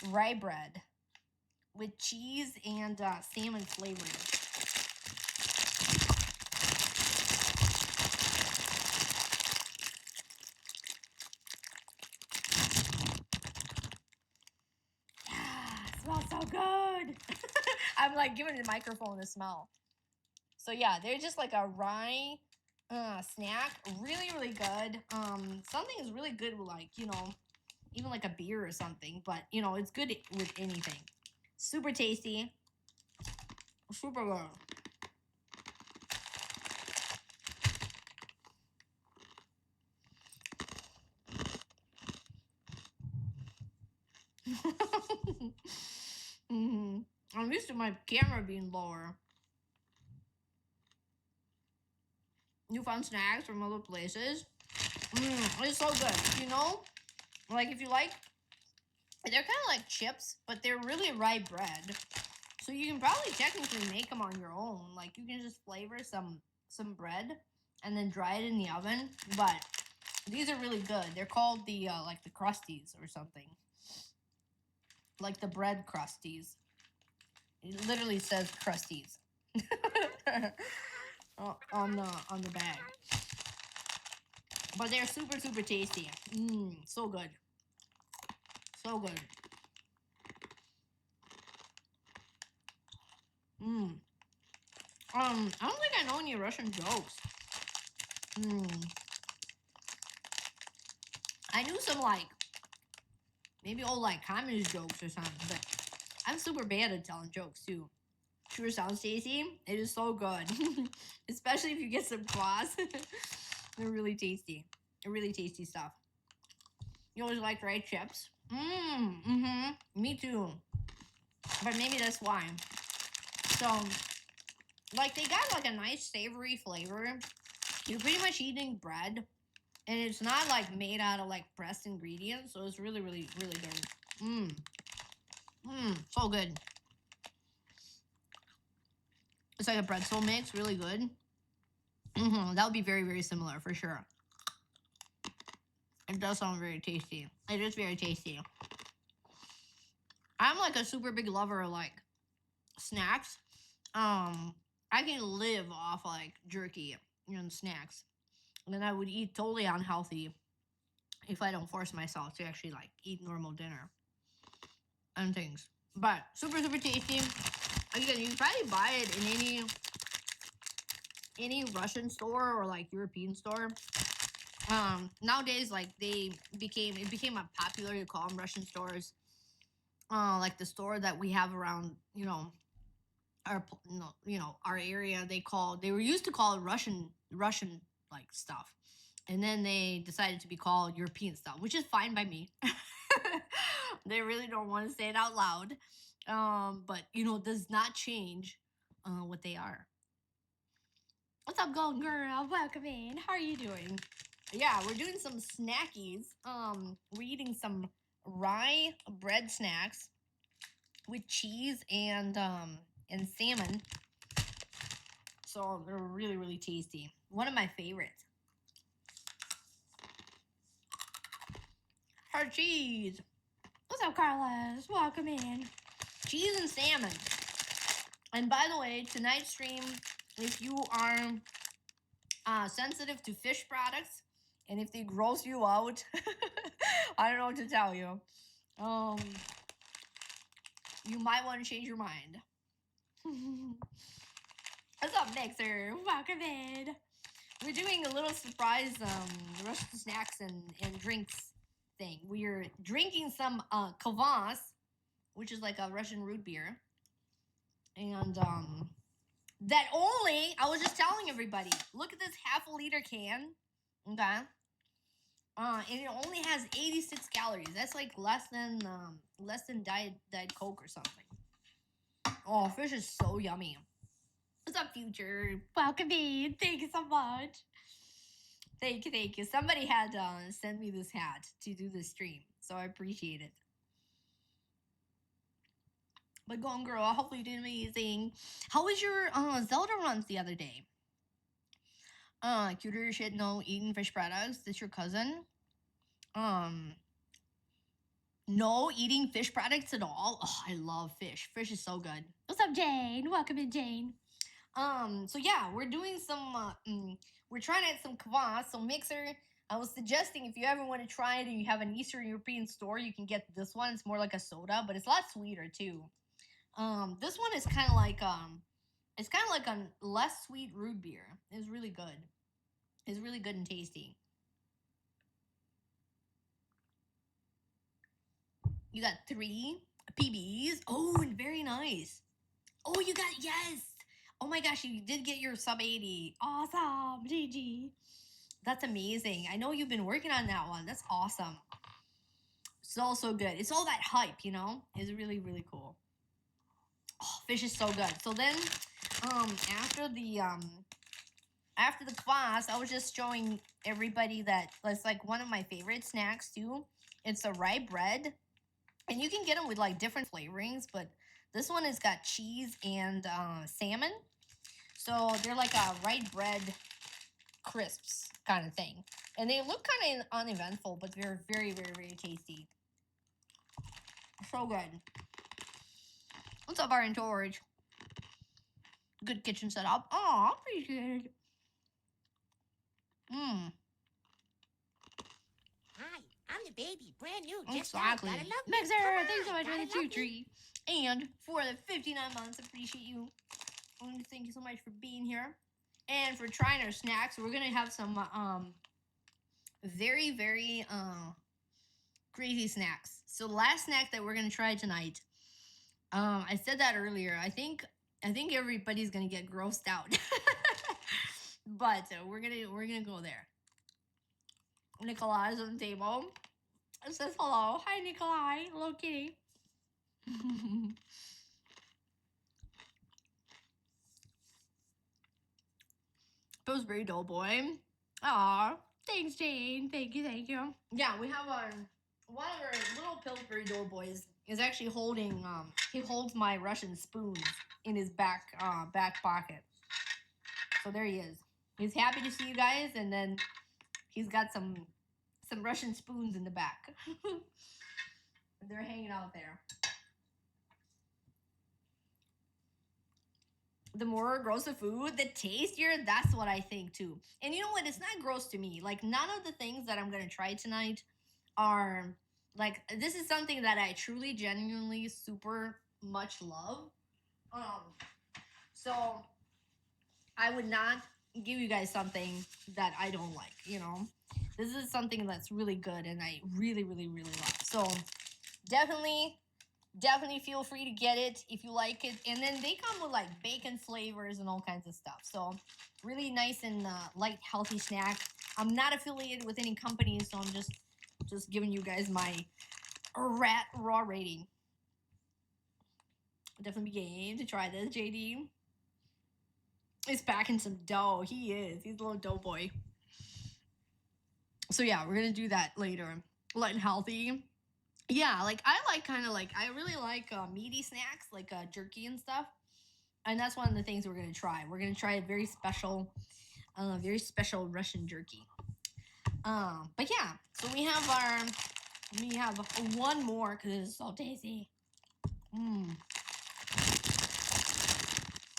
Speaker 2: rye bread with cheese and salmon flavoring. Smells so good. I'm like giving the microphone a smell. So yeah, they're just like a rye snack. Really, really good. Something is really good with like, even like a beer or something. But, it's good with anything. Super tasty. Super good. I'm used to my camera being lower. You found snacks from other places. It's so good. Like if you like, they're kind of like chips, but they're really rye bread. So you can probably technically make them on your own. Like you can just flavor some bread and then dry it in the oven. But these are really good. They're called the like the crusties or something. Like the bread crusties. It literally says crusties. on the bag. But they're super tasty. So good. So good. I don't think I know any Russian jokes. I knew some like maybe old like communist jokes or something, but I'm super bad at telling jokes too. Sure sounds tasty. It is so good. Especially if you get some kvas. They're really tasty. They're really tasty stuff. You always like dried chips? Me too. But maybe that's why. So, like, they got like a nice savory flavor. You're pretty much eating bread. And it's not like made out of like pressed ingredients. So it's really good. So good. It's like a pretzel mix, really good. That would be very similar for sure. It does sound very tasty. It is very tasty. I'm like a super big lover of like snacks. I can live off like jerky and snacks. And then I would eat totally unhealthy if I don't force myself to actually like eat normal dinner and things. But super tasty. Again, you can probably buy it in any Russian store or like European store. Nowadays, like it became a popular to call them Russian stores. Like the store that we have around, our area, they were used to call it Russian like stuff, and then they decided to be called European stuff, which is fine by me. They really don't want to say it out loud, but does not change what they are. What's up, Golden Girl? Welcome in. How are you doing? Yeah, we're doing some snackies. We're eating some rye bread snacks with cheese and salmon. So they're really tasty. One of my favorites. Her cheese. What's up, Carlos? Welcome in. Cheese and salmon. And by the way, tonight's stream, if you are sensitive to fish products, and if they gross you out, I don't know what to tell you. You might want to change your mind. What's up, Mixer? Welcome in. We're doing a little surprise Russian snacks and drinks thing. We're drinking some kvas, which is like a Russian root beer. And that only, I was just telling everybody, look at this half a liter can. Okay. And it only has 86 calories. That's like less than Diet Coke or something. Oh, fish is so yummy. What's up, Future? Welcome in. Thank you so much. Thank you. Somebody had sent me this hat to do the stream, so I appreciate it. But Golden Girl, hopefully you did amazing. How was your Zelda runs the other day? Cuter shit, no eating fish products. That's your cousin. No eating fish products at all. Oh, I love fish. Fish is so good. What's up, Jane? Welcome in, Jane. So yeah, we're doing some, we're trying out some kvas. So Mixer, I was suggesting if you ever want to try it and you have an Eastern European store, you can get this one. It's more like a soda, but it's a lot sweeter too. This one is kind of like, it's kind of like a less sweet root beer. It's really good. It's really good and tasty. You got 3 PBs. Oh, and very nice. Oh, you got, yes. Oh my gosh, you did get your sub 80. Awesome, GG. That's amazing. I know you've been working on that one. That's awesome. So good. It's all that hype, It's really cool. Oh, fish is so good. So then, after the class, I was just showing everybody that it's like one of my favorite snacks too. It's a rye bread, and you can get them with like different flavorings, but this one has got cheese and salmon. So they're like a rye bread crisps kind of thing. And they look kind of uneventful, but they're very tasty. So good. What's up, Art and George? Good kitchen setup. Oh, appreciate it. Mmm.
Speaker 3: Hi, I'm the baby, brand new, just
Speaker 2: Exactly.
Speaker 3: out. Gotta love me.
Speaker 2: Mixer,
Speaker 3: Come
Speaker 2: thanks so
Speaker 3: on,
Speaker 2: much for
Speaker 3: gotta
Speaker 2: the
Speaker 3: love
Speaker 2: chew
Speaker 3: me.
Speaker 2: tree. And for the 59 months, appreciate you. I want to thank you so much for being here. And for trying our snacks, we're gonna have some very, very crazy snacks. So the last snack that we're gonna try tonight, I said that earlier. I think everybody's gonna get grossed out. But we're gonna go there. Nikolai's on the table. It says hello. Hi, Nikolai. Hello, kitty. Pillsbury Doughboy. Aw, thanks, Jane. Thank you. Yeah, we have one of our little Pillsbury Doughboys is actually holding he holds my Russian spoons in his back pocket. So there he is. He's happy to see you guys, and then he's got some Russian spoons in the back. They're hanging out there. The more gross the food, the tastier. That's what I think too. And you know what? It's not gross to me. Like, none of the things that I'm gonna try tonight are like, this is something that I truly, genuinely, super much love. So I would not give you guys something that I don't like. You know, this is something that's really good and I really, really, really love. So definitely feel free to get it if you like it. And then they come with like bacon flavors and all kinds of stuff. So really nice and light, healthy snack. I'm not affiliated with any company, so I'm just giving you guys my raw rating. Definitely be game to try this. JD is packing some dough. He is. He's a little dough boy. So yeah, we're gonna do that later. Light and healthy. Yeah, like I like kind of like I really like meaty snacks like jerky and stuff, and that's one of the things we're gonna try. We're gonna try a very special Russian jerky. But yeah, so we have one more because it's so tasty.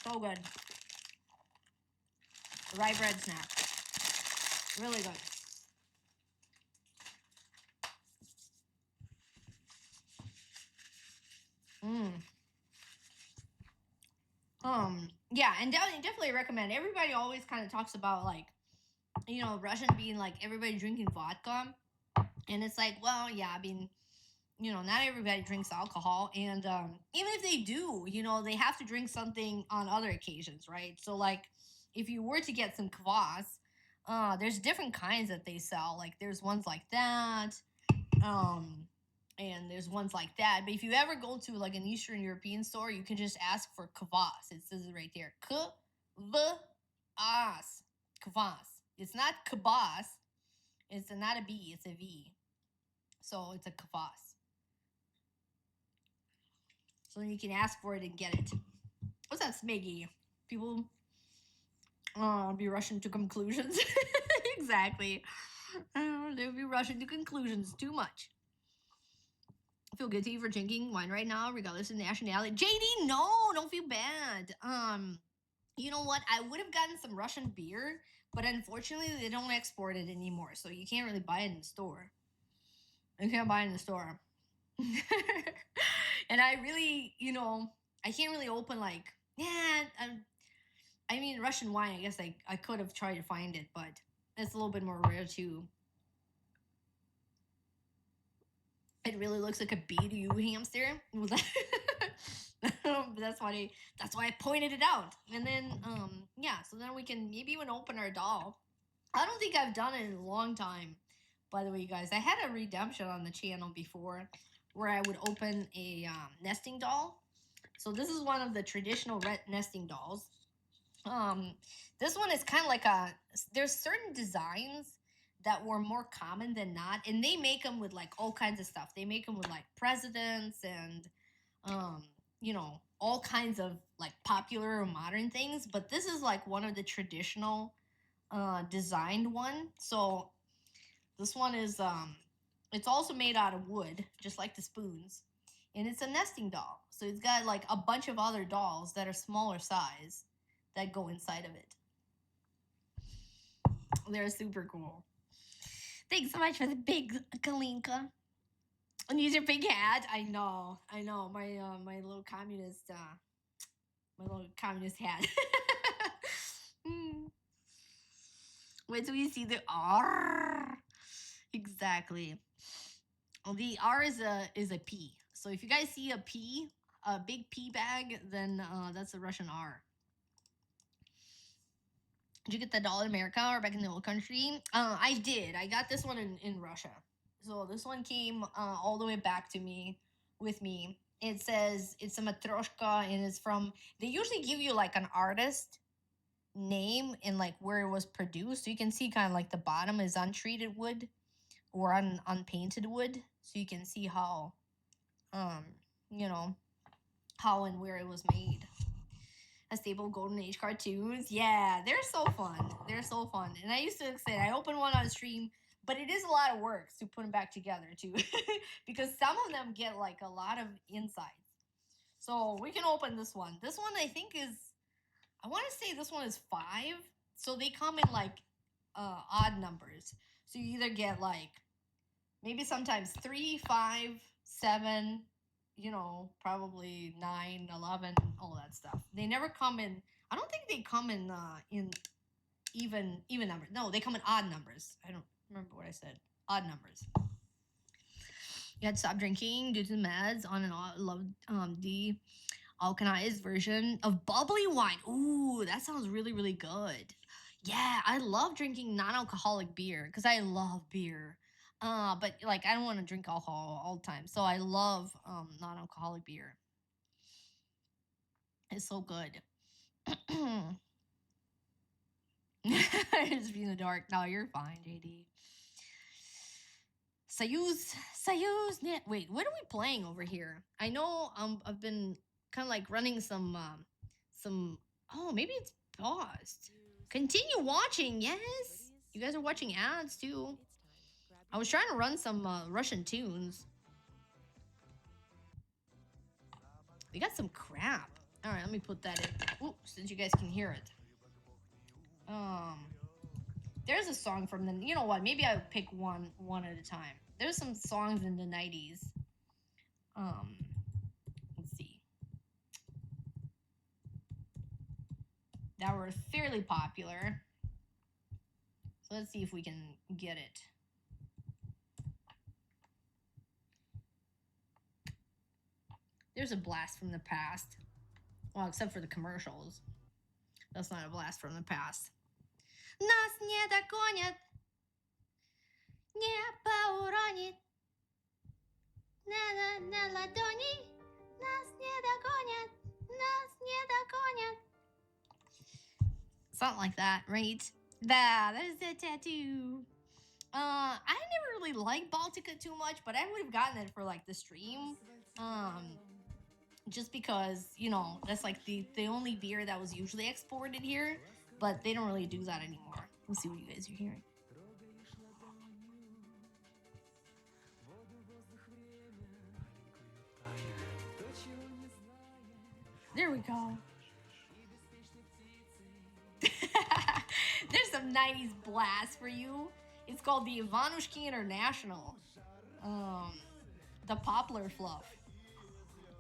Speaker 2: So good. Rye bread snack, really good. Yeah, and definitely recommend. Everybody always kind of talks about like, you know, Russian being like everybody drinking vodka, and it's like, well, yeah, I mean, you know, not everybody drinks alcohol, and even if they do, you know, they have to drink something on other occasions, right? So like, if you were to get some kvas, there's different kinds that they sell. Like there's ones like that, and there's ones like that. But if you ever go to like an Eastern European store, you can just ask for kvas. It says it right there. Kvas. Kvas. It's not kibas. It's not a B, it's a V. So it's a kvas. So you can ask for it and get it. What's that, Smiggy? People be rushing to conclusions. Exactly. They'll be rushing to conclusions too much. I feel guilty for drinking wine right now, regardless of nationality. JD, no, don't feel bad. You know what? I would have gotten some Russian beer, but unfortunately they don't export it anymore, so you can't really buy it in the store. You can't buy it in the store. And I really, you know, I can't really open like, yeah, I mean, Russian wine, I guess I could have tried to find it, but it's a little bit more rare too. It really looks like a BDU hamster. That's why I pointed it out. And then yeah, so then we can maybe even open our doll. I don't think I've done it in a long time. By the way, you guys, I had a redemption on the channel before where I would open a nesting doll. So this is one of the traditional red nesting dolls. This one is kind of like there's certain designs that were more common than not, and they make them with like all kinds of stuff. They make them with like presidents and you know, all kinds of like popular or modern things, but this is like one of the traditional designed one. So this one is it's also made out of wood, just like the spoons, and it's a nesting doll. So it's got like a bunch of other dolls that are smaller size that go inside of it. They're super cool. Thanks so much for the big Kalinka. And use your big hat. I know. My little communist hat. Wait till you see the R. Exactly. Well, the R is a P. So if you guys see a P, a big P bag, then that's a Russian R. Did you get the doll in America or back in the old country? I did. I got this one in Russia. So this one came all the way back to me with me. It says it's a matryoshka and it's from. They usually give you like an artist name and like where it was produced. So you can see kind of like the bottom is untreated wood or unpainted wood. So you can see how, you know, how and where it was made. A staple Golden Age cartoons. Yeah, they're so fun. They're so fun. And I used to say I opened one on stream, but it is a lot of work to put them back together too. Because some of them get like a lot of insides. So we can open this one. This one I think is, I want to say this one is 5. So they come in like odd numbers. So you either get like maybe sometimes 3, 5, 7, you know, probably 9, 11, all that stuff. They never come in. I don't think they come in even numbers. No, they come in odd numbers. I don't remember what I said. Odd numbers. You had to stop drinking due to the meds. On and on. Loved the alkalized version of bubbly wine. Ooh, that sounds really, really good. Yeah, I love drinking non-alcoholic beer because I love beer. But like I don't want to drink alcohol all the time, so I love non-alcoholic beer. It's so good. It's being in the dark. No, you're fine, JD. Soyuz. Wait, what are we playing over here? I know I've been kind of like running some. Oh, maybe it's paused. Continue watching. Yes, you guys are watching ads too. I was trying to run some Russian tunes. We got some crap. All right, let me put that in. Ooh, since you guys can hear it. There's a song from the. You know what? Maybe I'll pick one at a time. There's some songs in the 90s. Let's see. That were fairly popular. So let's see if we can get it. There's a blast from the past. Well, except for the commercials. That's not a blast from the past. Нас не догонят, небо уронит. На ладони. Нас не догонят, нас не догонят. Something like that, right? That is the tattoo. I never really liked Baltica too much, but I would have gotten it for like the stream. Just because, you know, that's like the only beer that was usually exported here, but they don't really do that anymore. Let's see what you guys are hearing. There we go. There's some 90s blast for you. It's called the Ivanushki International. The Poplar Fluff.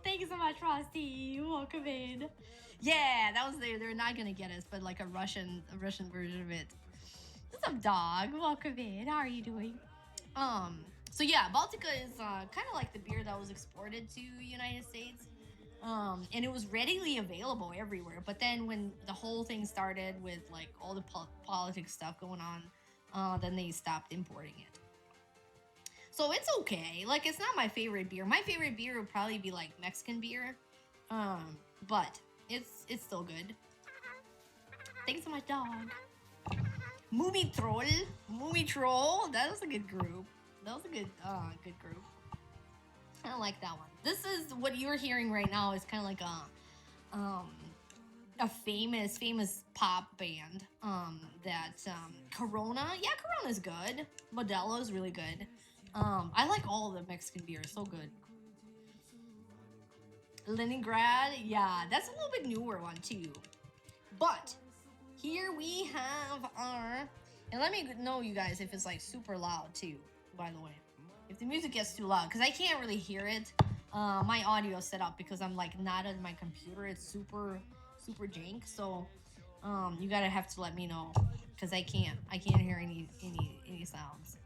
Speaker 2: Thank you so much, Frosty. Welcome in. Yeah, that was there. They're not gonna get us, but like a Russian version of it. What's up, dog? Welcome in. How are you doing? So yeah, Baltica is kind of like the beer that was exported to United States. And it was readily available everywhere. But then when the whole thing started with like all the politics stuff going on, then they stopped importing it. So it's okay. Like, it's not my favorite beer. My favorite beer would probably be like Mexican beer. But it's still good. Thanks so much, dog. Movie Troll. That was a good group. That was a good group. I like that one. This is what you're hearing right now is kind of like a famous pop band. Corona. Yeah, Corona's good. Modelo is really good. I like all the Mexican beers. So good. Leningrad. Yeah, that's a little bit newer one too. But here we have our, and let me know, you guys, if it's like super loud too, by the way. If the music gets too loud, because I can't really hear it. My audio set up because I'm like not on my computer. It's super jank. So you gotta have to let me know because I can't hear any sounds.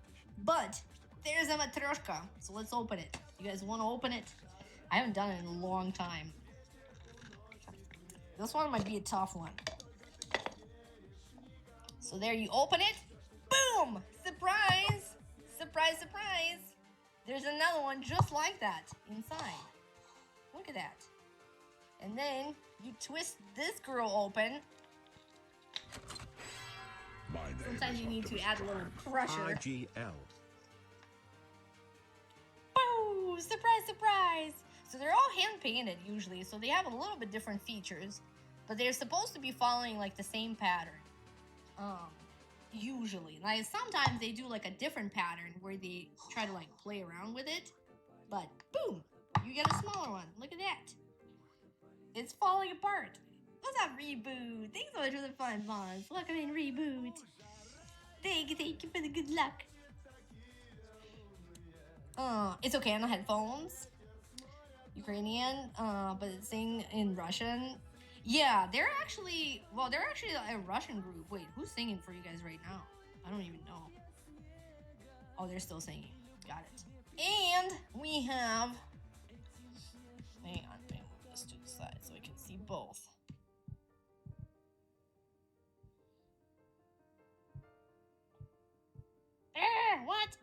Speaker 2: But there's a matryoshka. So let's open it. You guys want to open it? I haven't done it in a long time. This one might be a tough one. So there you open it. Boom! Surprise! Surprise, surprise! There's another one just like that inside. Look at that. And then you twist this girl open. Sometimes you need to add a little crusher.
Speaker 7: IGL.
Speaker 2: Boo! Surprise, surprise! So they're all hand painted usually, so they have a little bit different features, but they're supposed to be following like the same pattern. Usually, like sometimes they do like a different pattern where they try to like play around with it, but boom, you get a smaller one. Look at that. It's falling apart. What's up, Reboot? Thanks so much for the fun, Moz. Welcome in, Reboot. Thank you for the good luck. It's okay on the headphones. Ukrainian, but it's saying in Russian. Yeah, they're actually a Russian group. Wait, who's singing for you guys right now? I don't even know. Oh, they're still singing. Got it. And we have, hang on, let me move this to the side so I can see both. What?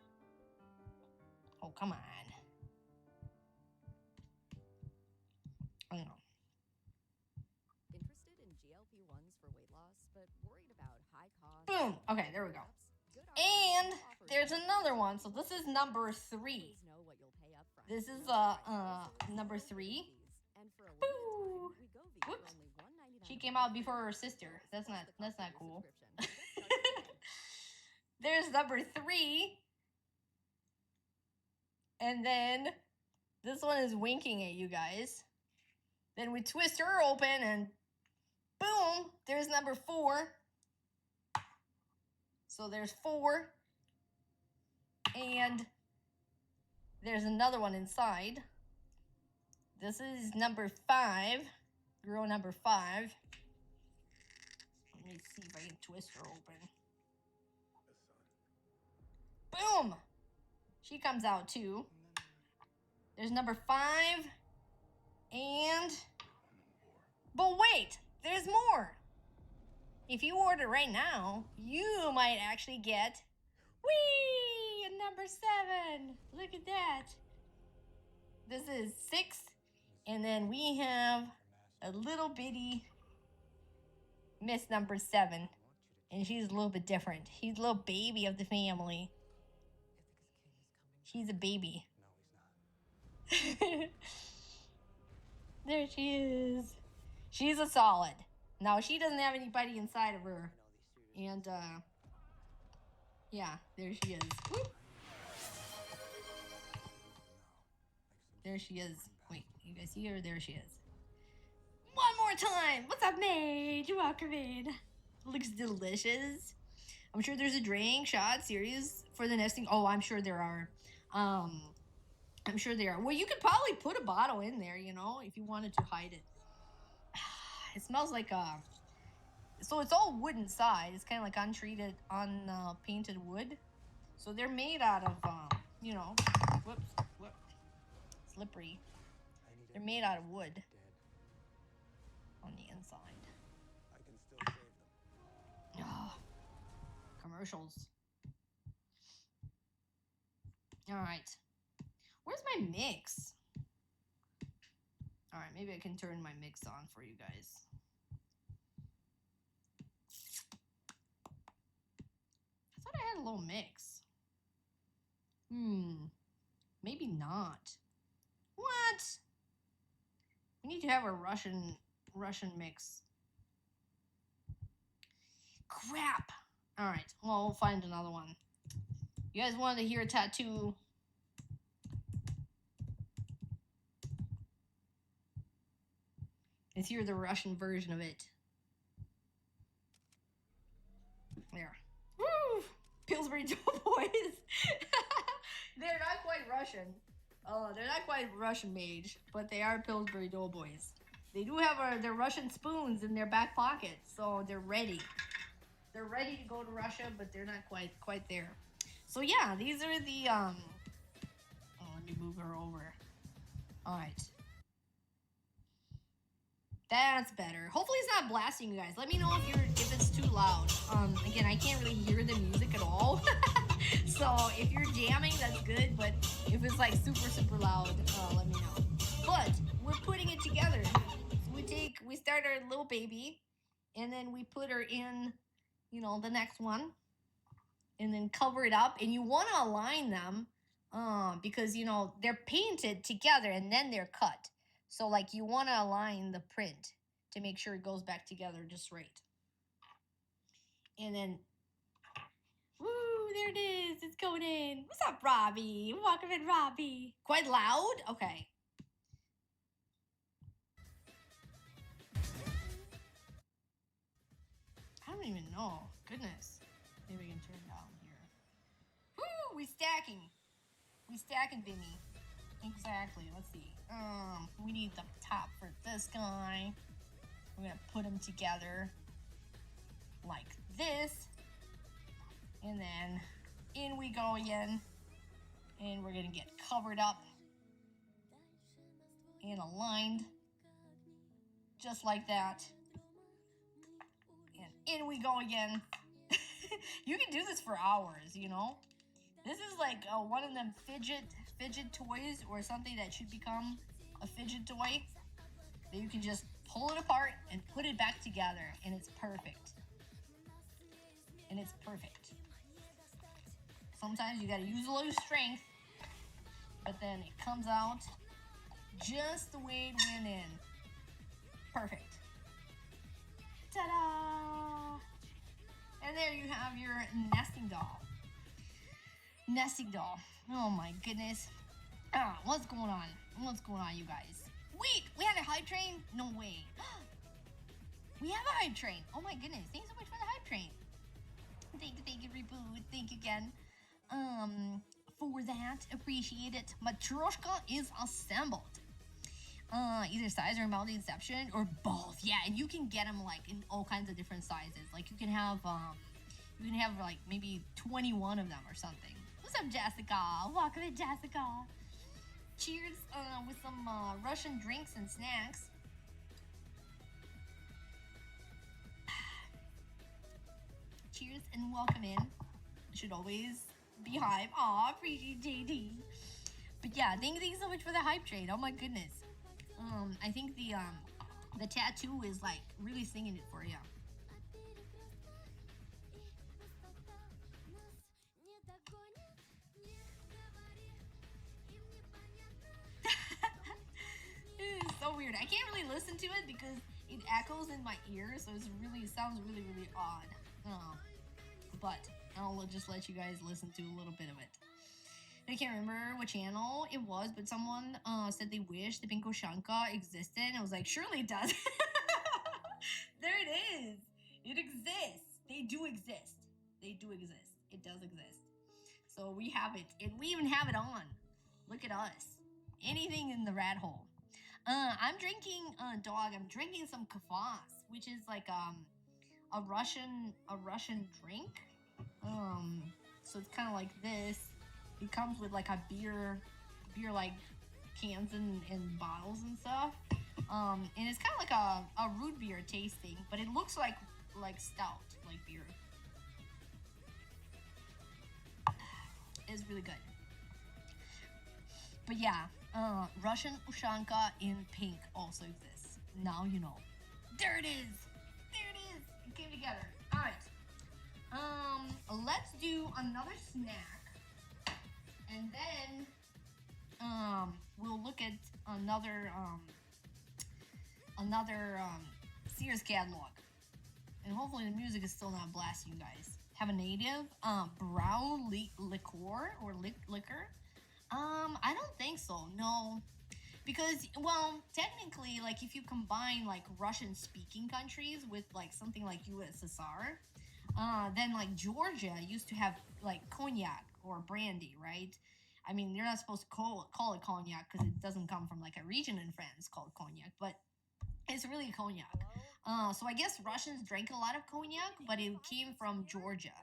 Speaker 2: Oh, come on. I don't know.
Speaker 6: Interested in GLP-1s for weight loss, but worried about high cost.
Speaker 2: Boom. Okay, there we go. And there's another one. So this is number 3. This is number 3. Boo. Whoops. She came out before her sister. That's not cool. There's number 3. And then this one is winking at you guys. Then we twist her open and boom, there's number 4. So there's 4. And there's another one inside. This is number 5. Girl number 5. Let me see if I can twist her open. Boom! She comes out too. There's number 5. And... but wait! There's more! If you order right now, you might actually get... whee! Number 7! Look at that! This is 6. And then we have a little bitty Miss number 7. And she's a little bit different. She's a little baby of the family. She's a baby. There she is. She's a solid. Now, she doesn't have anybody inside of her. And, yeah, there she is. Whoop. There she is. Wait, you guys see her? There she is. One more time! What's up, Mage? Welcome in. Looks delicious. I'm sure there's a drink, shot, series for the nesting. Oh, I'm sure there are. I'm sure there are. Well, you could probably put a bottle in there, you know, if you wanted to hide it. It smells like so it's all wood inside. It's kind of like untreated, painted wood. So they're made out of, you know, slippery. They're made out of wood on the inside.
Speaker 5: I can still save them.
Speaker 2: Oh, commercials. All right. Where's my mix? All right, maybe I can turn my mix on for you guys. I thought I had a little mix. Maybe not. What? We need to have a Russian mix. Crap. All right. Well, we'll find another one. You guys wanted to hear a tattoo? Let's hear the Russian version of it. There. Woo! Pillsbury Doughboys. They're not quite Russian. They're not quite Russian made, but they are Pillsbury Doughboys. They do have their Russian spoons in their back pockets, so they're ready. They're ready to go to Russia, but they're not quite there. So yeah, these are the oh, let me move her over. All right. That's better. Hopefully it's not blasting you guys. Let me know if it's too loud. Again, I can't really hear the music at all. So if you're jamming, that's good. But if it's like super loud, let me know. But we're putting it together. So we start our little baby, and then we put her in, you know, the next one, and then cover it up. And you want to align them, because you know they're painted together and then they're cut. So like you want to align the print to make sure it goes back together just right. And then, woo, there it is. It's going in. What's up, Robbie? Welcome in, Robbie. Quite loud? Okay. I don't even know. Goodness. Maybe we can turn it down here. Woo, we stacking. We stacking, Bimmy. Exactly. Let's see. We need the top for this guy. We're gonna put them together like this, and then in we go again, and we're gonna get covered up and aligned just like that, and in we go again. You can do this for hours, you know. This is like one of them fidget toys, or something that should become a fidget toy, that you can just pull it apart and put it back together, and it's perfect. And it's perfect. Sometimes you gotta use a little strength, but then it comes out just the way it went in. Perfect. Ta-da! And there you have your nesting doll. Nesting doll. Oh my goodness. Ah, what's going on? What's going on, you guys? Wait, we had a hype train? No way. We have a hype train. Oh my goodness. Thanks so much for the hype train. Thank you, Reboot. Thank you again. For that, appreciate it. Matryoshka is assembled. Either size or multi-inception or both. Yeah, and you can get them like in all kinds of different sizes. Like you can have like maybe 21 of them or something. What's up, Jessica? Welcome in, Jessica. Cheers with some Russian drinks and snacks. Cheers and welcome in. Should always be hype. Aw, appreciate JD. But yeah, thank you so much for the hype train. Oh my goodness. I think the tattoo is like really singing it for you. It is so weird. I can't really listen to it because it echoes in my ear, so it sounds really odd. But I'll just let you guys listen to a little bit of it. I can't remember what channel it was, but someone said they wish the Pinko Shanka existed. I was like, surely it does. There it is. It exists. They do exist. They do exist. It does exist. So we have it, and we even have it on. Look at us. Anything in the rat hole. I'm drinking dog. I'm drinking some kvas, which is like a Russian drink. So it's kind of like this. It comes with like a beer like cans and bottles and stuff. And it's kind of like a root beer tasting, but it looks like stout, like beer. It's really good. But yeah, Russian Ushanka in pink also exists. Now you know. There it is. There it is. It came together. All right. Let's do another snack. And then we'll look at another Sears Catalog. And hopefully the music is still not blasting you guys. Have a native brown liqueur or liquor. I don't think so. No. Because, well, technically, like, if you combine, like, Russian-speaking countries with, like, something like USSR, Then like Georgia used to have like cognac or brandy, right? I mean, you're not supposed to call it cognac because it doesn't come from like a region in France called cognac, but it's really cognac. So I guess Russians drank a lot of cognac, but it came from Georgia,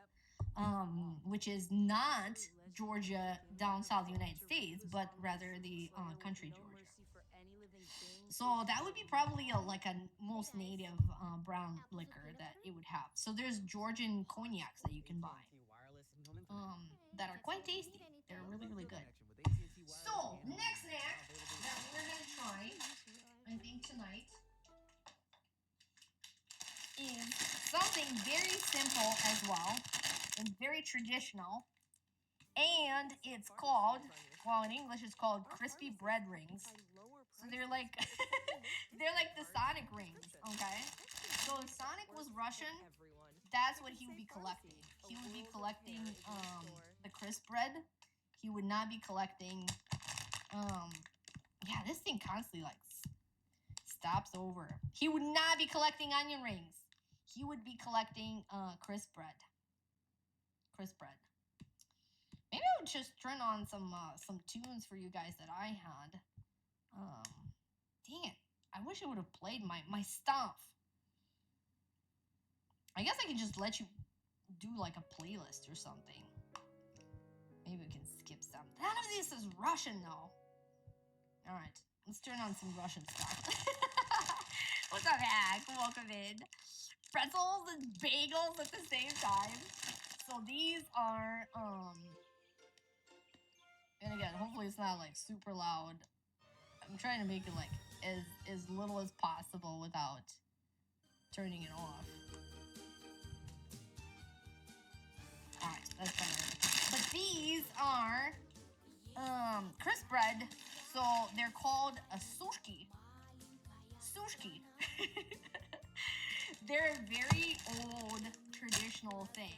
Speaker 2: which is not Georgia down south United States, but rather the country Georgia. So that would be probably like a most native brown liquor that it would have. So there's Georgian cognacs that you can buy that are quite tasty. They're really, really good. So next snack that we're gonna try, I think tonight, is something very simple as well and very traditional. And it's called, well, in English it's called crispy bread rings. So they're like they're like the Sonic rings, okay? So if Sonic was Russian, that's what he would be collecting. He would be collecting the crisp bread. He would not be collecting yeah, this thing constantly like stops over. He would not be collecting onion rings. He would be collecting crisp bread. Crisp bread. Maybe I would just turn on some tunes for you guys that I had. Dang it. I wish I would have played my stuff. I guess I can just let you do like a playlist or something. Maybe we can skip some. None of this is Russian though. Alright, let's turn on some Russian stuff. What's up, Hack? Welcome in. Pretzels and bagels at the same time. So these are, and again, hopefully it's not like super loud. I'm trying to make it like as little as possible without turning it off. Alright, that's better. But these are crisp bread, so they're called a sushki. Sushki. They're a very old traditional thing.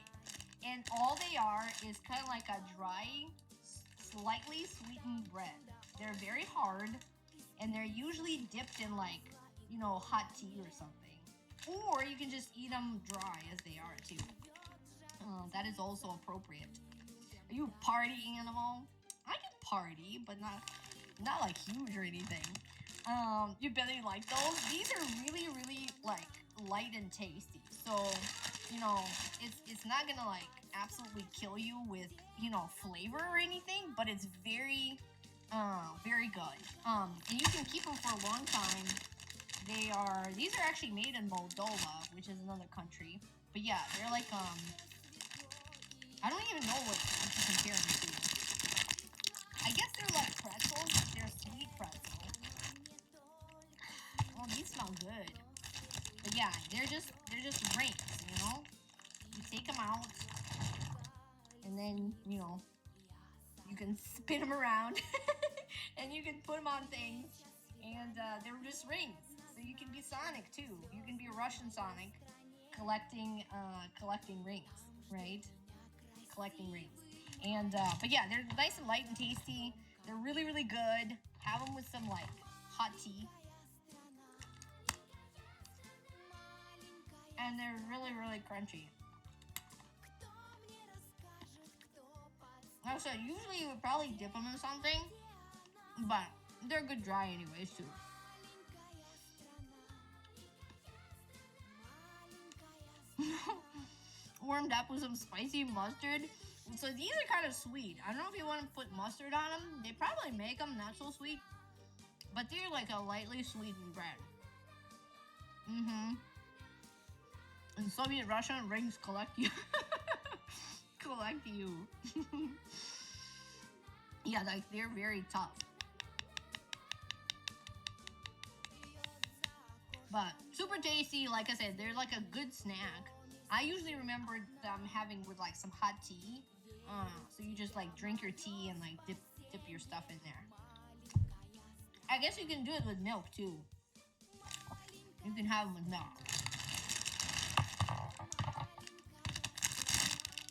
Speaker 2: And all they are is kind of like a dry, slightly sweetened bread. They're very hard, and they're usually dipped in like, you know, hot tea or something. Or you can just eat them dry as they are too. That is also appropriate. Are you a party animal? I can party, but not like huge or anything. You really like those? These are really, really like light and tasty. So, you know, it's not gonna like absolutely kill you with, you know, flavor or anything, but it's very, very good. And you can keep them for a long time. These are actually made in Moldova, which is another country. But yeah, they're like, I don't even know what to compare them to. I guess they're like pretzels. They're sweet pretzels. Oh, these smell good. But yeah, they're just rings, you know? You take them out, and then, you know, you can spin them around, and you can put them on things, and they're just rings. So you can be Sonic, too. You can be a Russian Sonic, collecting rings, right? Collecting rings. And, but yeah, they're nice and light and tasty. They're really, really good. Have them with some, like, hot tea. And they're really, really crunchy. Like I said, usually you would probably dip them in something, but they're good dry anyways, too. Warmed up with some spicy mustard. So these are kind of sweet. I don't know if you want to put mustard on them. They probably make them not so sweet, but they're like a lightly sweetened bread. In Soviet Russia, rings collect you. Collect you. Yeah, like they're very tough. But super tasty. Like I said, they're like a good snack. I usually remember them having with like some hot tea. So you just like drink your tea and like dip your stuff in there. I guess you can do it with milk too. You can have them with milk.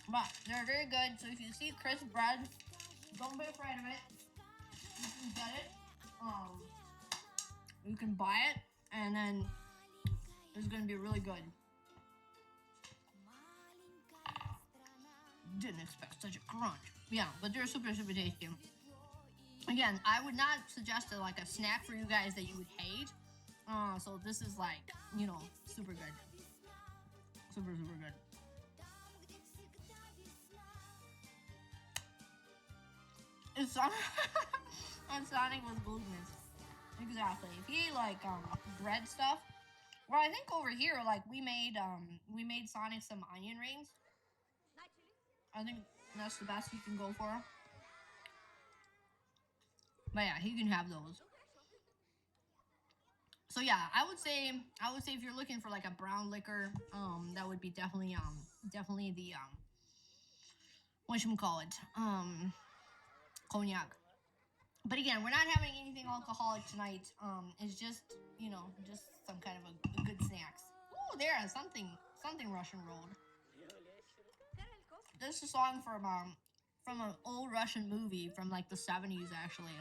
Speaker 2: But they're very good. So if you see crisp bread, don't be afraid of it. You can get it. You can buy it, and then it's gonna be really good. Didn't expect such a crunch. Yeah, but they're super, super tasty. Again, I would not suggest like a snack for you guys that you would hate. So this is like, you know, super good. Super, super good. It's Sonic was glutinous. Exactly. If you eat like bread stuff. Well, I think over here, like we made Sonic some onion rings. I think that's the best you can go for. But yeah, he can have those. So yeah, I would say if you're looking for like a brown liquor, that would be definitely the whatchamacallit, cognac. But again, we're not having anything alcoholic tonight. It's just, you know, just some kind of a good snacks. Ooh, there, something Russian rolled. This is a song from an old Russian movie from like the 70s actually.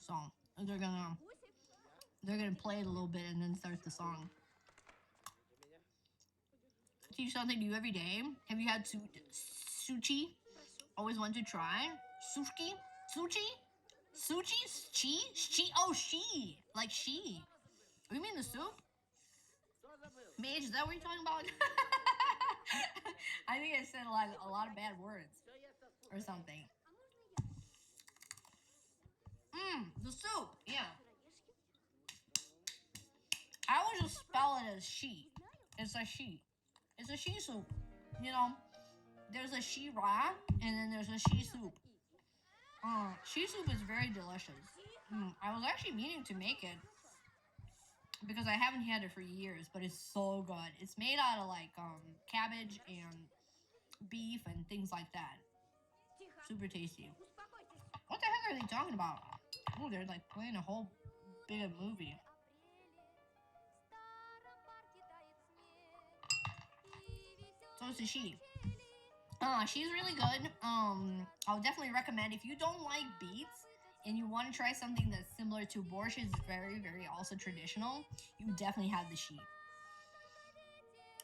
Speaker 2: So they're gonna play it a little bit and then start the song. Teach something new every day. Have you had sushi? Always wanted to try sushi? She? Oh, she, like she. You mean the soup? Mage, is that what you're talking about? I think I said a lot of bad words or something. The soup, yeah. I would just spell it as she. It's a she. It's a she soup. You know, there's a she raw and then there's a she soup. She soup is very delicious. I was actually meaning to make it because I haven't had it for years, but it's so good. It's made out of like cabbage and beef and things like that. Super tasty. What the heck are they talking about? Oh, they're like playing a whole big movie. So it's a she. She's really good. I would definitely recommend if you don't like beets and you want to try something that's similar to borscht, is very, very also traditional. You would definitely have the she.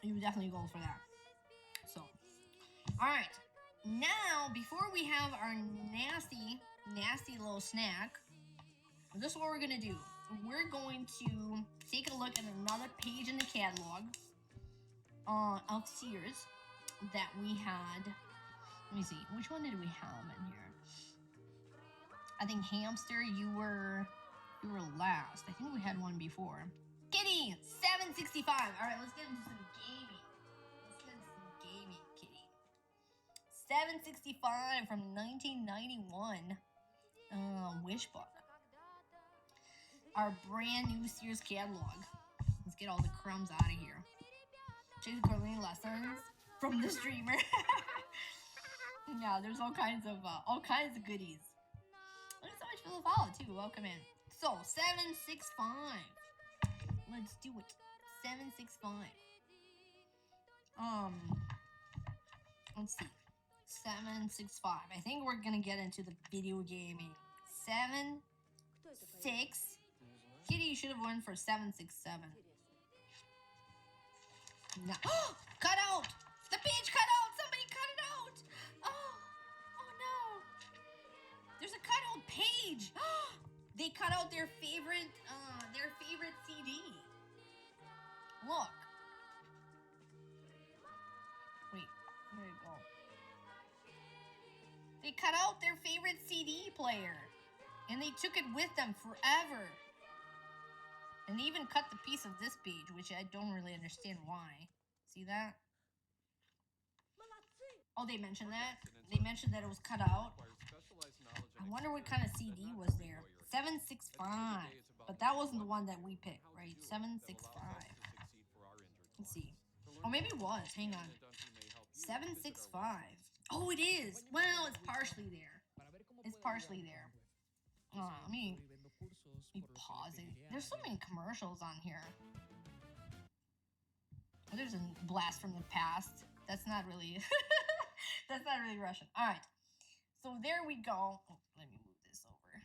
Speaker 2: You would definitely go for that. So, all right. Now, before we have our nasty little snack, this is what we're gonna do. We're going to take a look at another page in the catalog of Sears that we had. Let me see, which one did we have in here? I think hamster, you were last. I think we had one before. Kitty, 765. All right, let's get into some gaming. Kitty. 765 from 1991. Wish book. Our brand new Sears catalog. Let's get all the crumbs out of here. Chase Carlene lessons from the streamer. Yeah, there's all kinds of goodies. Thanks so much for the follow too. Welcome in. So 765. Let's do it. 765. Let's see. 765. I think we're gonna get into the video gaming. 7-6. Kitty, you should have won for 767. No. Cut out! The page cut out! Somebody cut it out! Oh no! There's a cut out page! They cut out their favorite CD. Look. Wait, where did it go? They cut out their favorite CD player. And they took it with them forever. And they even cut the piece of this page, which I don't really understand why. See that? Oh, they mentioned that? They mentioned that it was cut out. I wonder what kind of CD was there. 765. But that wasn't the one that we picked, right? 765. Let's see. Oh, maybe it was. Hang on. 765. Oh, it is. Well, it's partially there. It's partially there. Let me pause it. There's so many commercials on here. Oh, there's a blast from the past. That's not really that's not really Russian. All right. So there we go. Oh, let me move this over.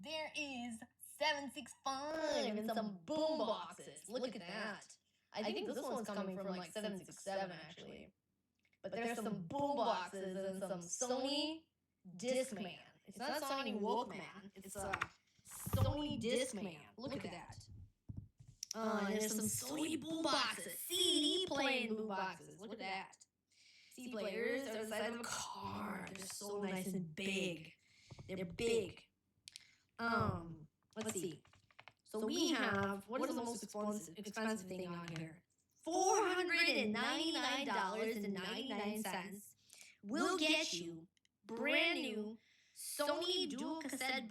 Speaker 2: There is 765 and some boom boxes. Look at that.
Speaker 1: I think this one's coming from like 767 actually. But there's some boom boxes and some Sony Discman. It's not Sony Walkman. It's a Sony Discman. Look at that. There's some Sony boom boxes, CD playing boom boxes. Look at that. CD players are the size of a car. They're so nice and big. They're big. Let's see. So we have, what is the most expensive thing on here? $499.99 will get you brand new Sony dual cassette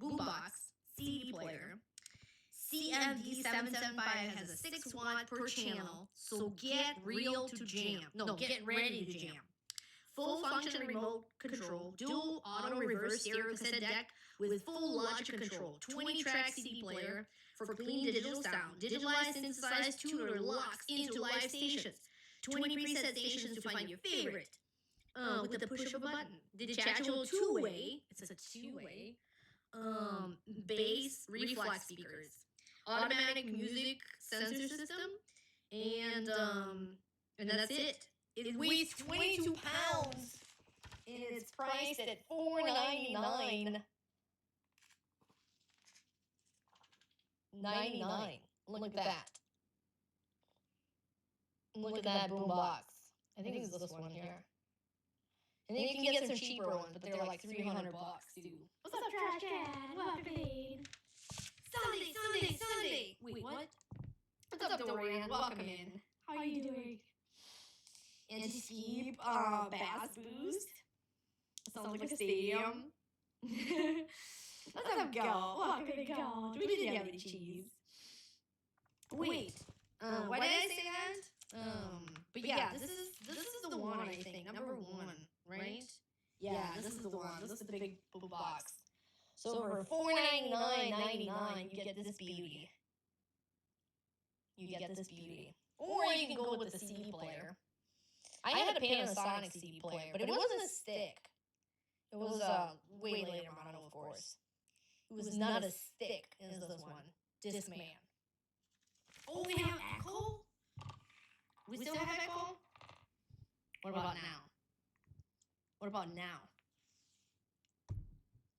Speaker 1: boombox CD player. CMD 775 has a 6 watt per channel, so get real to jam. No, get ready to jam. Full function remote control, dual auto reverse stereo cassette deck with full logic control, 20 track CD player for clean digital sound, digitalized, synthesized, tuner locks into live stations, 20 preset stations to find your favorite. With the push of a button, detachable two-way. It's a two-way. Bass reflex speakers, automatic music sensor system, and that's it. It weighs 22 pounds, and it's priced at $499.99. Look at that. Look at that boombox. I think it's this one here. And then you can get some cheaper ones, but they're like $300 too. What's up, Trash Can? Welcome in. Sunday. Wait, what? What's up, Dorian? Welcome in. How are you doing? Anti-skip, bass boost. Sounds like a stadium. Let's have go. Welcome in, go. We didn't have any cheese. Wait. Why did I say that? But yeah, this is the one, I think. Number one, right? Yeah, this is the one. This is the big box. So for $499.99, you get this beauty. Or you can go with the CD player. I had a Panasonic CD player, but it wasn't a stick. It was way later model, of course. It was not a stick. It was this one, Discman. Oh, we have Echo? We still have Echo? What about now?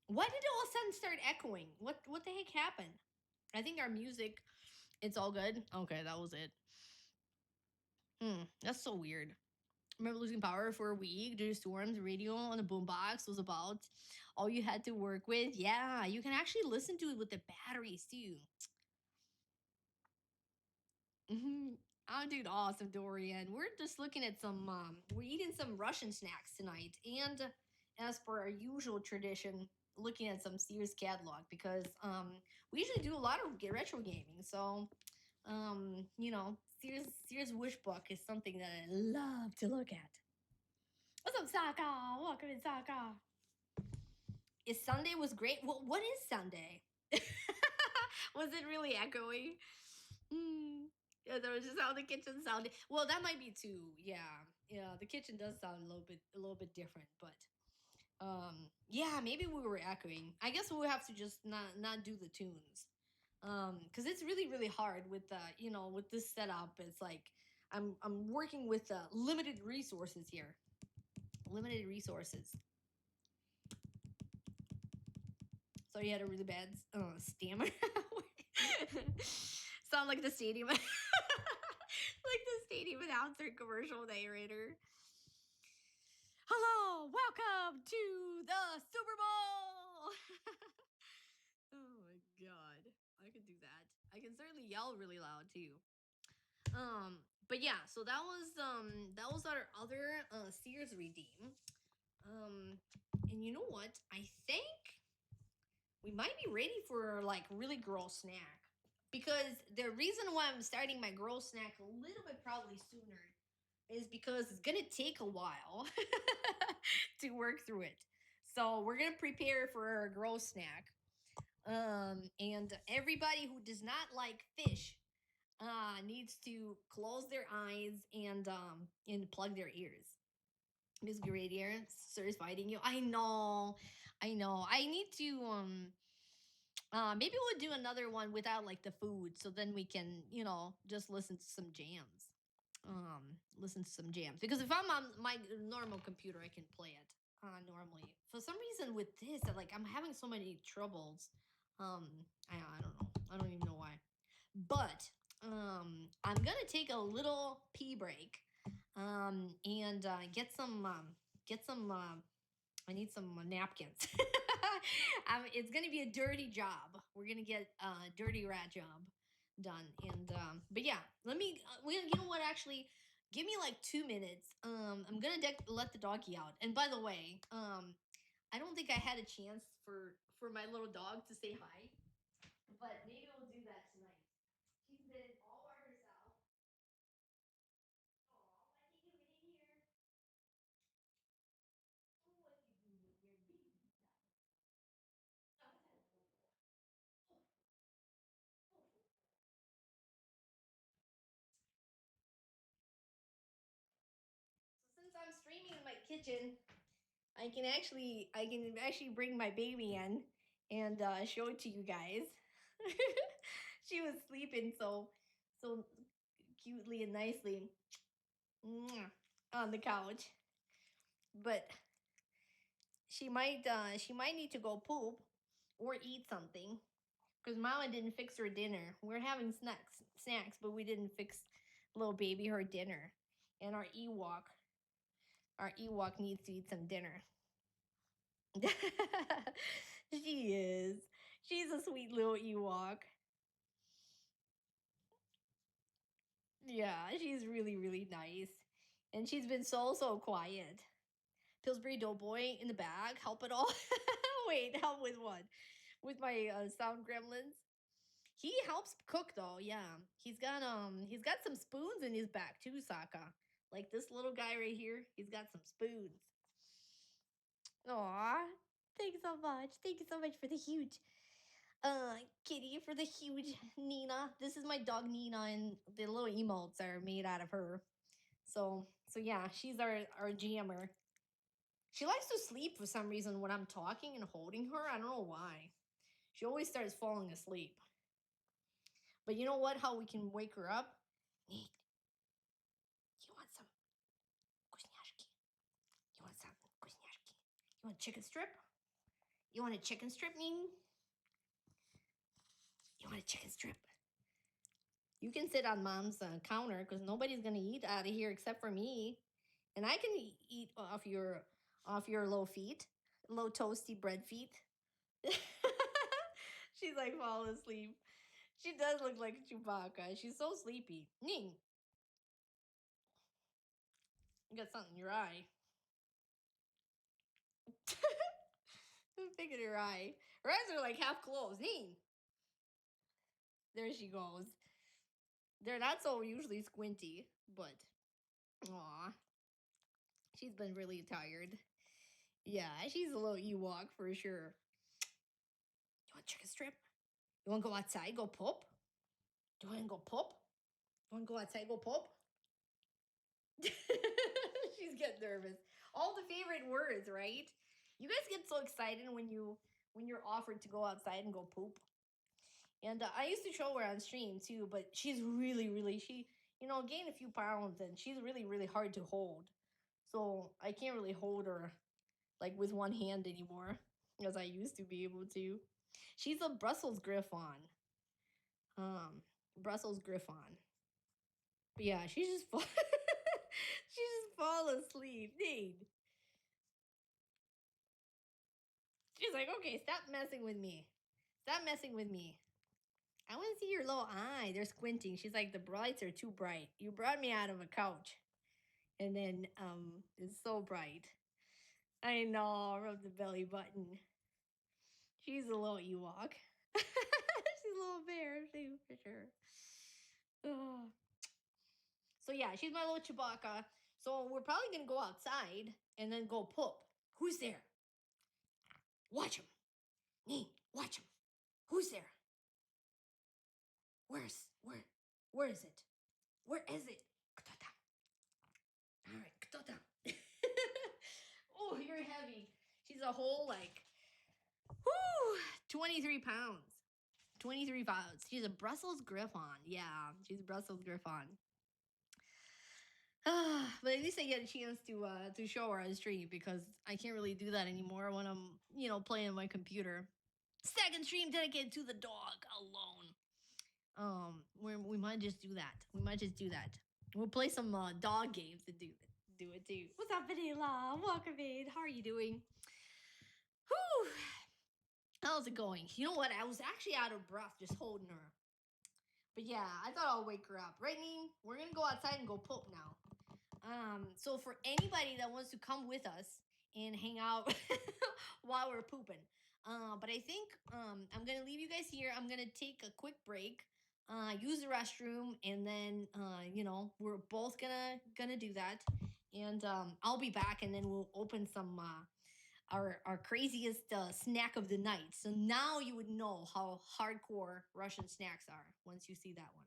Speaker 1: Why did it all of a sudden start echoing? What the heck happened? I think our music, it's all good. Okay, that was it. That's so weird. Remember losing power for a week due to storms? Radio on the boombox was about all you had to work with. Yeah, you can actually listen to it with the batteries too. I'm doing awesome, Dorian. We're just looking at some, we're eating some Russian snacks tonight. And as per our usual tradition, looking at some Sears Catalog because we usually do a lot of retro gaming. So, you know, Sears Wish Book is something that I love to look at. What's up, Saka? Welcome in, Saka. Sunday was great. Well, what is Sunday? Was it really echoing? Yeah, that was just how the kitchen sounded. Well, that might be too. Yeah, the kitchen does sound a little bit different, but yeah, maybe we were echoing. I guess we'll have to just not do the tunes, because it's really hard with with this setup. It's like I'm working with limited resources here. So you had a really bad stammer. Sound like the stadium, like the stadium announcer commercial narrator. Hello, welcome to the Super Bowl. Oh my god, I could do that. I can certainly yell really loud too. But yeah, so that was our other Sears redeem. And you know what? I think we might be ready for like really girl snack. Because the reason why I'm starting my girl snack a little bit probably sooner is because it's going to take a while to work through it. So we're going to prepare for our girl snack. And everybody who does not like fish needs to close their eyes and plug their ears. Miss Gradier, Sir is fighting you. I know. I need to
Speaker 2: Maybe we'll do another one without like the food, so then we can, you know, just listen to some jams. Listen to some jams, because if I'm on my normal computer, I can play it normally. For some reason with this, like I'm having so many troubles. I don't know. I don't even know why. But I'm gonna take a little pee break. And get some I need some napkins. It's gonna be a dirty job. We're gonna get a dirty rat job done. And but yeah, let me. You know what? Actually, give me like 2 minutes. I'm gonna let the doggy out. And by the way, I don't think I had a chance for my little dog to say hi, but maybe we'll do that tonight. She's been all by herself. Oh, what are you doing in here? Oh, what you doing with your baby stuff? Oh, oh, oh, oh, oh. So since I'm streaming in my kitchen, I can actually bring my baby in and show it to you guys. She was sleeping so cutely and nicely on the couch, but she might need to go poop or eat something because Mama didn't fix her dinner. We're having snacks, but we didn't fix little baby her dinner, and our Ewok needs to eat some dinner. She is. She's a sweet little Ewok. Yeah, she's really, really nice. And she's been so quiet. Pillsbury Doughboy in the bag, help at all? Wait, help with what? With my sound gremlins? He helps cook though, yeah. He's got some spoons in his back too, Sokka. Like this little guy right here, he's got some spoons. Aw, thanks so much. Thank you so much for the huge kitty, for the huge Nina. This is my dog Nina, and the little emotes are made out of her. So yeah, she's our jammer. She likes to sleep for some reason when I'm talking and holding her. I don't know why. She always starts falling asleep. But you know what? How we can wake her up? Nate, you want some вкусняшки? You want some вкусняшки? You want chicken strip? You want a chicken strip, Nene? You want a chicken strip? You can sit on Mom's counter because nobody's gonna eat out of here except for me, and I can eat off your little feet, little toasty bread feet. She's like falling asleep. She does look like Chewbacca. She's so sleepy. Ning, you got something in your eye. Pick at her eye. Her eyes are like half closed. Ning. There she goes. They're not so usually squinty, but aw, she's been really tired. Yeah, she's a little Ewok for sure. You want chicken strip? You want to go outside, go poop? Do you want to go poop? You want to go outside, go poop? She's getting nervous. All the favorite words, right? You guys get so excited when you're offered to go outside and go poop. And I used to show her on stream too, but she's really she gained a few pounds, and she's really hard to hold. So I can't really hold her like with one hand anymore as I used to be able to. She's a Brussels Griffon. Brussels Griffon. But yeah, she's just she just fall asleep. Dang. She's like, okay, stop messing with me. Stop messing with me. I want to see your little eye. They're squinting. She's like, the brights are too bright. You brought me out of a couch. And then it's so bright. I know, rub the belly button. She's a little Ewok. She's a little bear, too, for sure. Ugh. So yeah, she's my little Chewbacca. So we're probably gonna go outside and then go poop. Who's there? Watch him. Nee, watch him. Who's there? Where is it? Where is it? All right, oh, you're heavy. She's a whole 23 pounds. 23 pounds. She's a Brussels Griffon. Yeah, she's a Brussels Griffon. But at least I get a chance to show her on stream because I can't really do that anymore when I'm, playing on my computer. Second stream dedicated to the dog alone. We might just do that. We'll play some dog games and do it too. What's up, Vanilla? Welcome in. How are you doing? Whew. How's it going? You know what? I was actually out of breath just holding her. But yeah, I thought I'll wake her up. Right, Neen? We're gonna go outside and go poop now. So for anybody that wants to come with us and hang out while we're pooping. But I think I'm gonna leave you guys here. I'm gonna take a quick break, use the restroom, and then we're both gonna do that. And I'll be back, and then we'll open some our craziest snack of the night. So now you would know how hardcore Russian snacks are once you see that one.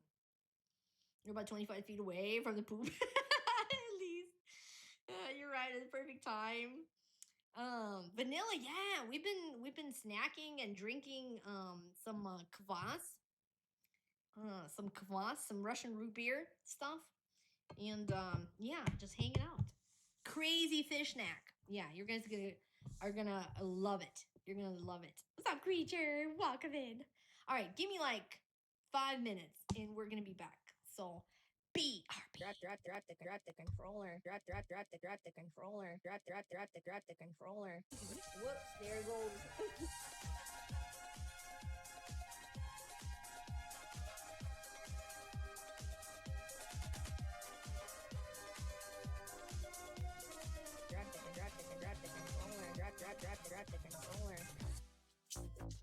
Speaker 2: You're about 25 feet away from the poop. At least. You're right, at the perfect time. Vanilla, yeah, we've been snacking and drinking some kvas. Some Russian root beer stuff. And yeah, just hanging out. Crazy fish snack. Yeah, you guys are gonna love it. You're gonna love it. What's up, creature? Welcome in. All right, give me like 5 minutes and we're gonna be back. So BRB.
Speaker 1: Drop the controller. Drop the controller. Drop the controller. Whoops, there it goes. Drop the controller.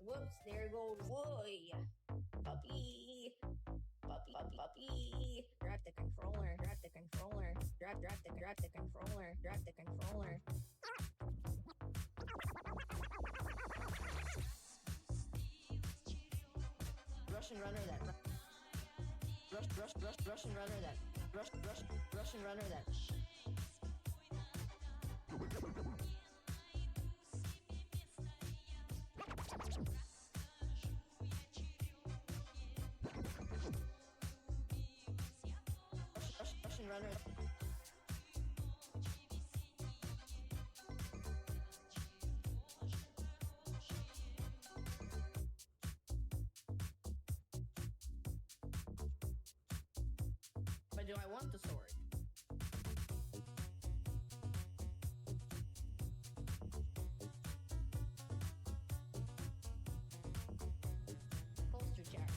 Speaker 1: Whoops, there it goes. Boy. Puppy. Drop the controller. Drop the controller. Drop the controller. Drop the controller. Russian runner that. Russian runner that. Russian runner that. Russian runner. But do I want the sword? Bolster chair.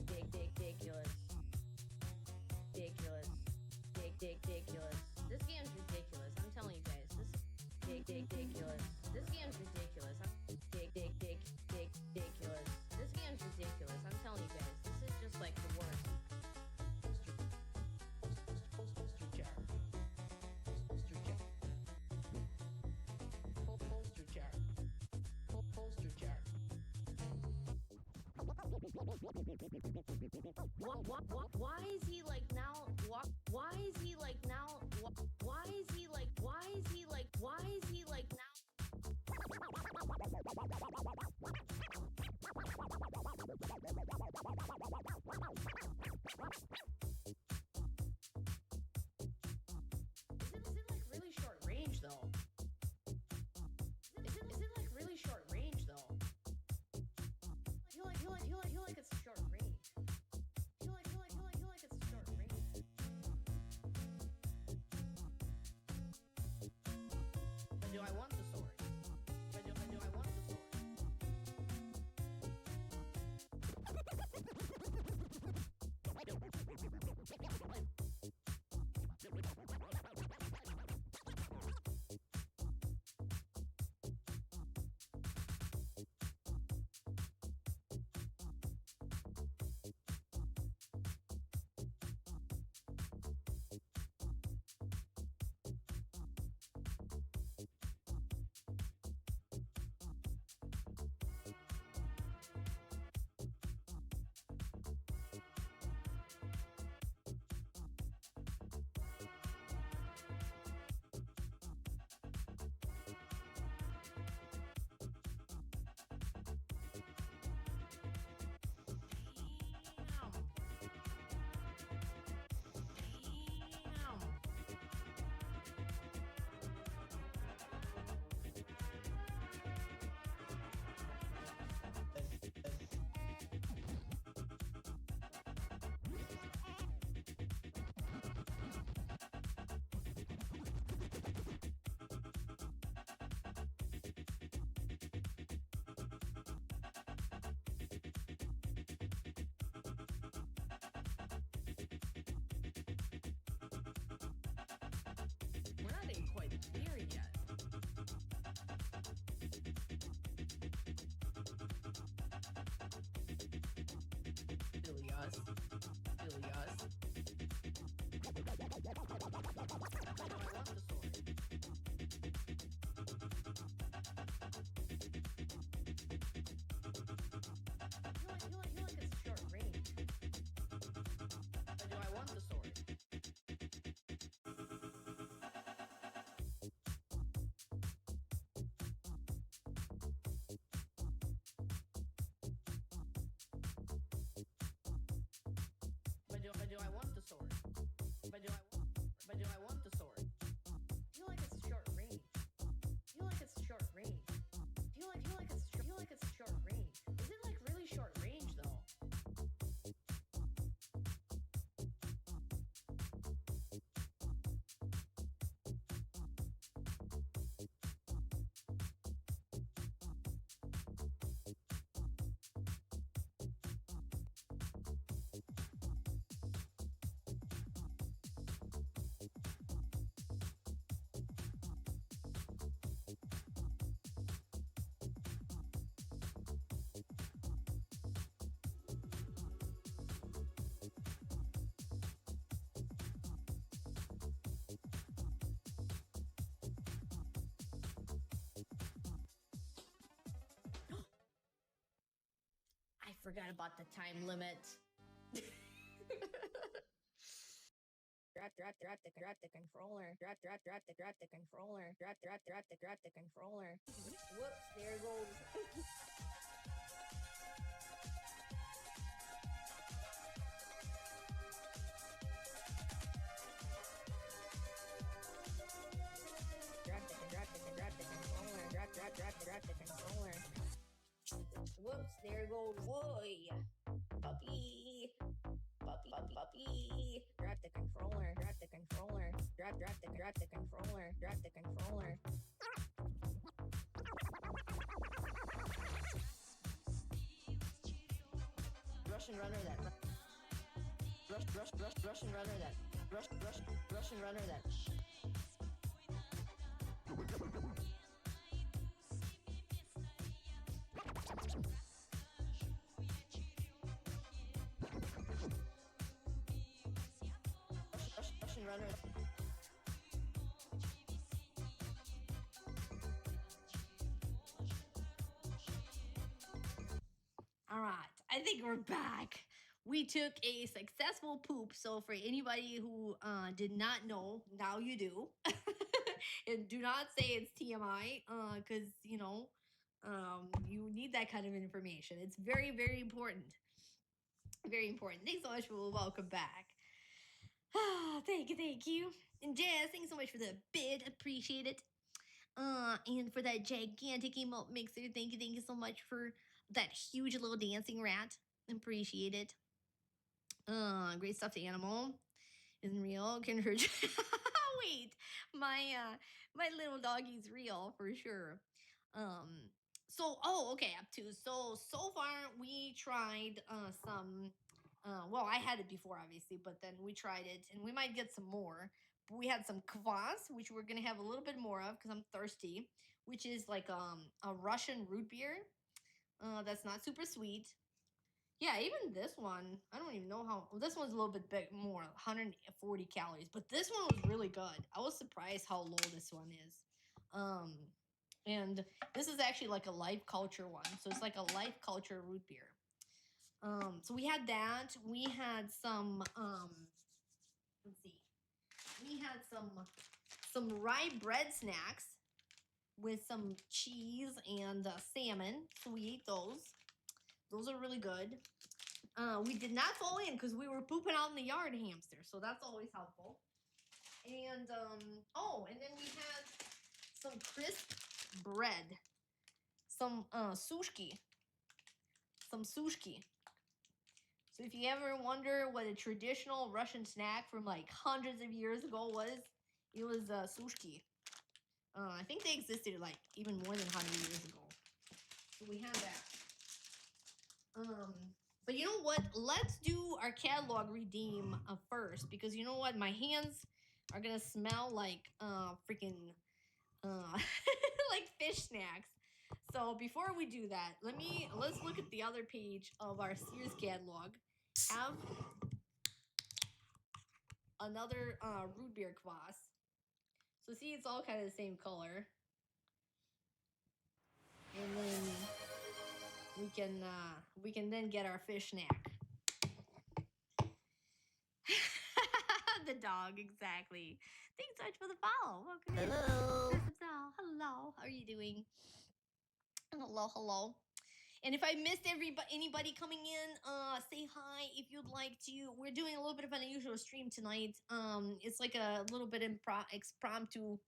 Speaker 1: Ridiculous. This game's ridiculous. I'm telling you guys. This ridiculous. This game's ridiculous. Ridiculous. This game's ridiculous. I'm telling you guys. This is just like the worst. Bolster chair. Bolster chair. Bolster chair. Bolster chair. Why is he like now? Why is he like now? Why is he like now? Why is he like now? Is it like really short range though? Is it like really short range though? I feel like it's short range. I feel like it's short range. But do I want the sword? But do I want the sword? us. Really us. Why do I want the sword? You like it's short range. Why do I want the sword? Why do I want the sword? Why do I want the sword? You like it's short range. You like it's short range. You like it's short range. Is it like really short range though? I forgot about the time limit. Drop the controller. Drop the controller. Drop the controller. Whoops, there goes. Drop the controller. Whoops, there goes boy. Puppy. Drop the controller. Drop the controller. Drop the controller. Drop the controller. Russian runner that. Russian runner that. Russian runner that. Russian runner.
Speaker 2: All right, I think we're back. We took a successful poop. So for anybody who did not know, now you do. And do not say it's TMI, because you need that kind of information. It's very, very important. Very important. Thanks so much for welcome back. Thank you. And Jazz, thanks so much for the bid. Appreciate it. And for that gigantic emote mixer, thank you so much for that huge little dancing rat. Appreciate it. Great stuffed animal. Isn't real. Can hurt. Wait, my little doggy's real for sure. Okay, up to so far we tried some well, I had it before obviously, but then we tried it and we might get some more. But we had some kvas, which we're gonna have a little bit more of because I'm thirsty, which is like a Russian root beer. That's not super sweet. Yeah, even this one, I don't even know how. Well, this one's a little bit big, more 140 calories, but this one was really good. I was surprised how low this one is. And this is actually like a life culture one, so it's like a life culture root beer. So we had that. We had some. Let's see. We had some rye bread snacks with some cheese and salmon. So we ate those. Those are really good. We did not fall in because we were pooping out in the yard, hamster. So that's always helpful. And and then we had some crisp bread, some sushki. So if you ever wonder what a traditional Russian snack from like hundreds of years ago was, it was sushki. I think they existed like even more than 100 years ago. So we had that. But you know what? Let's do our catalog redeem first, because you know what? My hands are gonna smell like freaking like fish snacks. So before we do that, let's look at the other page of our Sears catalog. have another root beer kvass. So see, it's all kind of the same color. And then we can then get our fish snack. The dog, exactly. Thanks so much for the follow. Welcome in.
Speaker 3: Hello.
Speaker 2: Hello. How are you doing? Hello. And if I missed anybody coming in, say hi if you'd like to. We're doing a little bit of an unusual stream tonight. It's like a little bit impromptu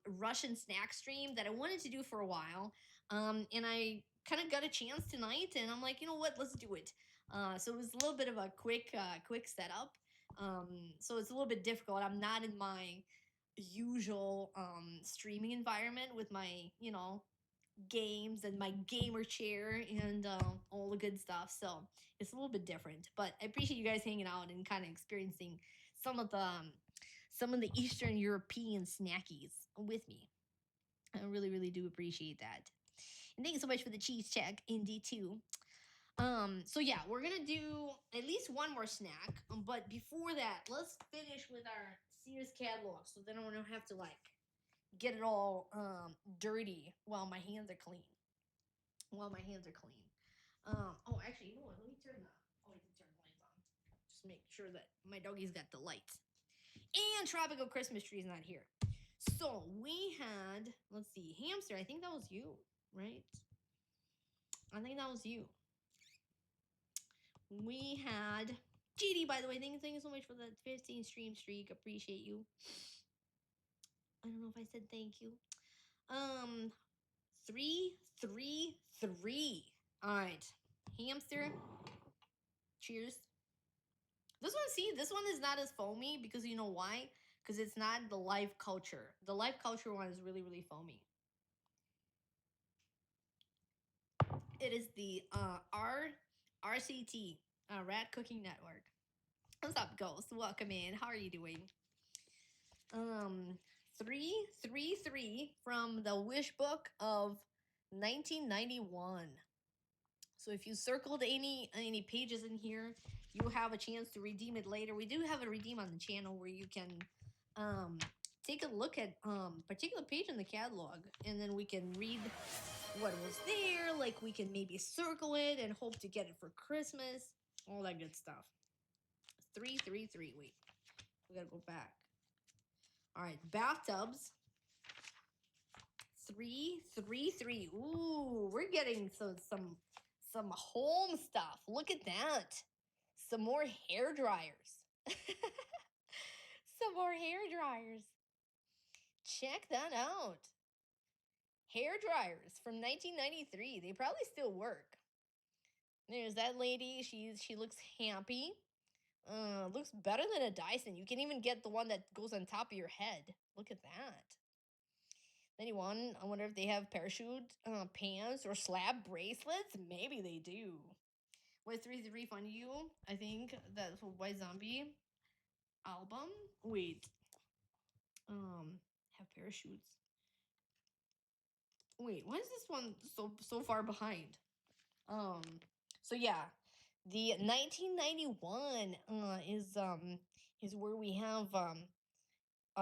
Speaker 2: Russian snack stream that I wanted to do for a while. And I kind of got a chance tonight, and I'm like, you know what, let's do it. So it was a little bit of a quick setup. So it's a little bit difficult. I'm not in my usual streaming environment with my, games and my gamer chair and all the good stuff. So it's a little bit different, but I appreciate you guys hanging out and kind of experiencing some of the Eastern European snackies with me. I really, really do appreciate that. And thank you so much for the cheese check, Indy too. So yeah, we're gonna do at least one more snack. But before that, let's finish with our Sears catalog, so then I don't have to get it all dirty while my hands are clean. Oh, actually, you know what? Let me turn the lights on. Just make sure that my doggy's got the lights. And Tropical Christmas Tree is not here. So we had, let's see, Hamster. I think that was you, right? I think that was you. We had GD, by the way. Thank you so much for the 15 stream streak. Appreciate you. I don't know if I said thank you. 3, 3, 3. All right, Hamster. Cheers. This one is not as foamy because you know why? Because it's not the Life Culture. The Life Culture one is really, really foamy. It is the RCT, Rat Cooking Network. What's up, Ghost? Welcome in. How are you doing? 333 from the Wish Book of 1991. So if you circled any pages in here, you have a chance to redeem it later. We do have a redeem on the channel where you can take a look at particular page in the catalog, and then we can read what was there. Like we can maybe circle it and hope to get it for Christmas. All that good stuff. 333. Wait, we gotta go back. All right, bathtubs. 333. Ooh, we're getting some home stuff. Look at that. Some more hair dryers. Some more hair dryers. Check that out. Hair dryers from 1993. They probably still work. There's that lady. She looks happy. Looks better than a Dyson. You can even get the one that goes on top of your head. Look at that. Anyone? I wonder if they have parachute pants or slab bracelets. Maybe they do. What 3 refund you? I think that's for White Zombie album. Wait. Have parachutes. Wait, why is this one so far behind? So yeah, the 1991 is where we have on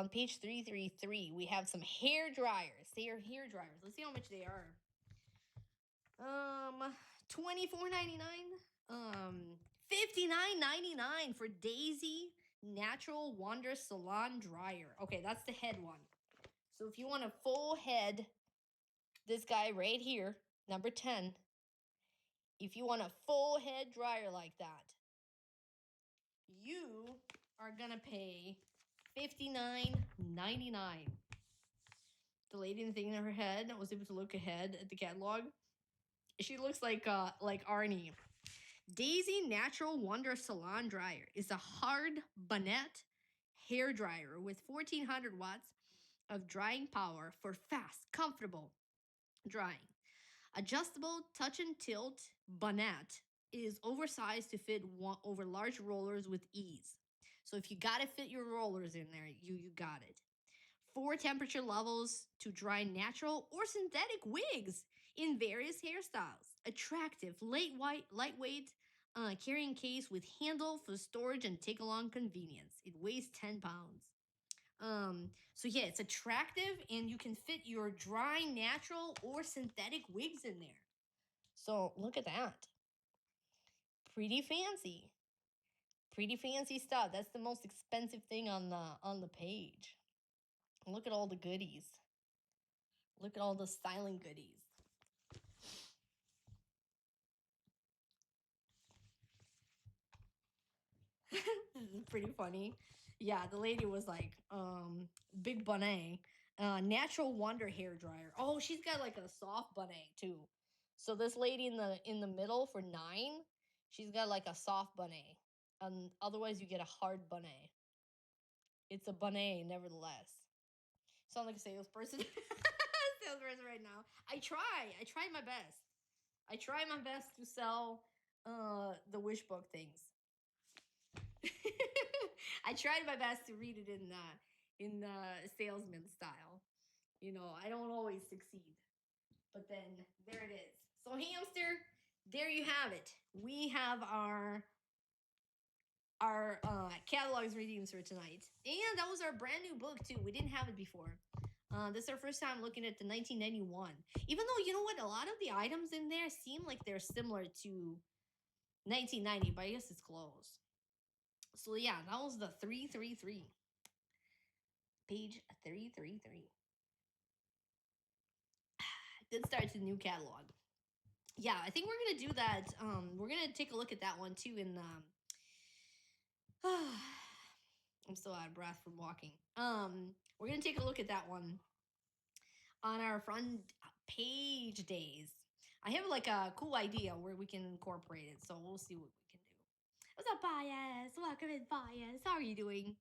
Speaker 2: page 333 we have some hair dryers. They are hair dryers. Let's see how much they are. $24.99. $59.99 for Daisy Natural Wonder Salon Dryer. Okay, that's the head one. So if you want a full head, this guy right here, number 10. If you want a full head dryer like that, you are gonna pay $59.99. The lady in the thing in her head was able to look ahead at the catalog. She looks like Arnie. Daisy Natural Wonder Salon Dryer is a hard bonnet hair dryer with 1400 watts of drying power for fast, comfortable drying. Adjustable touch and tilt bonnet is oversized to fit over large rollers with ease. So if you gotta fit your rollers in there, you got it. 4 temperature levels to dry natural or synthetic wigs in various hairstyles. Attractive, lightweight carrying case with handle for storage and take along convenience. It weighs 10 pounds. So yeah, it's attractive and you can fit your dry, natural, or synthetic wigs in there. So look at that. Pretty fancy. Pretty fancy stuff. That's the most expensive thing on the page. Look at all the goodies. Look at all the styling goodies. This is pretty funny. Yeah, the lady was like, big bonnet, natural wonder hair dryer. Oh, she's got like a soft bonnet too. So this lady in the middle for 9, she's got like a soft bonnet. Otherwise you get a hard bonnet. It's a bonnet nevertheless. Sound like a salesperson. Salesperson right now. I try my best. I try my best to sell the wish book things. I tried my best to read it in the salesman style. You know, I don't always succeed. But then there it is. So hamster, there you have it. We have our catalogs redeemed for tonight. And that was our brand new book too. We didn't have it before. This is our first time looking at the 1991. Even though, you know what, a lot of the items in there seem like they're similar to 1990, but I guess it's close. So yeah, that was the 333. Page 333. Good start to the new catalog. Yeah, I think we're gonna do that. We're gonna take a look at that one too in I'm still out of breath from walking. We're gonna take a look at that one on our front page days. I have like a cool idea where we can incorporate it, so we'll see what we can do. What's up, Bias? Welcome in, Bias. How are you doing?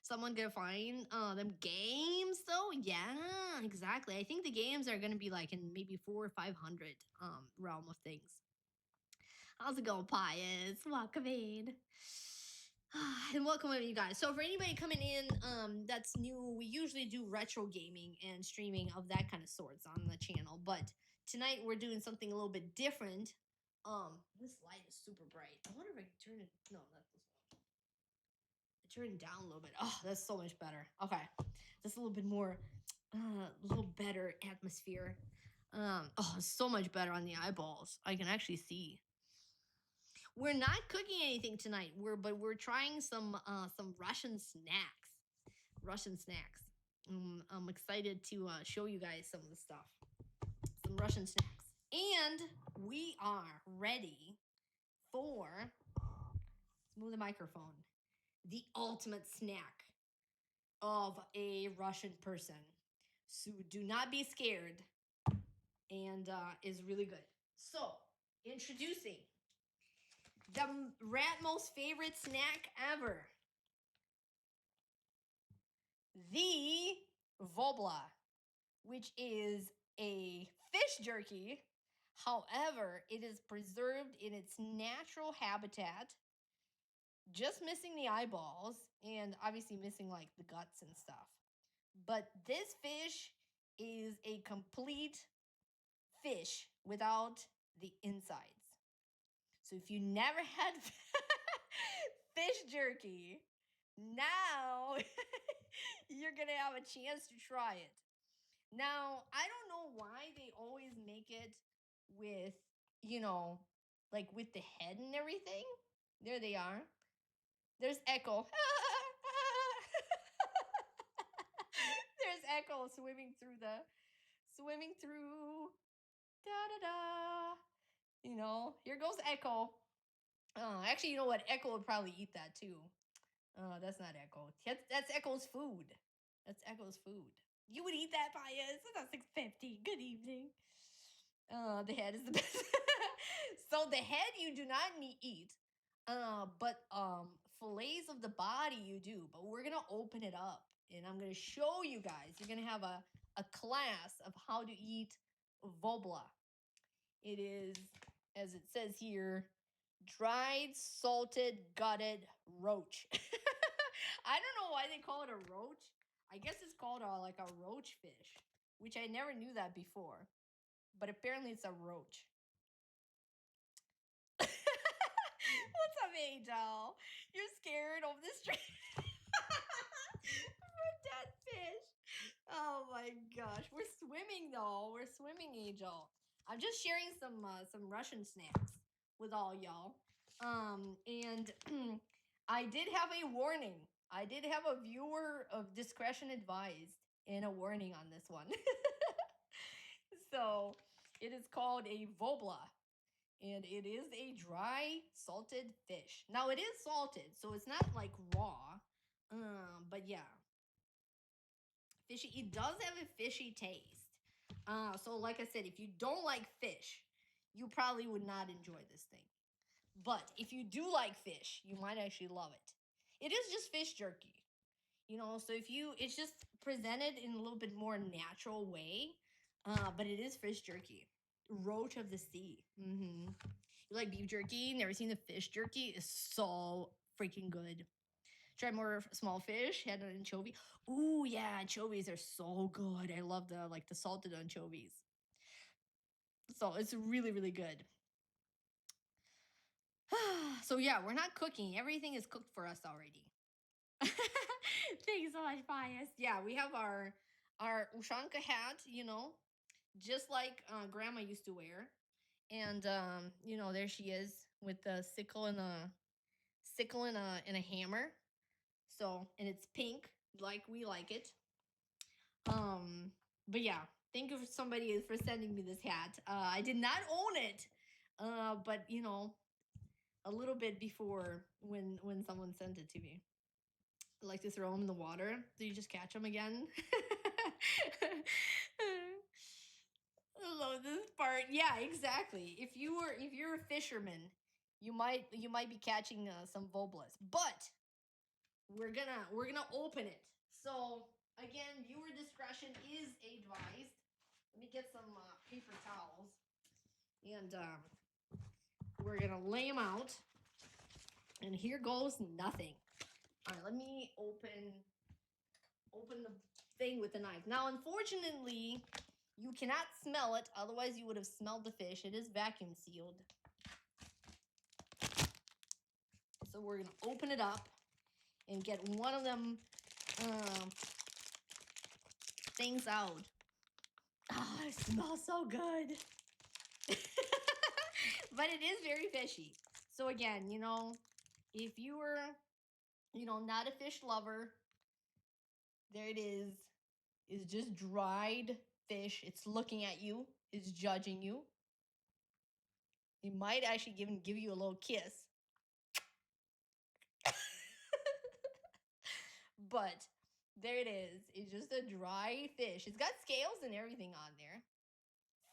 Speaker 2: Someone gonna find them games though? Yeah, exactly. I think the games are gonna be like in maybe 400 or 500 realm of things. How's it going, Pius? Welcome in. And welcome in, you guys. So for anybody coming in that's new, we usually do retro gaming and streaming of that kind of sorts on the channel, but tonight we're doing something a little bit different. This light is super bright. I wonder if I can turn it. No, not this one. Turn it down a little bit. Oh, that's so much better. Okay, that's a little bit more, a little better atmosphere. Oh, it's so much better on the eyeballs. I can actually see. We're not cooking anything tonight. But we're trying some Russian snacks. Russian snacks. I'm excited to show you guys some of the stuff. Some Russian snacks, and we are ready for. Let's move the microphone. The ultimate snack of a Russian person. So do not be scared, and is really good. So, introducing the rat most favorite snack ever. The vobla, which is a fish jerky. However, it is preserved in its natural habitat, just missing the eyeballs and obviously missing like the guts and stuff. But this fish is a complete fish without the insides. So if you never had fish jerky, now you're going to have a chance to try it. Now, I don't know why they always make it with, you know, like with the head and everything. There they are. There's Echo. There's Echo swimming through. Da-da-da. You know, here goes Echo. Actually, you know what? Echo would probably eat that too. That's not Echo. That's Echo's food. That's Echo's food. You would eat that, Bias. That's $6.50. Good evening. The head is the best. So the head you do not eat. But fillets of the body you do. But we're gonna open it up and I'm gonna show you guys. You're gonna have a class of how to eat vobla. It is, as it says here, dried, salted, gutted roach. I don't know why they call it a roach. I guess it's called like a roach fish, which I never knew that before. But apparently it's a roach. Angel. You're scared of the stream. For dead fish. Oh my gosh. We're swimming though. We're swimming, Angel. I'm just sharing some Russian snacks with all y'all. And I did have a warning. I did have a viewer of discretion advised and a warning on this one. So it is called a vobla. And it is a dry salted fish. Now it is salted, so it's not like raw. But yeah. Fishy. It does have a fishy taste. So like I said, if you don't like fish, you probably would not enjoy this thing. But if you do like fish, you might actually love it. It is just fish jerky. You know, so it's just presented in a little bit more natural way. But it is fish jerky. Roach of the sea. You like beef jerky? Never seen the fish jerky? It's so freaking good. Try more small fish. Had an anchovy. Ooh, yeah, anchovies are so good. I love the salted anchovies. So it's really, really good. So yeah, we're not cooking. Everything is cooked for us already. Thank you so much, Bias. Yeah, we have our Ushanka hat, you know, just like Grandma used to wear. And you know, there she is with the sickle and a hammer. So, and it's pink, like we like it. But yeah, thank you for somebody for sending me this hat. I did not own it, but you know, a little bit before when someone sent it to me. I like to throw them in the water. Do you just catch them again? I love this part. Yeah, exactly. If you're a fisherman, you might be catching some voblas. But we're gonna open it. So again, viewer discretion is advised. Let me get some paper towels, and we're gonna lay them out. And here goes nothing. All right, let me open the thing with the knife. Now, unfortunately, you cannot smell it. Otherwise, you would have smelled the fish. It is vacuum sealed. So we're gonna open it up and get one of them things out. Oh, it smells so good. But it is very fishy. So again, you know, if you were, you know, not a fish lover, there it is. It's just dried fish. It's looking at you. It's judging you. It might actually give you a little kiss. But there it is. It's just a dry fish. It's got scales and everything on there.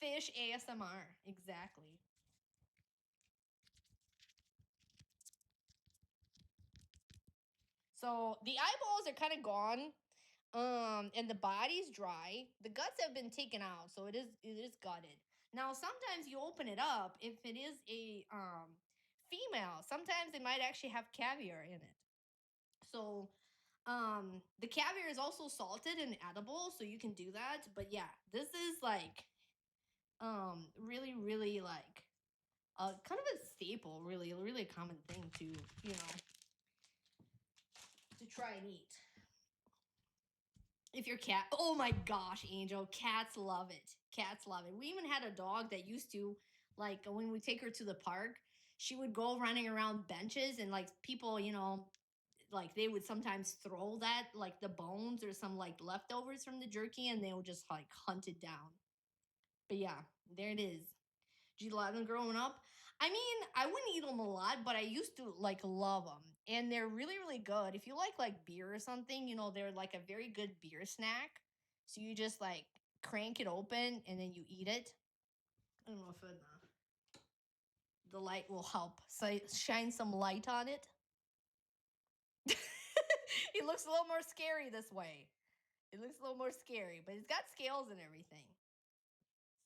Speaker 2: Fish ASMR. Exactly. So the eyeballs are kind of gone. And the body's dry. The guts have been taken out, so it is gutted. Now sometimes you open it up, if it is a female, sometimes it might actually have caviar in it. So the caviar is also salted and edible, so you can do that. But yeah, this is like really, really like kind of a staple, really a common thing to, you know, to try and eat. If your cat, oh my gosh, Angel, cats love it. Cats love it. We even had a dog that used to, like, when we take her to the park, she would go running around benches, and like people, you know, like they would sometimes throw that, like the bones or some like leftovers from the jerky, and they would just like hunt it down. But yeah, there it is. Did you love them growing up? I mean, I wouldn't eat them a lot, but I used to like love them, and they're really, really good. If you like beer or something, you know, they're like a very good beer snack. So you just like crank it open and then you eat it. I don't know if the light will help. So shine some light on it. It looks a little more scary this way. It looks a little more scary, but it's got scales and everything.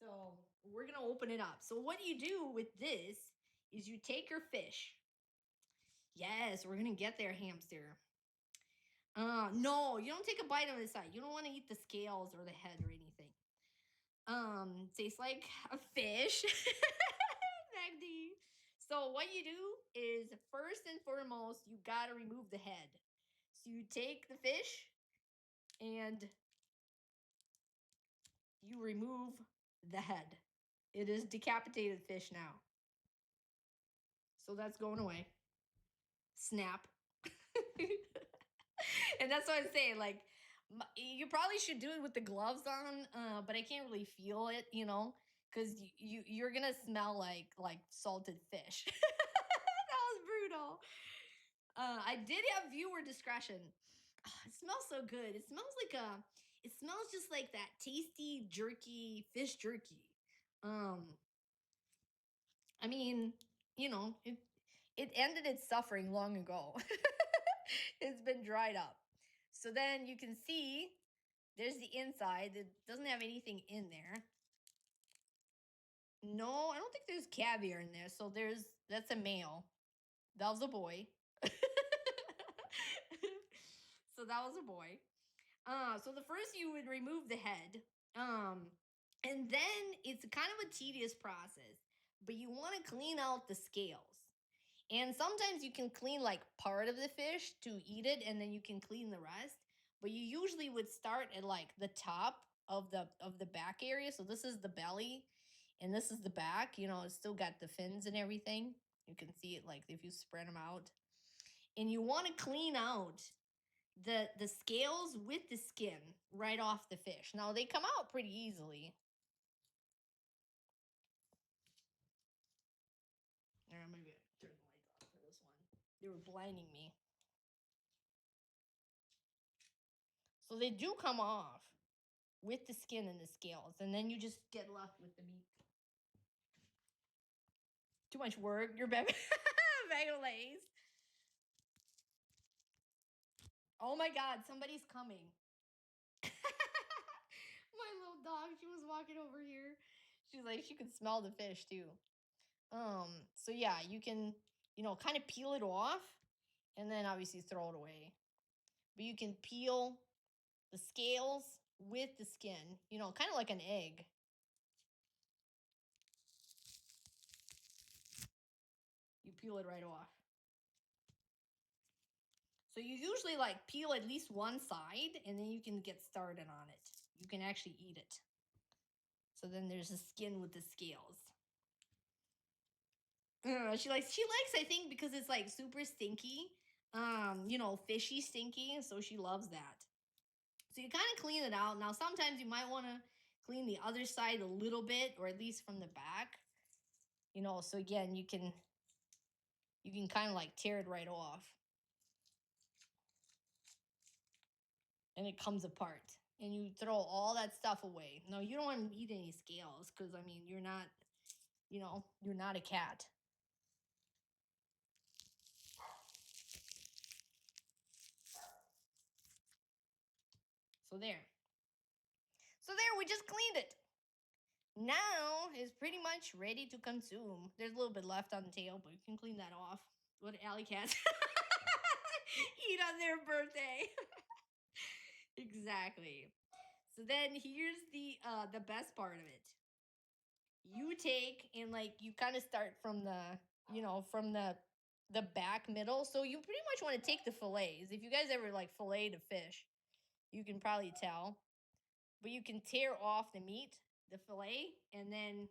Speaker 2: So we're going to open it up. So what you do with this is you take your fish. Yes, we're going to get there, hamster. No, you don't take a bite on the side. You don't want to eat the scales or the head or anything. Tastes like a fish. Magdi. So what you do is first and foremost, you gotta remove the head. So you take the fish and you remove the head. It is decapitated fish now. So that's going away. Snap. And that's what I'm saying. Like, you probably should do it with the gloves on, but I can't really feel it, you know, because you're gonna smell like salted fish. That was brutal. I did have viewer discretion. Oh, it smells so good. It smells like it smells just like that tasty jerky, fish jerky. I mean, you know, it ended its suffering long ago. It's been dried up. So then you can see there's the inside. It doesn't have anything in there. No, I don't think there's caviar in there. So that's a male. That was a boy. So that was a boy. So the first you would remove the head. And then it's kind of a tedious process, but you want to clean out the scales. And sometimes you can clean like part of the fish to eat it and then you can clean the rest. But you usually would start at like the top of the back area. So this is the belly and this is the back. You know, it's still got the fins and everything. You can see it like if you spread them out. And you want to clean out the scales with the skin right off the fish. Now they come out pretty easily. Or maybe I turn the lights off for this one. They were blinding me. So they do come off with the skin and the scales, and then you just get left with the meat. Too much work. Your bag of Lays. Oh my God, somebody's coming. My little dog, she was walking over here. She's like, she could smell the fish too. So yeah, you can, you know, kind of peel it off and then obviously throw it away. But you can peel the scales with the skin, you know, kind of like an egg. You peel it right off. So you usually like peel at least one side and then you can get started on it. You can actually eat it. So then there's the skin with the scales. She likes, I think, because it's like super stinky. You know, fishy stinky, so she loves that. So you kind of clean it out. Now sometimes you might want to clean the other side a little bit, or at least from the back. You know, so again, you can kind of like tear it right off. And it comes apart. And you throw all that stuff away. No, you don't want to eat any scales because, I mean, you're not, you know, you're not a cat. So there. So there, we just cleaned it. Now it's pretty much ready to consume. There's a little bit left on the tail, but you can clean that off. What alley cats eat on their birthday. Exactly. So then here's the best part of it. You take and like you kind of start from the, you know, from the back middle. So you pretty much want to take the fillets. If you guys ever like filleted a fish, you can probably tell. But you can tear off the meat, the fillet, and then,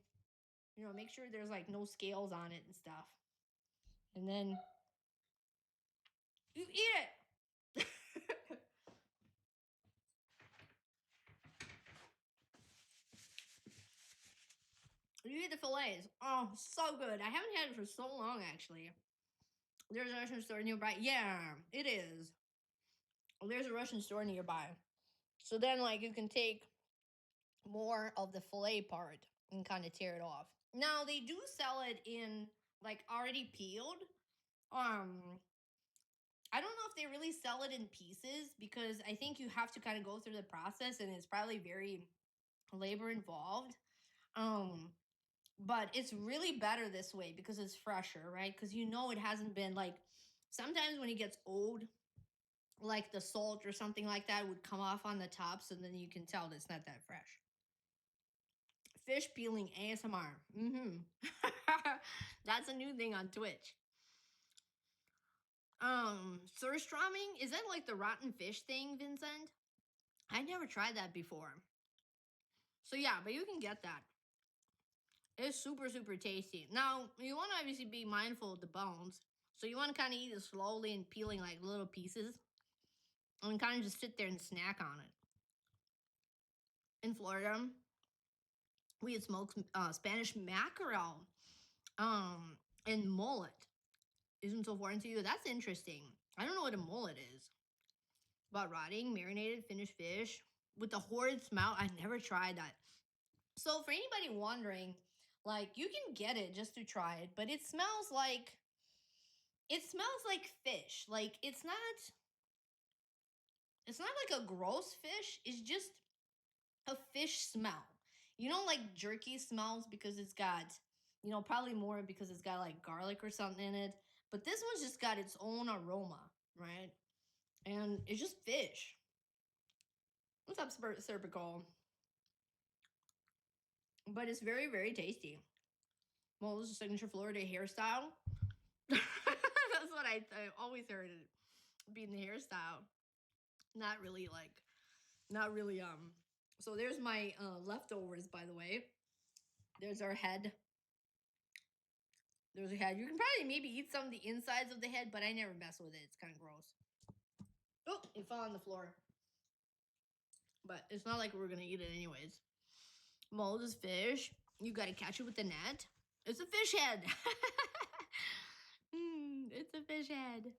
Speaker 2: you know, make sure there's like no scales on it and stuff. And then you eat it. You eat the fillets. Oh, so good. I haven't had it for so long, actually. There's a Russian store nearby. Yeah, it is. There's a Russian store nearby. So then, like, you can take more of the fillet part and kind of tear it off. Now, they do sell it in, like, already peeled. I don't know if they really sell it in pieces because I think you have to kind of go through the process and it's probably very labor involved. But it's really better this way because it's fresher, right? Because you know it hasn't been like, sometimes when it gets old, like the salt or something like that would come off on the top, so then you can tell that it's not that fresh. Fish peeling ASMR. That's a new thing on Twitch. Surströmming, is that like the rotten fish thing, Vincent? I never tried that before. So yeah, but you can get that. It's super, super tasty. Now, you want to obviously be mindful of the bones. So you want to kind of eat it slowly and peeling like little pieces. And kind of just sit there and snack on it. In Florida, we had smoked Spanish mackerel and mullet. Isn't so foreign to you? That's interesting. I don't know what a mullet is. About rotting, marinated, finished fish with the horrid smell. I never tried that. So for anybody wondering, like, you can get it just to try it, but it smells like fish. Like, it's not like a gross fish. It's just a fish smell. You know, like jerky smells because it's got, probably more because it's got like garlic or something in it. But this one's just got its own aroma, right? And it's just fish. What's up, Serpico? But it's very, very tasty. Well, this is a signature Florida hairstyle. That's what I always heard it being the hairstyle. Not really. So there's my leftovers, by the way. There's our head. There's a head. You can probably maybe eat some of the insides of the head, but I never mess with it. It's kind of gross. Oh, it fell on the floor. But it's not like we're going to eat it anyways. Mold is fish. You got to catch it with the net. It's a fish head. It's a fish head.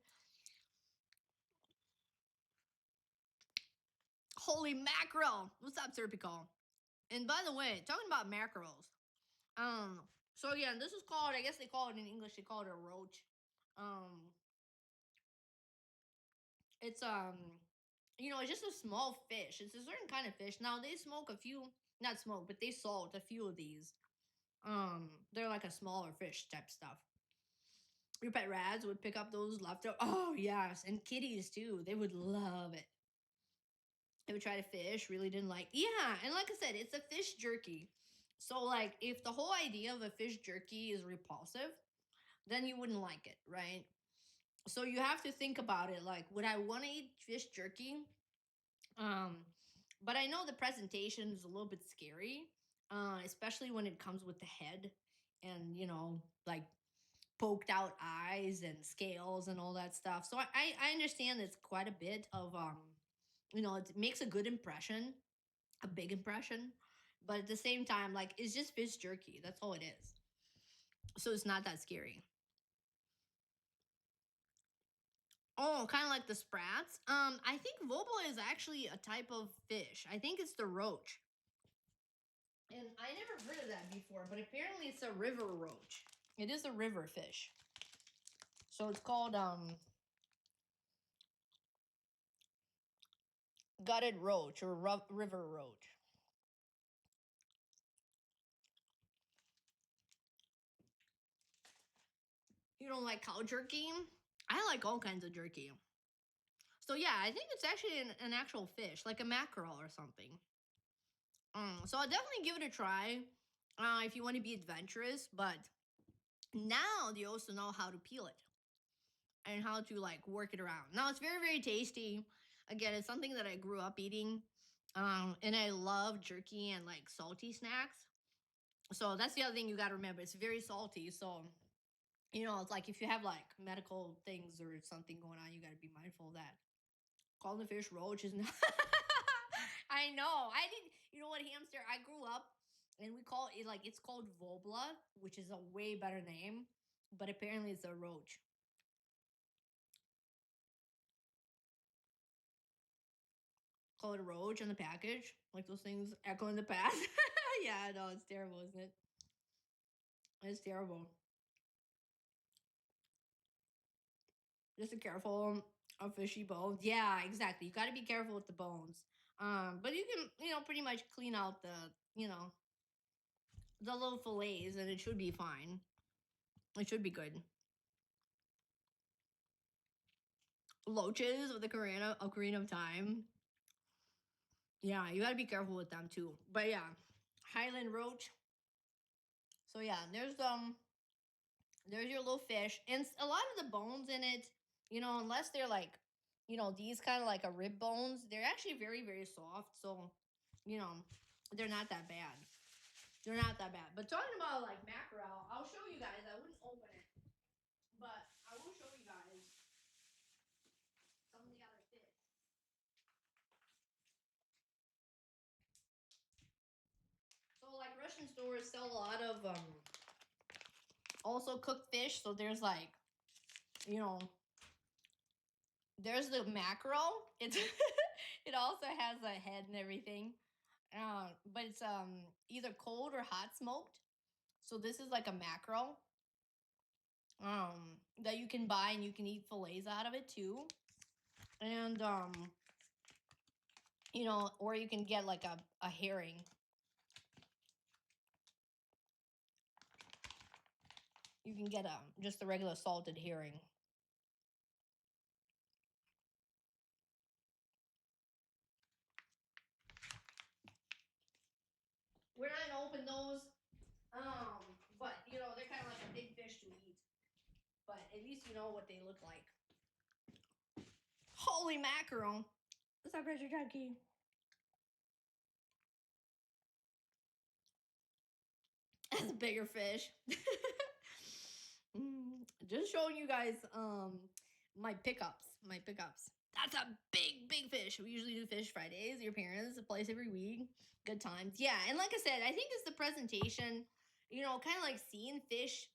Speaker 2: Holy mackerel. What's up, Serpico? And by the way, talking about mackerels. So yeah, this is called, I guess they call it in English, they call it a roach. It's it's just a small fish. It's a certain kind of fish. Now they smoke a few, not smoke, but they salt a few of these. They're like a smaller fish type stuff. Your pet rats would pick up those leftovers. Oh yes, and kitties too. They would love it. They would try to fish, really didn't like. Yeah, and like I said, it's a fish jerky. So like if the whole idea of a fish jerky is repulsive, then you wouldn't like it, right? So you have to think about it like, would I want to eat fish jerky? But I know the presentation is a little bit scary, especially when it comes with the head and, like poked out eyes and scales and all that stuff. So I understand it's quite a bit of, it makes a good impression, a big impression. But at the same time, like, it's just fish jerky. That's all it is. So it's not that scary. Oh, kind of like the sprats. I think vobla is actually a type of fish. I think it's the roach. And I never heard of that before, but apparently it's a river roach. It is a river fish. So it's called gutted roach or river roach. You don't like cow jerky? I like all kinds of jerky. So yeah, I think it's actually an actual fish, like a mackerel or something. So I'll definitely give it a try if you want to be adventurous. But now you also know how to peel it and how to like work it around. Now it's very, very tasty. Again, it's something that I grew up eating. And I love jerky and like salty snacks. So that's the other thing you got to remember. It's very salty. So, it's like if you have like medical things or something going on, you got to be mindful of that. Calling the fish roach is not. I know. I didn't. You know what, hamster? I grew up and we call it like, it's called vobla, which is a way better name. But apparently it's a roach. Call it a roach on the package. Like those things echo in the past. Yeah, I know. It's terrible, isn't it? It's terrible. Just be careful of fishy bones. Yeah, exactly. You got to be careful with the bones. But you can, pretty much clean out the little fillets, and it should be fine. It should be good. Loaches with Ocarina of Time. Yeah, you got to be careful with them too. But yeah, Highland roach. So yeah, there's your little fish, and a lot of the bones in it, unless they're like, these kind of like a rib bones, they're actually very, very soft. So, they're not that bad. They're not that bad. But talking about like mackerel, I'll show you guys. I wouldn't open it, but I will show you guys some of the other fish. So like Russian stores sell a lot of also cooked fish. So there's like, there's the mackerel. It's it also has a head and everything. But it's either cold or hot smoked. So this is like a mackerel that you can buy, and you can eat fillets out of it too. And or you can get like a herring. You can get just a regular salted herring. We're not gonna open those, but they're kind of like a big fish to eat. But at least you know what they look like. Holy mackerel! What's up, Dried Fish Jerky? That's a bigger fish. Just showing you guys my pickups. That's a big fish. We usually do fish Fridays. Your parents, a place every week. Good times. Yeah, and like I said, I think it's the presentation. Kind of like seeing fish.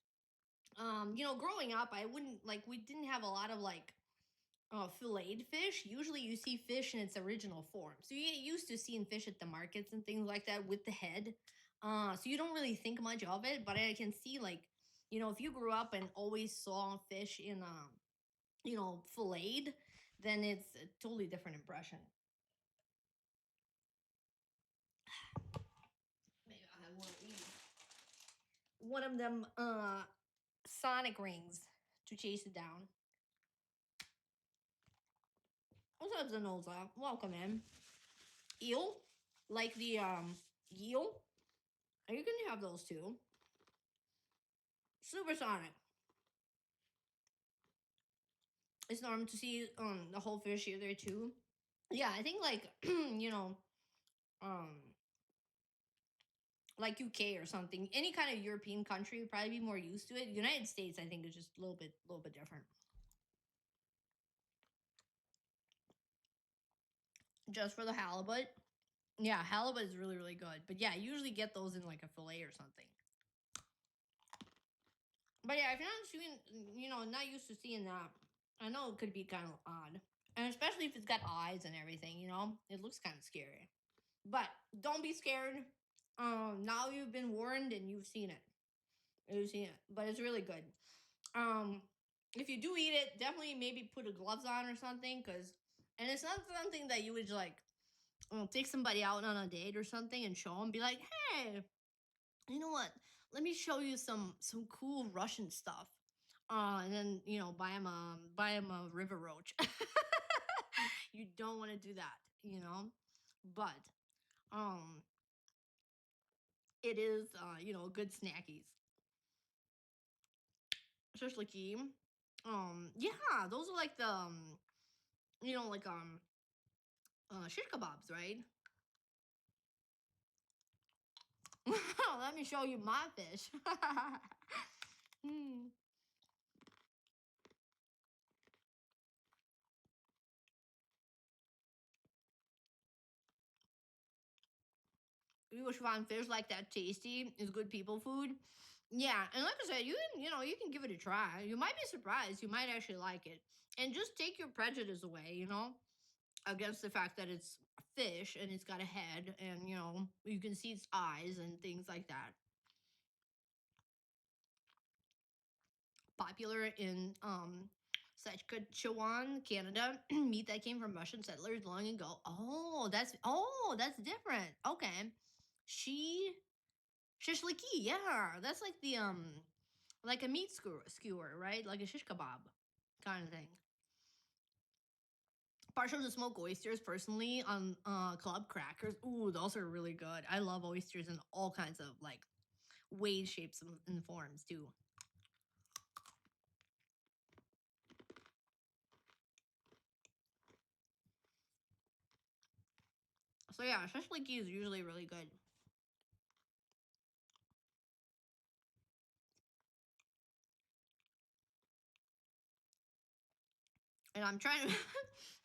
Speaker 2: Growing up, we didn't have a lot of like filleted fish. Usually you see fish in its original form. So you get used to seeing fish at the markets and things like that with the head. So you don't really think much of it, but I can see like, if you grew up and always saw fish in filleted, then it's a totally different impression. Maybe I have one of them Sonic rings to chase it down. What's up, Zanoza? Welcome in. Eel, like the eel. You can have those too. Supersonic. It's normal to see the whole fish here there too. Yeah, I think like like UK or something, any kind of European country would probably be more used to it. United States, I think, is just a little bit different. Just for the halibut. Yeah, halibut is really, really good. But yeah, I usually get those in like a fillet or something. But yeah, if you're not seeing, not used to seeing that, I know it could be kind of odd. And especially if it's got eyes and everything, it looks kind of scary. But don't be scared. Now you've been warned and you've seen it. But it's really good. If you do eat it, definitely maybe put a gloves on or something, and it's not something that you would like take somebody out on a date or something and show them, be like, hey, you know what? Let me show you some cool Russian stuff. And then buy him a river roach. You don't want to do that, but it is good snackies. Shashliki. Yeah, those are like the shish kebabs, right? Let me show you my fish. You wish find fish like that tasty is good people food. Yeah, and like I said, you can give it a try. You might be surprised. You might actually like it, and just take your prejudice away. Against the fact that it's a fish and it's got a head, and you can see its eyes and things like that. Popular in Saskatchewan, Canada, meat that came from Russian settlers long ago. Oh, that's different. Okay, shishliki. Yeah, that's like the like a meat skewer, right? Like a shish kebab kind of thing. Partial to smoked oysters, personally, on club crackers. Ooh, those are really good. I love oysters in all kinds of like ways, shapes, and forms too. So yeah, shashlik is usually really good. And I'm trying to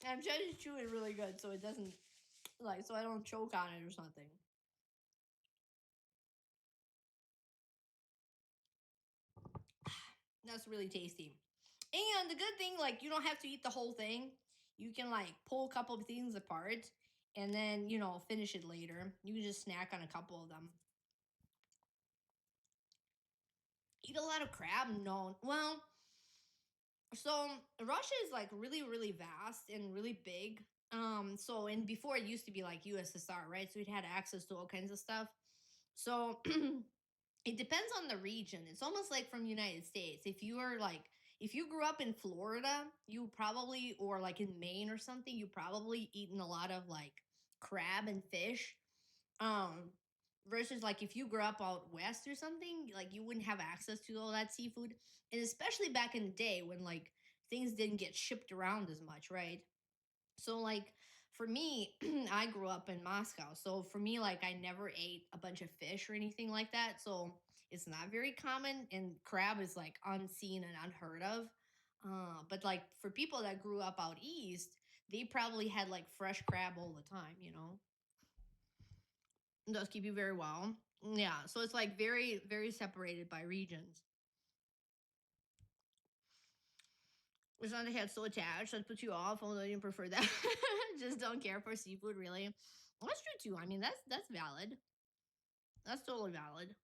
Speaker 2: I'm trying to chew it really good so it doesn't so I don't choke on it or something. That's really tasty. And the good thing, like, you don't have to eat the whole thing. You can like pull a couple of things apart and then, finish it later. You can just snack on a couple of them. Eat a lot of crab? No. Well, so Russia is like really, really vast and really big. And before it used to be like USSR, right? So it had access to all kinds of stuff. So it depends on the region. It's almost like from United States. If you grew up in Florida, you probably, or like in Maine or something, you probably eaten a lot of like crab and fish. Versus like if you grew up out west or something, like you wouldn't have access to all that seafood. And especially back in the day when like things didn't get shipped around as much, right? So like for me, I grew up in Moscow. So for me, like I never ate a bunch of fish or anything like that. So it's not very common, and crab is like unseen and unheard of. But like for people that grew up out east, they probably had like fresh crab all the time, It does keep you very well. Yeah, so it's like very, very separated by regions. It's not a head so attached that puts you off, although you prefer that. Just don't care for seafood, really. That's true too. I mean, that's valid. That's totally valid.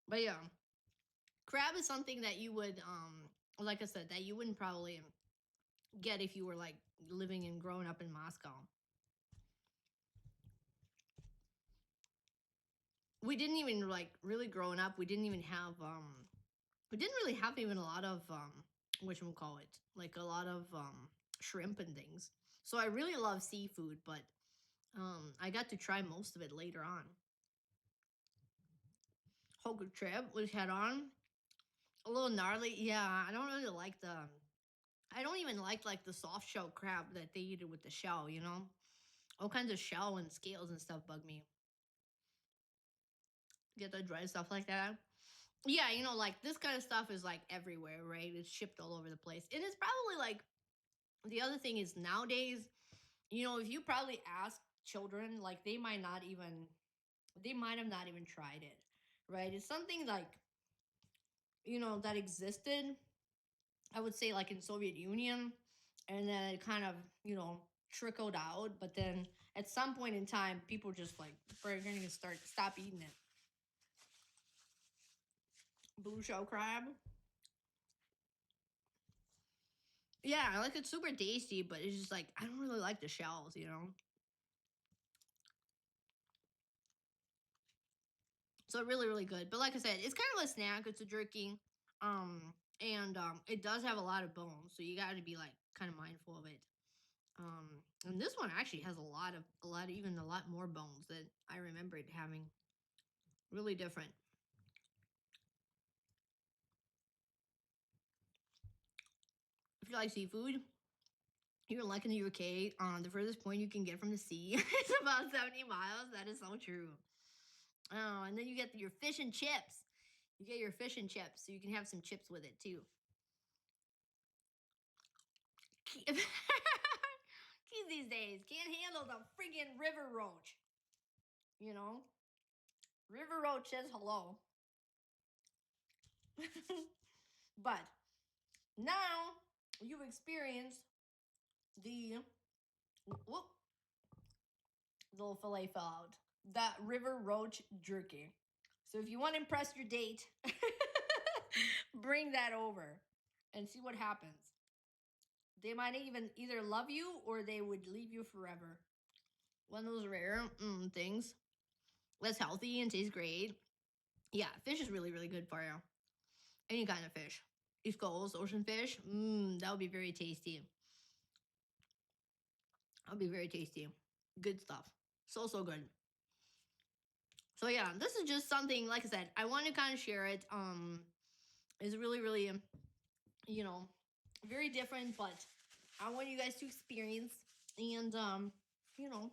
Speaker 2: But yeah, crab is something that you would, like I said, that you wouldn't probably get if you were like living and growing up in Moscow. We didn't even like really growing up. We didn't even have we didn't really have even a lot of whatchamacallit, like a lot of shrimp and things. So I really love seafood, but I got to try most of it later on. Whole trip was head on. A little gnarly. Yeah, I don't really like I don't even like the soft shell crab that they eat it with the shell, All kinds of shell and scales and stuff bug me. Get the dry stuff like that. Yeah, like this kind of stuff is like everywhere, right? It's shipped all over the place. And it's probably like the other thing is nowadays, if you probably ask children, like they might have not even tried it, right? It's something like, that existed, I would say like in Soviet Union, and then it kind of, trickled out. But then at some point in time, people just like, we're going to stop eating it. Blue shell crab. Yeah, like it's super tasty, but it's just like, I don't really like the shells, So really, really good. But like I said, it's kind of a snack. It's a jerky. And it does have a lot of bones, so you got to be like kind of mindful of it. And this one actually has a lot more bones than I remember it having. Really different. If you like seafood, you're like in the UK. The furthest point you can get from the sea is about 70 miles. That is so true. Oh, and then you get your fish and chips. You get your fish and chips, so you can have some chips with it too. Kids these days can't handle the friggin' river roach. River roach says hello. But now you've experienced the little fillet fell out. That river roach jerky. So if you want to impress your date, bring that over and see what happens. They might even either love you or they would leave you forever. One of those rare things that's healthy and tastes great. Yeah, fish is really, really good for you. Any kind of fish. East Coast, ocean fish, that would be very tasty. That would be very tasty. Good stuff. So good. So yeah, this is just something, like I said, I want to kind of share it. It's really, really, you know, very different, but I want you guys to experience and, you know,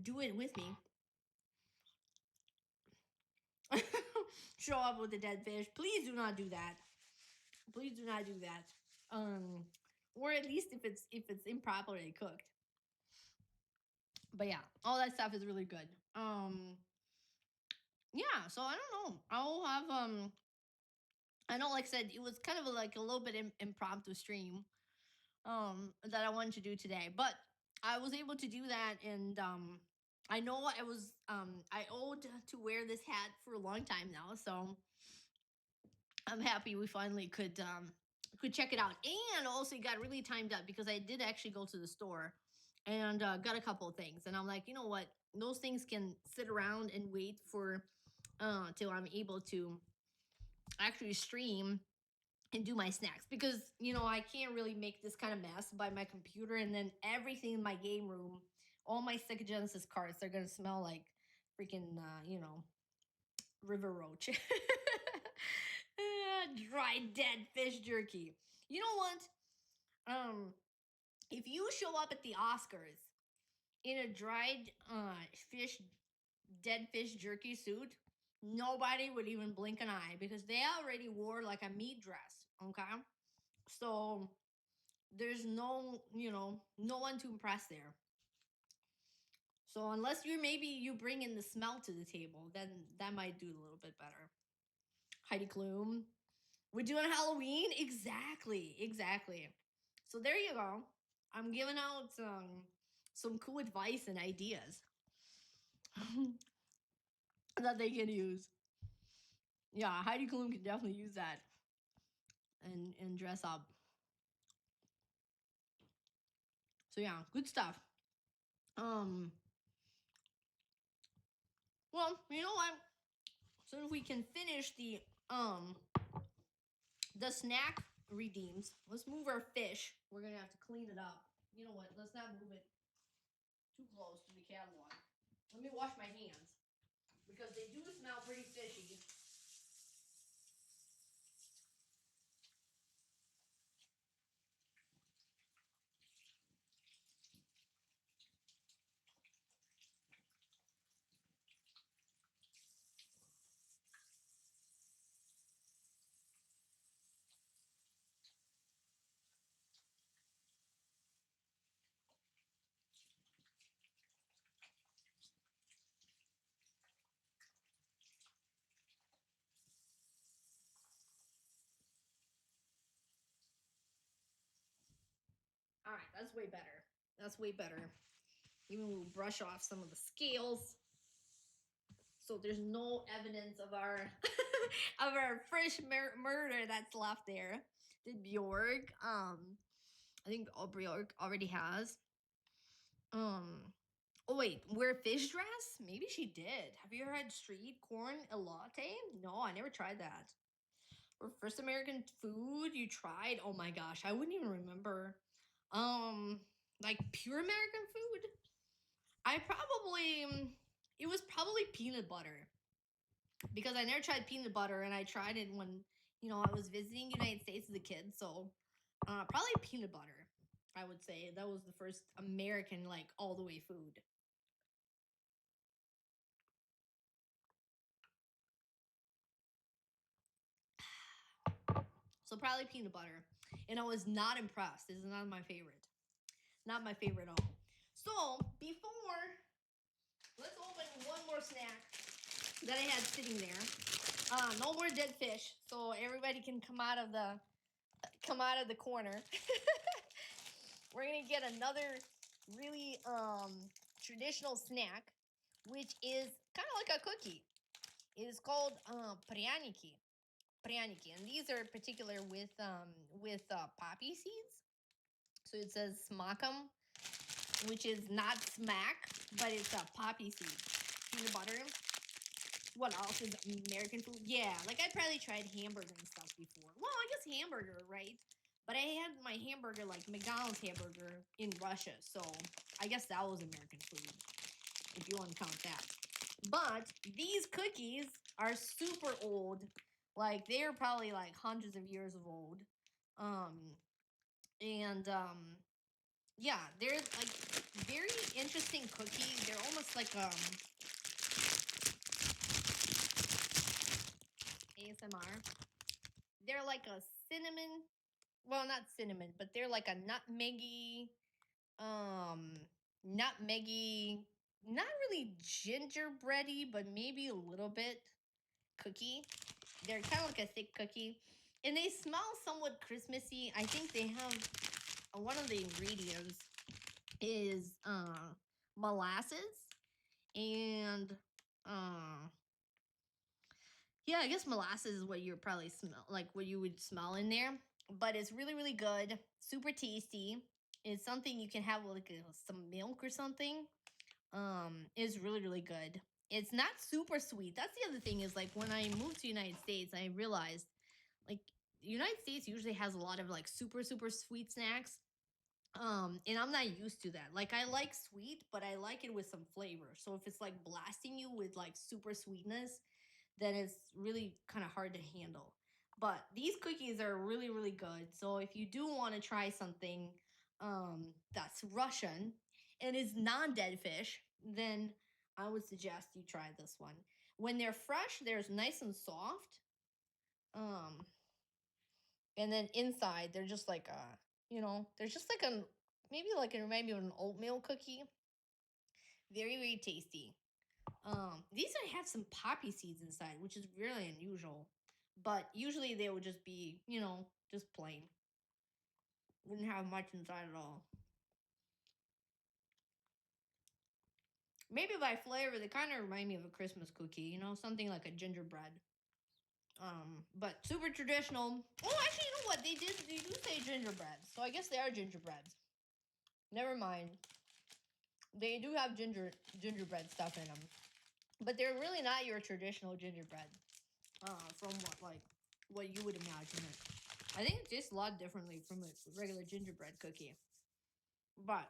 Speaker 2: do it with me. Show up with the dead fish. Please do not do that. Please do not do that. Or at least if it's improperly cooked. But yeah, all that stuff is really good. Yeah, so I don't know. I'll have I know, like I said, it was kind of like a little bit impromptu stream that I wanted to do today, but I was able to do that, and I know I owed to wear this hat for a long time now, so I'm happy we finally could check it out. And also it got really timed up because I did actually go to the store and got a couple of things, and I'm like, you know what, those things can sit around and wait for till I'm able to actually stream and do my snacks, because you know I can't really make this kind of mess by my computer, and then everything in my game room, all my Sega Genesis carts, they're gonna smell like freaking you know, river roach. Dried dead fish jerky. You know what? If you show up at the Oscars in a dried dead fish jerky suit, nobody would even blink an eye because they already wore like a meat dress. Okay, so there's no, you know, no one to impress there. So unless you bring in the smell to the table, then that might do a little bit better. Heidi Klum. We're doing Halloween? Exactly. So there you go. I'm giving out some cool advice and ideas that they can use. Yeah, Heidi Klum can definitely use that and dress up. So yeah, good stuff. Well, you know what? So if we can finish the snack redeems, let's move our fish. We're gonna have to clean it up. You know what? Let's not move it too close to the catalog. Let me wash my hands because they do smell pretty fishy. All right, that's way better. That's way better. Even we'll brush off some of the scales, so there's no evidence of our of our fresh murder that's left there. The Bjork, I think Bjork already has. Oh wait, wear fish dress? Maybe she did. Have you ever had street corn elote? No, I never tried that. Or first American food you tried? Oh my gosh, I wouldn't even remember. Like pure American food? It was probably peanut butter, because I never tried peanut butter, and I tried it when, you know, I was visiting United States as a kid. So probably peanut butter, I would say. That was the first American, like, all the way food. So probably peanut butter. And I was not impressed. This is not my favorite. Not my favorite at all. So before, let's open one more snack that I had sitting there. No more dead fish, so everybody can come out of the corner. We're gonna get another really traditional snack, which is kind of like a cookie. It is called prяники. Prяники, and these are particular with poppy seeds. So it says smakum, which is not smack, but it's a poppy seed. Peanut butter. What else is American food? Yeah, like I probably tried hamburger and stuff before. Well, I guess hamburger, right? But I had my hamburger, like McDonald's hamburger, in Russia, so I guess that was American food. if you want to count that. But these cookies are super old. Like, they're probably like hundreds of years old. Yeah, they're like very interesting cookie. They're almost like ASMR. They're like a cinnamon, well, not cinnamon, but they're like a nutmeggy, not really gingerbready, but maybe a little bit cookie. They're kind of like a thick cookie, and they smell somewhat Christmassy. I think they have one of the ingredients is molasses and yeah, I guess molasses is what you probably smell, like what you would smell in there. But it's really, really good, super tasty. It's something you can have with like some milk or something. It's really, really good. It's not super sweet. That's the other thing is like when I moved to the United States, I realized like the United States usually has a lot of like super, super sweet snacks. And I'm not used to that. Like I like sweet, but I like it with some flavor. So if it's like blasting you with like super sweetness, then it's really kind of hard to handle. But these cookies are really, really good. So if you do want to try something that's Russian and is non-dead fish, then I would suggest you try this one. When they're fresh, they're nice and soft. And then inside, they're just like they're just like a maybe like it remind me of an oatmeal cookie. Very, very tasty. These have some poppy seeds inside, which is really unusual. But usually they would just be, just plain. Wouldn't have much inside at all. Maybe by flavor, they kind of remind me of a Christmas cookie, something like a gingerbread. But super traditional. Oh, actually, you know what? They do say gingerbread, so I guess they are gingerbreads. Never mind. They do have gingerbread stuff in them, but they're really not your traditional gingerbread. From what you would imagine it. I think it tastes a lot differently from a regular gingerbread cookie, but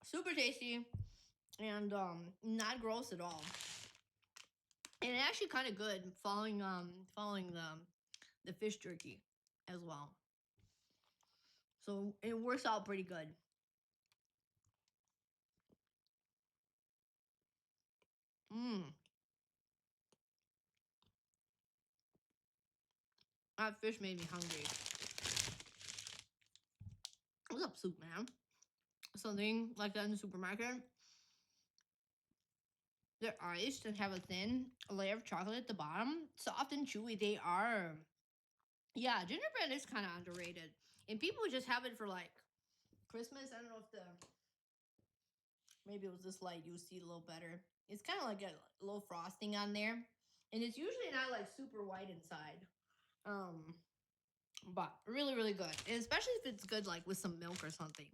Speaker 2: super tasty and not gross at all. And actually kind of good following the fish jerky as well. So it works out pretty good. That fish made me hungry. What's up, soup man? Something like that in the supermarket. They're iced and have a thin layer of chocolate at the bottom. Soft and chewy. They are. Yeah, gingerbread is kind of underrated. And people just have it for like Christmas. I don't know if maybe it was this light, you see a little better. It's kind of like a little frosting on there. And it's usually not like super white inside. But really, really good. And especially if it's good like with some milk or something.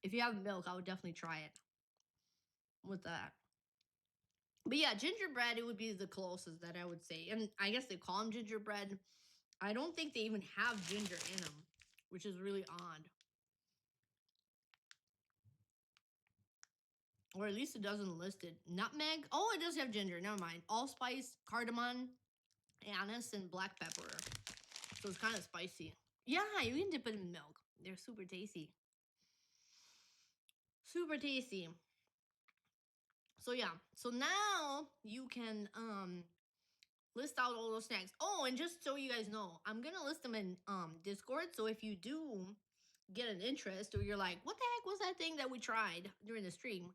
Speaker 2: If you have milk, I would definitely try it with that. But yeah, gingerbread, it would be the closest that I would say. And I guess they call them gingerbread. I don't think they even have ginger in them, which is really odd. Or at least it doesn't list it. Nutmeg. Oh, it does have ginger. Never mind. Allspice, cardamom, anise, and black pepper. So it's kind of spicy. Yeah, you can dip it in milk. They're super tasty. Super tasty. So yeah. So now you can list out all those snacks. Oh, and just so you guys know, I'm gonna list them in Discord. So if you do get an interest or you're like, what the heck was that thing that we tried during the stream?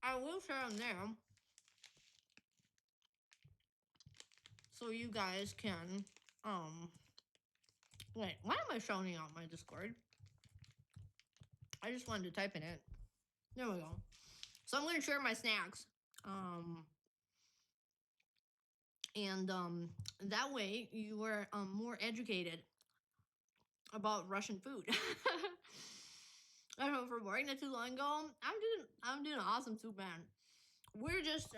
Speaker 2: I will share them there. So you guys can wait, why am I showing out my Discord? I just wanted to type in it. There we go. So I'm gonna share my snacks. And that way you are more educated about Russian food. I don't know, for working not too long ago, I'm doing awesome soup, man. We're just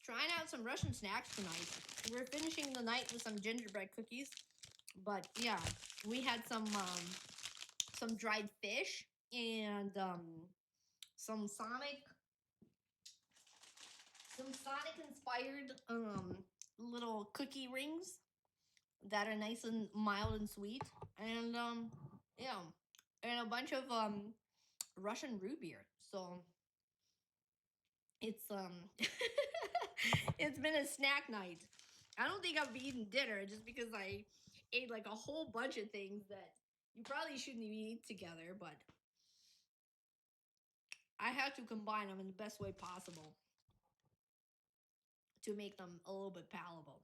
Speaker 2: trying out some Russian snacks tonight. We're finishing the night with some gingerbread cookies, but yeah, we had some dried fish and some Sonic inspired little cookie rings that are nice and mild and sweet, and yeah, and a bunch of Russian root beer. So it's it's been a snack night. I don't think I've eaten dinner just because I ate like a whole bunch of things that you probably shouldn't even eat together, but I had to combine them in the best way possible to make them a little bit palatable.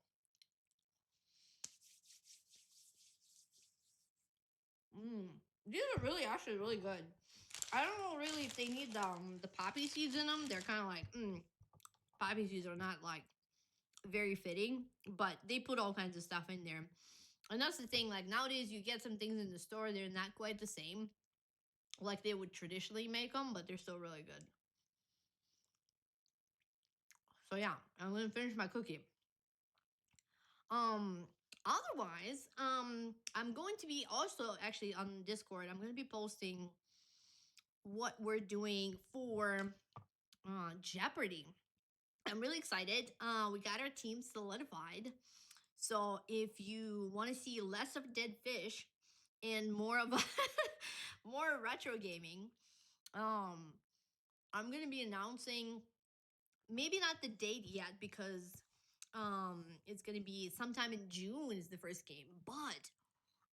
Speaker 2: These are really actually really good. I don't know really if they need the poppy seeds in them. They're kind of like poppy seeds are not like very fitting, but they put all kinds of stuff in there. And that's the thing, like nowadays you get some things in the store, they're not quite the same like they would traditionally make them, but they're still really good. So yeah, I'm gonna finish my cookie. Otherwise, I'm going to be also actually on Discord, I'm gonna be posting what we're doing for Jeopardy. I'm really excited. We got our team solidified. So if you want to see less of dead fish and more of a more retro gaming, I'm gonna be announcing maybe not the date yet because it's gonna be sometime in June is the first game, but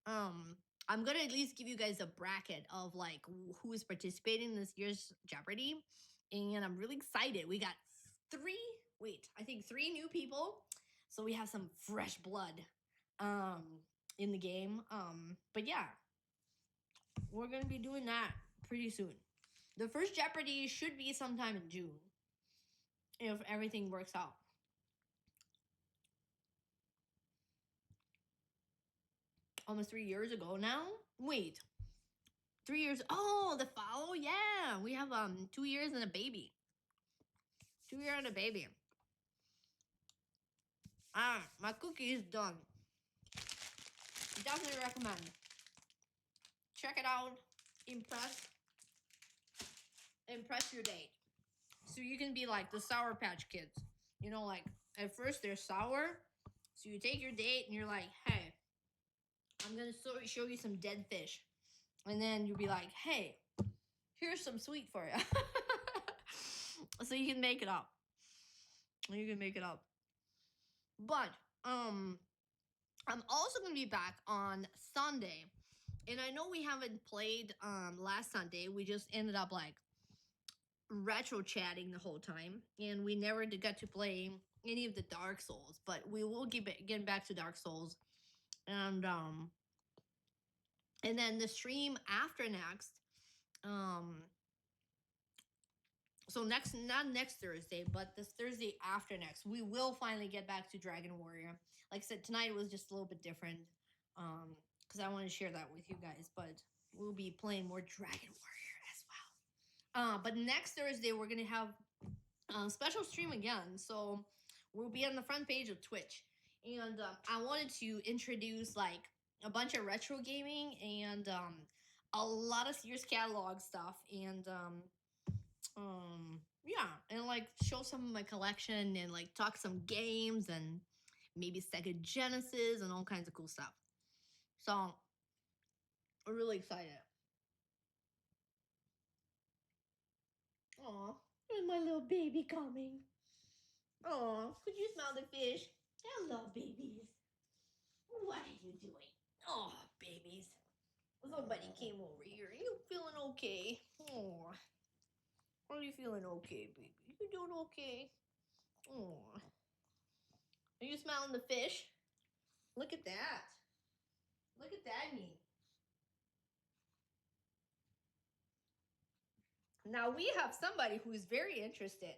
Speaker 2: I'm gonna at least give you guys a bracket of like who is participating in this year's Jeopardy, and I'm really excited. We got I think three new people, so we have some fresh blood in the game. But yeah, we're gonna be doing that pretty soon. The first Jeopardy should be sometime in June if everything works out. Almost 3 years ago now. Wait, 3 years. Oh, the follow. Yeah, we have 2 years and a baby. 2 years and a baby. My cookie is done. Definitely recommend. Check it out. Impress your date. So you can be like the Sour Patch Kids. You know, like at first they're sour. So you take your date and you're like, hey, I'm gonna show you some dead fish. And then you'll be like, hey, here's some sweet for you. So you can make it up. You can make it up. But I'm also gonna be back on Sunday. And I know we haven't played last Sunday. We just ended up like retro chatting the whole time, and we never got to play any of the Dark Souls. But we will get back to Dark Souls, and then the stream after next. So not next Thursday, but this Thursday after next, we will finally get back to Dragon Warrior. Like I said, tonight was just a little bit different, because I want to share that with you guys. But we'll be playing more Dragon Warrior as well. But next Thursday we're gonna have a special stream again, so we'll be on the front page of Twitch, and I wanted to introduce like a bunch of retro gaming and a lot of Sears Catalog stuff, and yeah, and like show some of my collection and like talk some games and maybe Sega Genesis and all kinds of cool stuff. So I'm really excited. Aw, there's my little baby coming. Aw, could you smell the fish? Hello, babies. What are you doing? Oh, babies. Somebody came over here. Are you feeling okay? Oh, are you feeling okay, baby? You doing okay? Oh, are you smelling the fish? Look at that. Look at that meat. Now we have somebody who's very interested.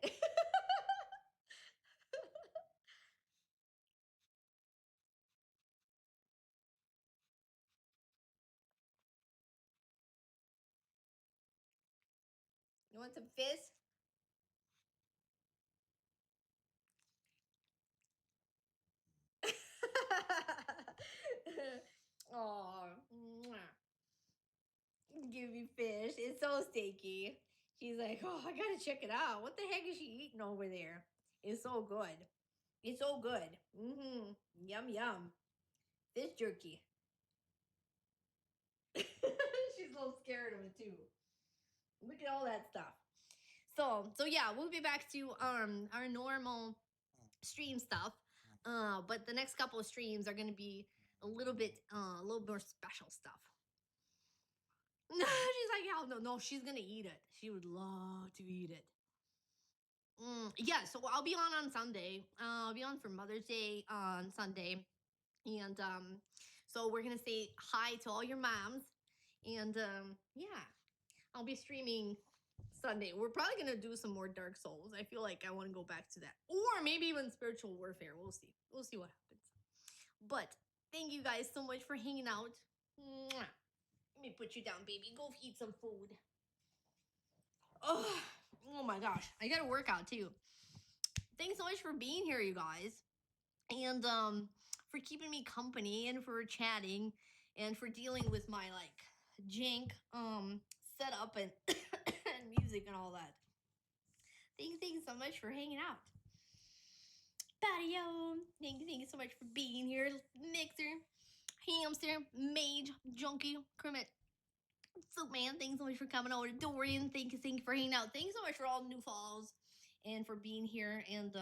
Speaker 2: You want some fish? Oh, give me fish. It's so sticky. She's like, oh, I gotta check it out. What the heck is she eating over there? It's so good. It's so good. Mm-hmm. Yum yum. Fish jerky. She's a little scared of it too. Look at all that stuff. So yeah, we'll be back to our normal stream stuff. But the next couple of streams are gonna be a little more special stuff. She's like, hell no, she's gonna eat it. She would love to eat it. Yeah, so I'll be on Sunday. I'll be on for Mother's Day on Sunday, and so we're gonna say hi to all your moms, and yeah, I'll be streaming Sunday. We're probably gonna do some more Dark Souls. I feel like I want to go back to that, or maybe even Spiritual Warfare. We'll see. We'll see what happens. But thank you guys so much for hanging out. Mwah. Let me put you down, baby. Go eat some food. Oh my gosh, I gotta work out too. Thanks so much for being here, you guys, and for keeping me company, and for chatting, and for dealing with my like jank setup and and music and all that. Thanks so much for hanging out. Patio, thank you so much for being here. Mixer, Hamster, Mage, Junkie, Kermit, Soup Man, thanks so much for coming over. Dorian, thank you for hanging out. Thanks so much for all the new follows and for being here. And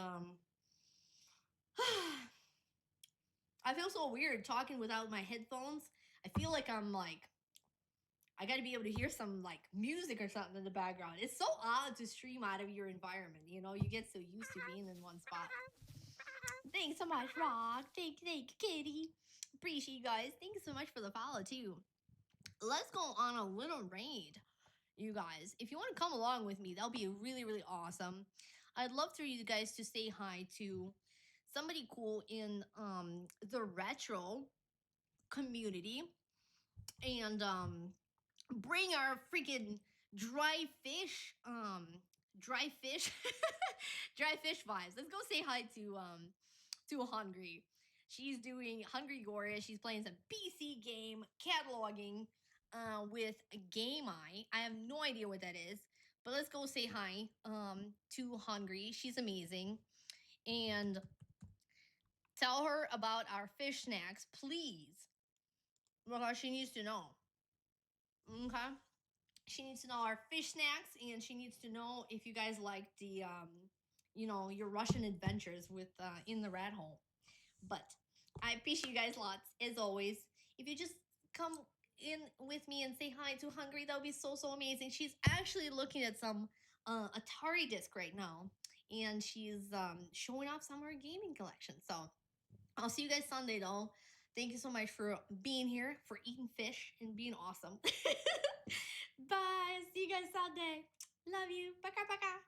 Speaker 2: I feel so weird talking without my headphones. I feel like I'm like, I gotta be able to hear some like music or something in the background. It's so odd to stream out of your environment, you know, you get so used to being in one spot. Thanks so much, Rock. Thank you, Kitty. Appreciate you guys. Thanks so much for the follow too. Let's go on a little raid, you guys. If you want to come along with me, that'll be really awesome. I'd love for you guys to say hi to somebody cool in the retro community, and bring our freaking dry fish dry fish vibes. Let's go say hi to Hungry. She's doing Hungry Gloria. She's playing some PC game cataloging with Game Eye. I have no idea what that is, but let's go say hi to Hungry. She's amazing, and tell her about our fish snacks, please, because she needs to know. Okay, she needs to know our fish snacks, and she needs to know if you guys like the your Russian adventures with in the rat hole. But I appreciate you guys lots, as always. If you just come in with me and say hi to Hungry, that would be so amazing. She's actually looking at some Atari disc right now, and she's showing off some of her gaming collection. So I'll see you guys Sunday, though. Thank you so much for being here, for eating fish, and being awesome. Bye. See you guys Sunday. Love you. Baka baka.